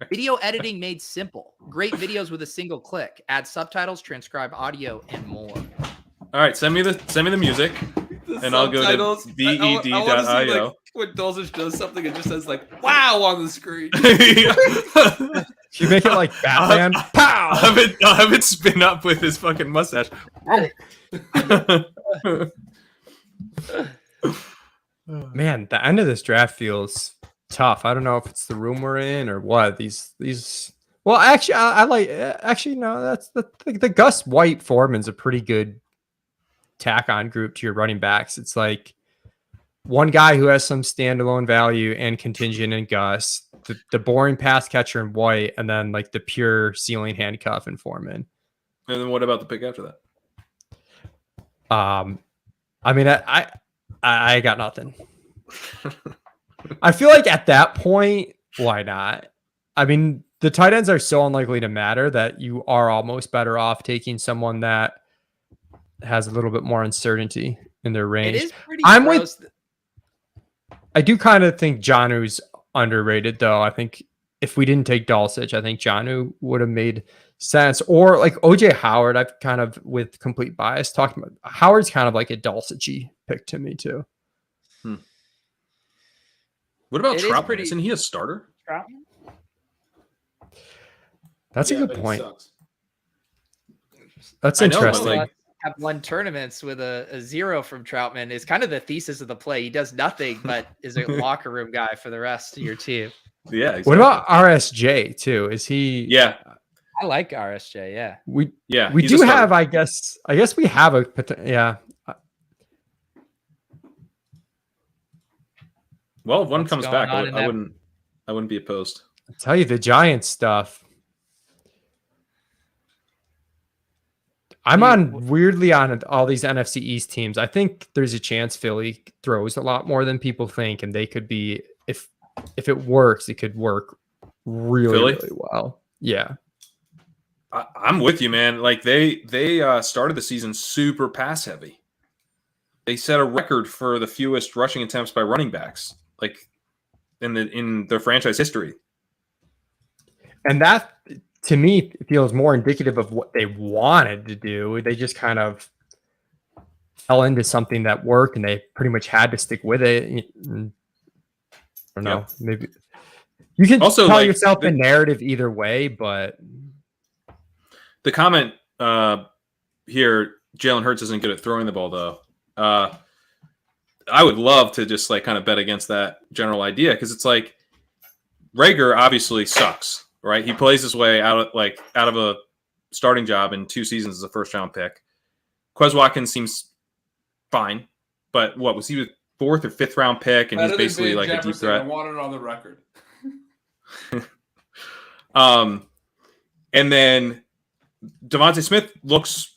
A: Video editing made simple. Great videos with a single click. Add subtitles, transcribe audio, and more.
E: All right, send me the music, and I'll go to VED.io.
F: When Dulcich does something, it just says like "wow" on the screen.
D: You make it like Batman. Pow!
E: I'll have it spin up with his fucking mustache.
D: Man, the end of this draft feels tough. I don't know if it's the room we're in or what. These. Well, actually, I like. Actually, no. That's the Gus White Foreman's a pretty good tack on group to your running backs. It's like one guy who has some standalone value and contingent in Gus, the boring pass catcher in White, and then like the pure ceiling handcuff in Foreman.
E: And then what about the pick after that?
D: I mean, I got nothing. I feel like at that point, why not? I mean, the tight ends are so unlikely to matter that you are almost better off taking someone that has a little bit more uncertainty in their range.
A: It is pretty
D: gross. I do kind of think Jonnu's underrated, though. I think if we didn't take Dulcich, I think Jonnu would have made sense. Or like OJ Howard, I've kind of, with complete bias, talked about. Howard's kind of like a Dulcich pick to me, too.
E: What about
A: It is
E: Troutman?
A: pretty-
E: Isn't he a starter?
D: That's a good
F: but he
D: point.
F: sucks.
D: That's
E: I know, but,
D: interesting.
E: like-
A: Have won tournaments with a 0 from Troutman is kind of the thesis of the play. He does nothing but is a locker room guy for the rest of your team.
E: Yeah. Exactly.
D: What about RSJ, too? Is he...
E: Yeah.
A: I like RSJ. Yeah.
D: We
E: He's
D: do
E: a starter.
D: have, I guess we have a... Yeah.
E: Well, if one
A: What's
E: comes
A: going
E: back,
A: on in that-
E: I wouldn't be opposed.
D: I'll tell you, the Giants stuff. I'm weirdly on all these NFC East teams. I think there's a chance Philly throws a lot more than people think, and they could be, if it works, it could work really, really well. Yeah.
E: I'm with you, man. Like they started the season super pass heavy. They set a record for the fewest rushing attempts by running backs, like in their franchise history.
D: And that, to me, feels more indicative of what they wanted to do. They just kind of fell into something that worked, and they pretty much had to stick with it. I don't know.
E: Yep.
D: Maybe you can
E: Also,
D: tell
E: like,
D: yourself a narrative either way, but
E: The comment here, Jalen Hurts isn't good at throwing the ball, though. I would love to just like kind of bet against that general idea, because it's like Rager obviously sucks, right? He plays his way out of a starting job in 2 seasons as a first-round pick. Quez Watkins seems fine, but what was he, a 4th or 5th round pick, and he's basically like a deep threat.
F: I want it on the record.
E: And then Davonte Smith looks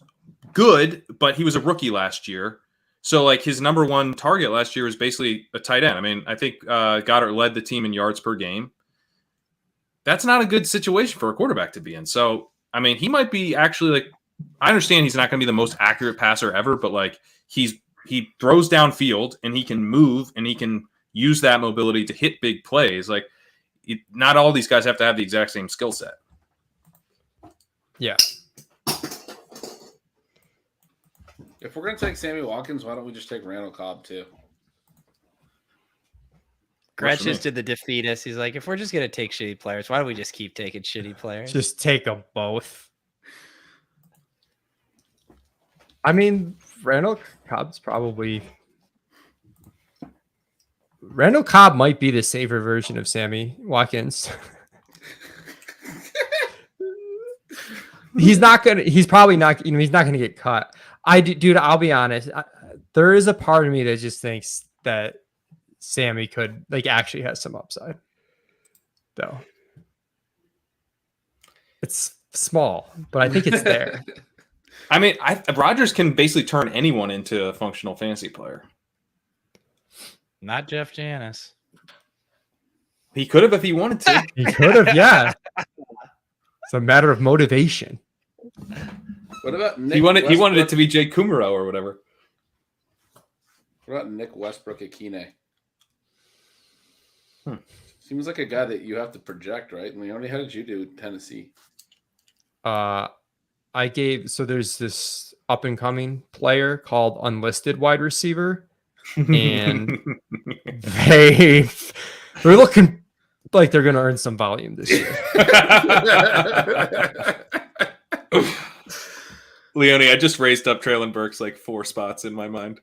E: good, but he was a rookie last year. So like his number one target last year was basically a tight end. I mean, I think Goddard led the team in yards per game. That's not a good situation for a quarterback to be in. So, I mean, he might be actually like, I understand he's not going to be the most accurate passer ever, but like he throws downfield and he can move and he can use that mobility to hit big plays. Like not all these guys have to have the exact same skill set.
D: yeah.
F: If we're gonna take Sammy Watkins, why don't we just take Randall Cobb too?
A: Gretsch
E: me.
A: just did the defeatist. He's like, if we're just gonna take shitty players, why don't we just keep taking shitty players?
D: Just take them both. I mean, Randall Cobb might be the safer version of Sammy Watkins. He's probably not, he's not gonna get cut. Dude, I'll be honest. There is a part of me that just thinks that Sammy could actually has some upside, though. It's small, but I think it's there.
E: I mean, Rodgers can basically turn anyone into a functional fantasy player.
A: Not Jeff Janis.
E: He could have if he wanted to.
D: He could have, yeah. It's a matter of motivation.
F: What about Nick
E: He wanted
F: Westbrook?
E: it to be Jake Kumaro or whatever.
F: What about Nick Westbrook at Kine? Seems like a guy that you have to project, right? Leone, how did you do in Tennessee?
D: There's this up and coming player called unlisted wide receiver, and they're looking like they're going to earn some volume this year.
E: Leone, I just raised up Traylon Burks 4 spots in my mind.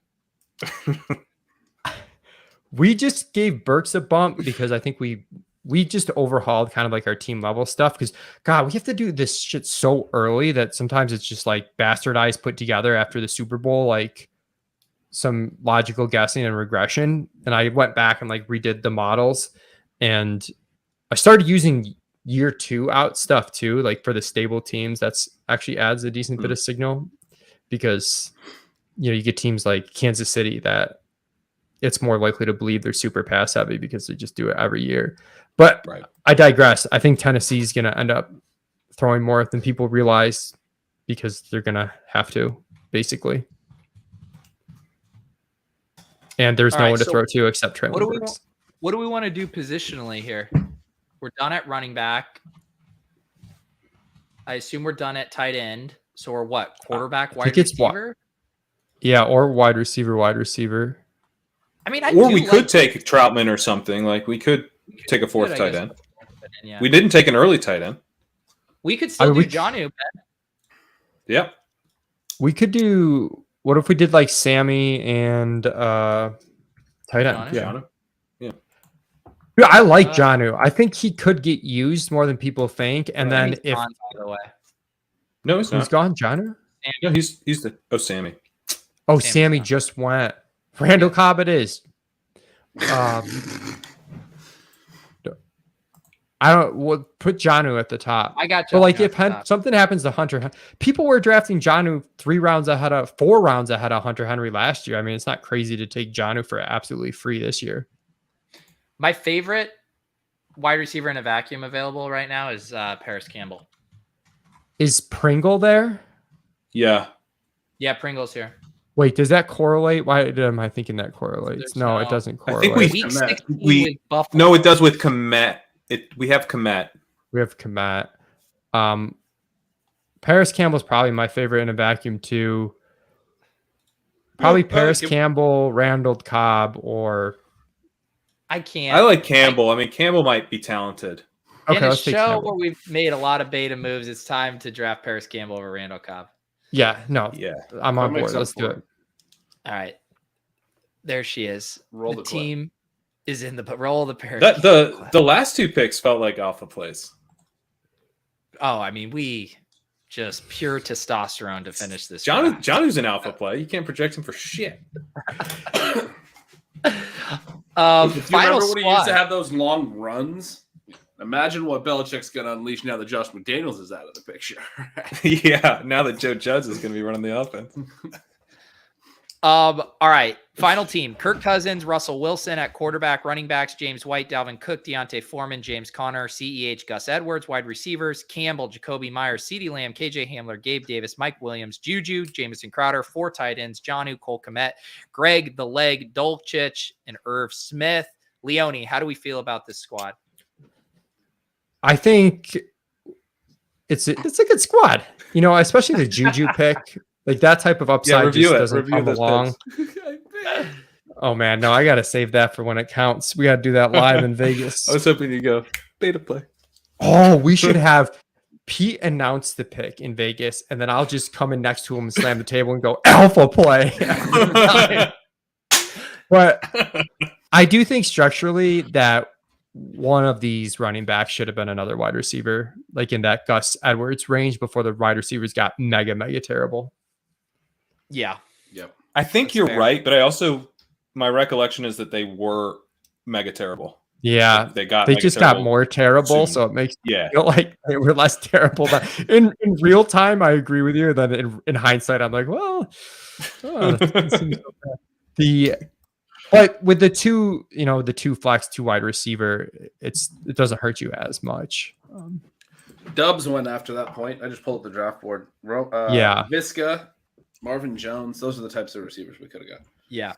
D: We just gave Burks a bump because I think we just overhauled kind of our team level stuff, because God, we have to do this shit so early that sometimes it's just bastardized put together after the Super Bowl, some logical guessing and regression. And I went back and redid the models, and I started using year 2 out stuff too, for the stable teams. That's actually adds a decent bit of signal, because you get teams like Kansas City that it's more likely to believe they're super pass heavy because they just do it every year. But
E: Right.
D: I digress. I think Tennessee's going to end up throwing more than people realize, because they're going to have to, basically. And there's no one to throw to except Traylon Burks.
A: What do we want to do positionally here? We're done at running back. I assume we're done at tight end. So we're what? Quarterback, wide receiver?
D: Yeah, or wide receiver.
A: I mean,
E: or we could take Troutman or something. We could take a fourth tight end.
A: Yeah.
E: We didn't take an early tight end.
A: We could still do Jonnu.
E: Yep.
D: We could do. What if we did Sammy and tight end?
E: Yeah.
D: Yeah, I like Jonnu. I think he could get used more than people think. And then
A: he's gone, by the way.
E: No, he's not.
D: Gone, Jonnu?
E: No, he's the Sammy.
D: Oh, Sammy just went. Randall Cobb it is. I don't put Jonnu at the top.
A: I got
D: you.
A: But
D: if something happens to Hunter, people were drafting Jonnu 4 rounds ahead of Hunter Henry last year. I mean, it's not crazy to take Jonnu for absolutely free this year.
A: My favorite wide receiver in a vacuum available right now is Paris Campbell.
D: Is Pringle there?
E: Yeah.
A: Yeah, Pringle's here.
D: Wait, does that correlate? Why am I thinking that correlates? No, it doesn't correlate.
E: I think
A: Week 16 with Buffalo.
E: No, it does with Komet. We have Komet.
D: We have Komet. Paris Campbell's probably my favorite in a vacuum too. Probably Paris Campbell, Randall Cobb, or
A: I can't.
E: I like Campbell. I mean, Campbell might be talented.
A: Okay, in a show where we've made a lot of beta moves, it's time to draft Paris Campbell over Randall Cobb.
D: Yeah, no.
E: Yeah.
D: I'm on board. Let's do it.
A: All right. There she is.
F: Roll the
A: team is in the roll of the Paris.
E: The last 2 picks felt like alpha plays.
A: Oh, I mean, we just pure testosterone to finish this.
E: Jonnu's an alpha play. You can't project him for shit.
F: Do you
A: final
F: remember when he used
A: squad.
F: to have those long runs? Imagine what Belichick's going to unleash now that Josh McDaniels is out of the picture.
E: Yeah, now that Joe Judge is going to be running the offense.
A: All right. Final team. Kirk Cousins, Russell Wilson at quarterback, running backs, James White, Dalvin Cook, Deontay Foreman, James Conner, CEH, Gus Edwards, wide receivers, Campbell, Jacoby Myers, CeeDee Lamb, KJ Hamler, Gabe Davis, Mike Williams, Juju, Jamison Crowder, 4 tight ends, Jonnu, Cole Kmet, Greg, the leg, Dolchich, and Irv Smith. Leone, how do we feel about this squad?
D: I think it's a good squad, especially the Juju pick. That type of upside just doesn't come along. Oh man, no, I gotta save that for when it counts. We gotta do that live in Vegas.
E: I was hoping you go beta play.
D: Oh, we should have Pete announce the pick in Vegas, and then I'll just come in next to him and slam the table and go alpha play. But I do think structurally that one of these running backs should have been another wide receiver, like in that Gus Edwards range before the wide receivers got mega terrible.
A: Yeah.
C: Yep.
E: I think
A: That's
E: you're
A: fair.
E: right, but I also my recollection is that they were mega terrible.
D: Yeah,
E: They got
D: they
E: mega
D: just got
E: terrible
D: more terrible,
E: soon.
D: so it makes
E: Yeah.
D: me feel like they were less terrible. But in real time, I agree with you. Then in hindsight, I'm like, well, that seems so bad. But with the two, the two flex, two wide receiver, it doesn't hurt you as much.
C: Dubs went after that point. I just pulled up the draft board.
D: Yeah.
C: Visca, Marvin Jones. Those are the types of receivers we could have got.
A: Yeah.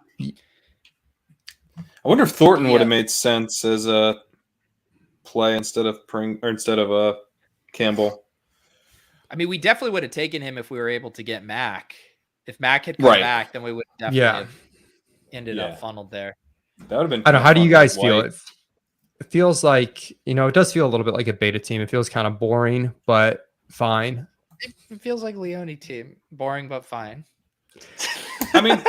E: I wonder if Thornton would
A: Yeah.
E: have made sense as a play instead of Campbell.
A: I mean, we definitely would have taken him if we were able to get Mac. If Mac had come
E: Right.
A: back, then we would definitely
D: Yeah.
A: have ended
E: Yeah.
A: up funneled there.
E: That would have been.
D: I don't know. How do you guys feel?
E: White.
D: It feels like, it does feel a little bit like a beta team. It feels kind of boring, but fine.
A: It feels like Leone team. Boring, but fine.
E: I mean,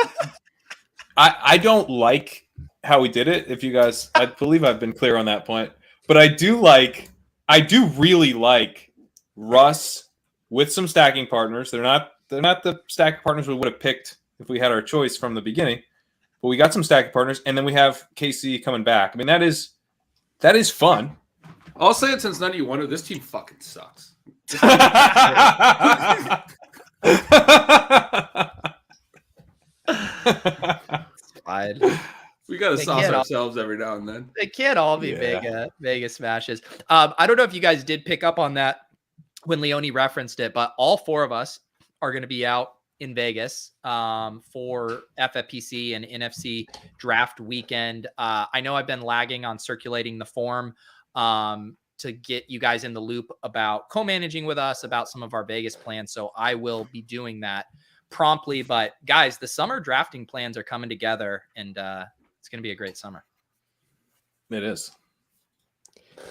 E: I don't like how we did it. If you guys, I believe I've been clear on that point, but I do really like Russ with some stacking partners. They're not the stacking partners we would have picked if we had our choice from the beginning, but we got some stacking partners, and then we have KC coming back. I mean, that is fun.
C: I'll say it since none of you wonder. This team fucking sucks.
A: Fine.
C: We got to
A: They
C: sauce
A: can't all-
C: ourselves every now and then.
A: It can't all be mega smashes. I don't know if you guys did pick up on that when Leone referenced it, but all four of us are going to be out in Vegas for FFPC and NFC draft weekend. I know I've been lagging on circulating the form to get you guys in the loop about co-managing with us, about some of our Vegas plans. So I will be doing that promptly. But guys, the summer drafting plans are coming together, and it's going to be a great summer.
E: It is.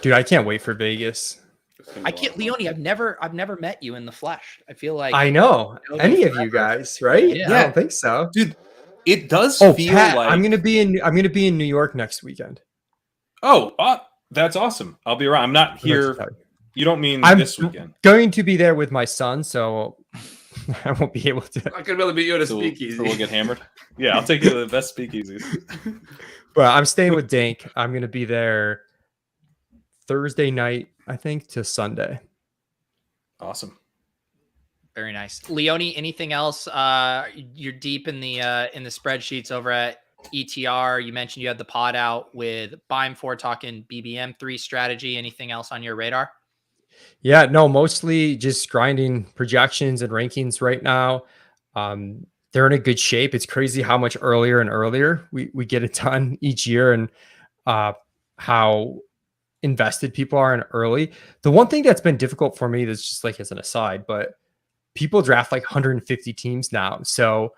D: Dude, I can't wait for Vegas.
A: I can't, Leone. I've never met you in the flesh. I feel like
D: I know.
A: It'll
D: Any
A: be
D: of you guys, right?
A: Yeah.
D: I don't think so.
E: Dude, it does
D: Oh,
E: feel
D: Pat,
E: like
D: I'm gonna be in New York next weekend.
E: Oh, that's awesome. I'll be around. I'm not here. You don't mean
D: I'm
E: this weekend?
D: going to be there with my son, so I won't be able to.
C: I could really beat you at a
E: So
C: speakeasy.
E: we'll get hammered. Yeah, I'll take you to the best speakeasies.
D: But I'm staying with Dank. I'm gonna be there Thursday night, I think, to Sunday.
E: Awesome.
A: very nice. Leone, anything else? You're deep in the spreadsheets over at ETR. You mentioned you had the pod out with Bime4 talking BBM3 strategy. Anything else on your radar?
D: Yeah, no, mostly just grinding projections and rankings right now. They're in a good shape. It's crazy how much earlier and earlier we get it done each year, and how invested people are in early. The one thing that's been difficult for me, that's just like as an aside, but people draft like 150 teams now. So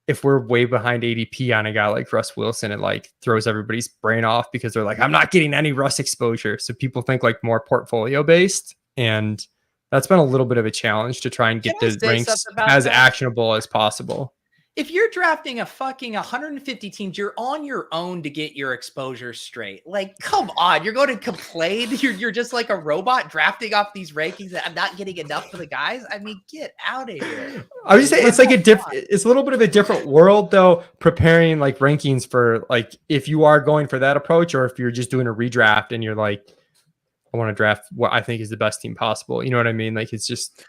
D: if we're way behind ADP on a guy like Russ Wilson, it like throws everybody's brain off because they're like, I'm not getting any Russ exposure. So people think like more portfolio based. And that's been a little bit of a challenge to try and get
A: Can I
D: the
A: say
D: ranks
A: something about
D: as
A: that?
D: actionable as possible.
A: If you're drafting a fucking 150 teams, you're on your own to get your exposure straight. Like, come on, you're going to complain? You're just like a robot drafting off these rankings that I'm not getting enough for the guys. I mean, get out of here.
D: I would say it's like it's a little bit of a different world though, preparing like rankings for like if you are going for that approach, or if you're just doing a redraft and you're like, I want to draft what I think is the best team possible. You know what I mean? Like it's just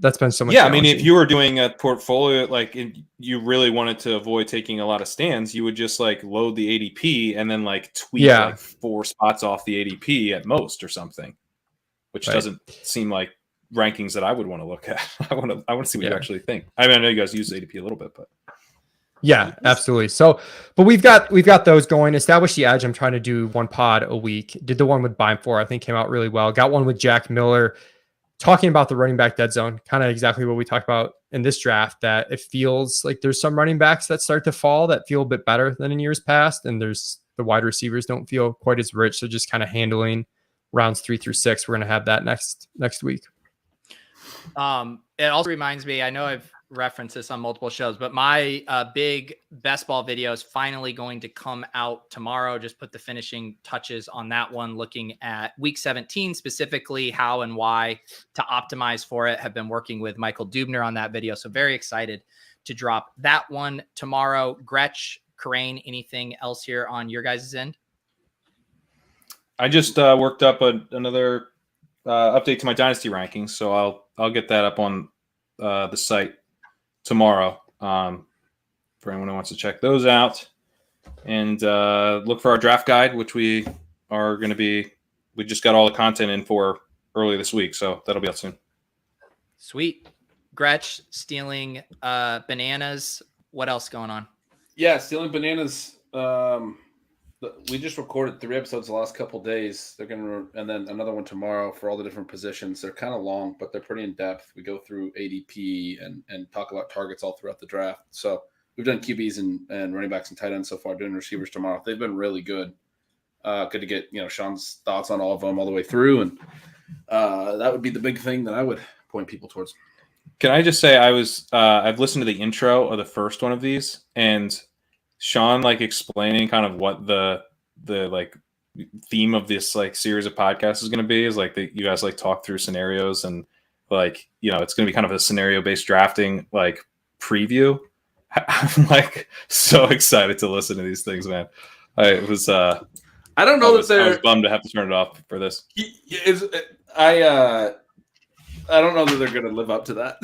D: that's been so much.
E: Yeah, I mean, if
D: challenging.
E: you were doing a portfolio, like you really wanted to avoid taking a lot of stands, you would just like load the ADP and then like tweak like 4 spots off the ADP at most or something, which doesn't seem like rankings that I would want to look at. I want to see what you actually think. I mean, I know you guys use ADP a little bit, but
D: yeah, absolutely. So, but we've got those going. Establish the Edge. I'm trying to do one pod a week. Did the one with Bime4, I think came out really well. Got one with Jack Miller. talking about the running back dead zone, kind of exactly what we talked about in this draft, that it feels like there's some running backs that start to fall that feel a bit better than in years past. And there's the wide receivers don't feel quite as rich. So just kind of handling rounds 3 through 6. We're going to have that next week.
A: It also reminds me, I know I've referenced this on multiple shows, but my big best ball video is finally going to come out tomorrow. Just put the finishing touches on that one, looking at week 17, specifically how and why to optimize for it. Have been working with Michael Dubner on that video. So very excited to drop that one tomorrow. Gretch, Corain, anything else here on your guys' end?
E: I just worked up another update to my dynasty rankings, so I'll get that up on the site tomorrow for anyone who wants to check those out. And look for our draft guide, which we just got all the content in for early this week, so that'll be out soon.
A: Sweet. Gretch, stealing bananas. What else going on?
C: Yeah, stealing bananas. We just recorded 3 episodes the last couple days. They're and then another one tomorrow for all the different positions. They're kind of long, but they're pretty in depth. We go through ADP and talk about targets all throughout the draft. So we've done QBs and running backs and tight ends so far. Doing receivers tomorrow. They've been really good. Good to get Sean's thoughts on all of them all the way through, and that would be the big thing that I would point people towards.
E: Can I just say I've listened to the intro of the first one of these, and Sean explaining kind of what the theme of this series of podcasts is going to be is you guys talk through scenarios, and it's going to be kind of a scenario based drafting preview. I'm so excited to listen to these things, man. I was I was bummed to have to turn it off for this.
C: I don't know that they're going to live up to that.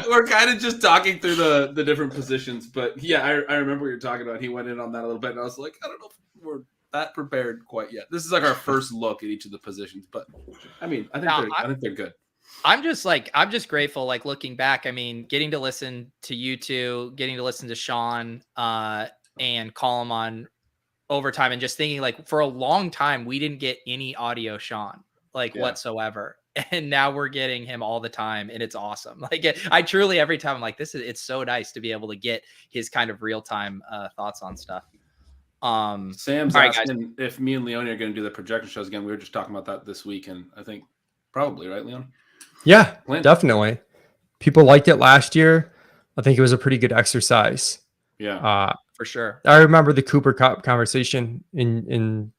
C: we're kind of just talking through the different positions, but yeah, I remember what you're talking about. He went in on that a little bit, and I was like, I don't know if we're that prepared quite yet. This is our first look at each of the positions, but I mean, I think they're good.
A: I'm just grateful. Looking back, I mean, getting to listen to you two, getting to listen to Sean, and call him on overtime, and just thinking for a long time we didn't get any audio Sean whatsoever. And now we're getting him all the time, and it's awesome. I truly, every time I'm it's so nice to be able to get his kind of real time thoughts on stuff.
C: Sam's asking if me and Leone are going to do the projection shows again. We were just talking about that this week, and I think probably, right, Leone?
D: Yeah, definitely. People liked it last year. I think it was a pretty good exercise.
C: Yeah,
A: for sure.
D: I remember the Cooper Cup conversation in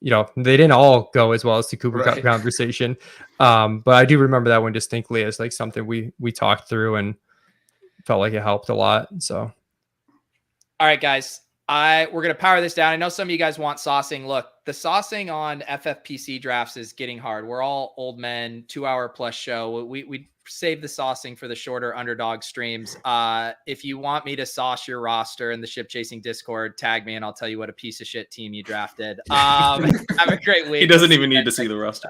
D: they didn't all go as well as the Cooper Cup conversation. But I do remember that one distinctly as something we talked through and felt like it helped a lot. So.
A: All right, guys, we're going to power this down. I know some of you guys want saucing. Look, the saucing on FFPC drafts is getting hard. We're all old men, 2-hour plus show. We save the saucing for the shorter underdog streams. If you want me to sauce your roster in the Ship Chasing Discord, tag me and I'll tell you what a piece of shit team you drafted. Have a great week.
E: He doesn't even need to see the roster.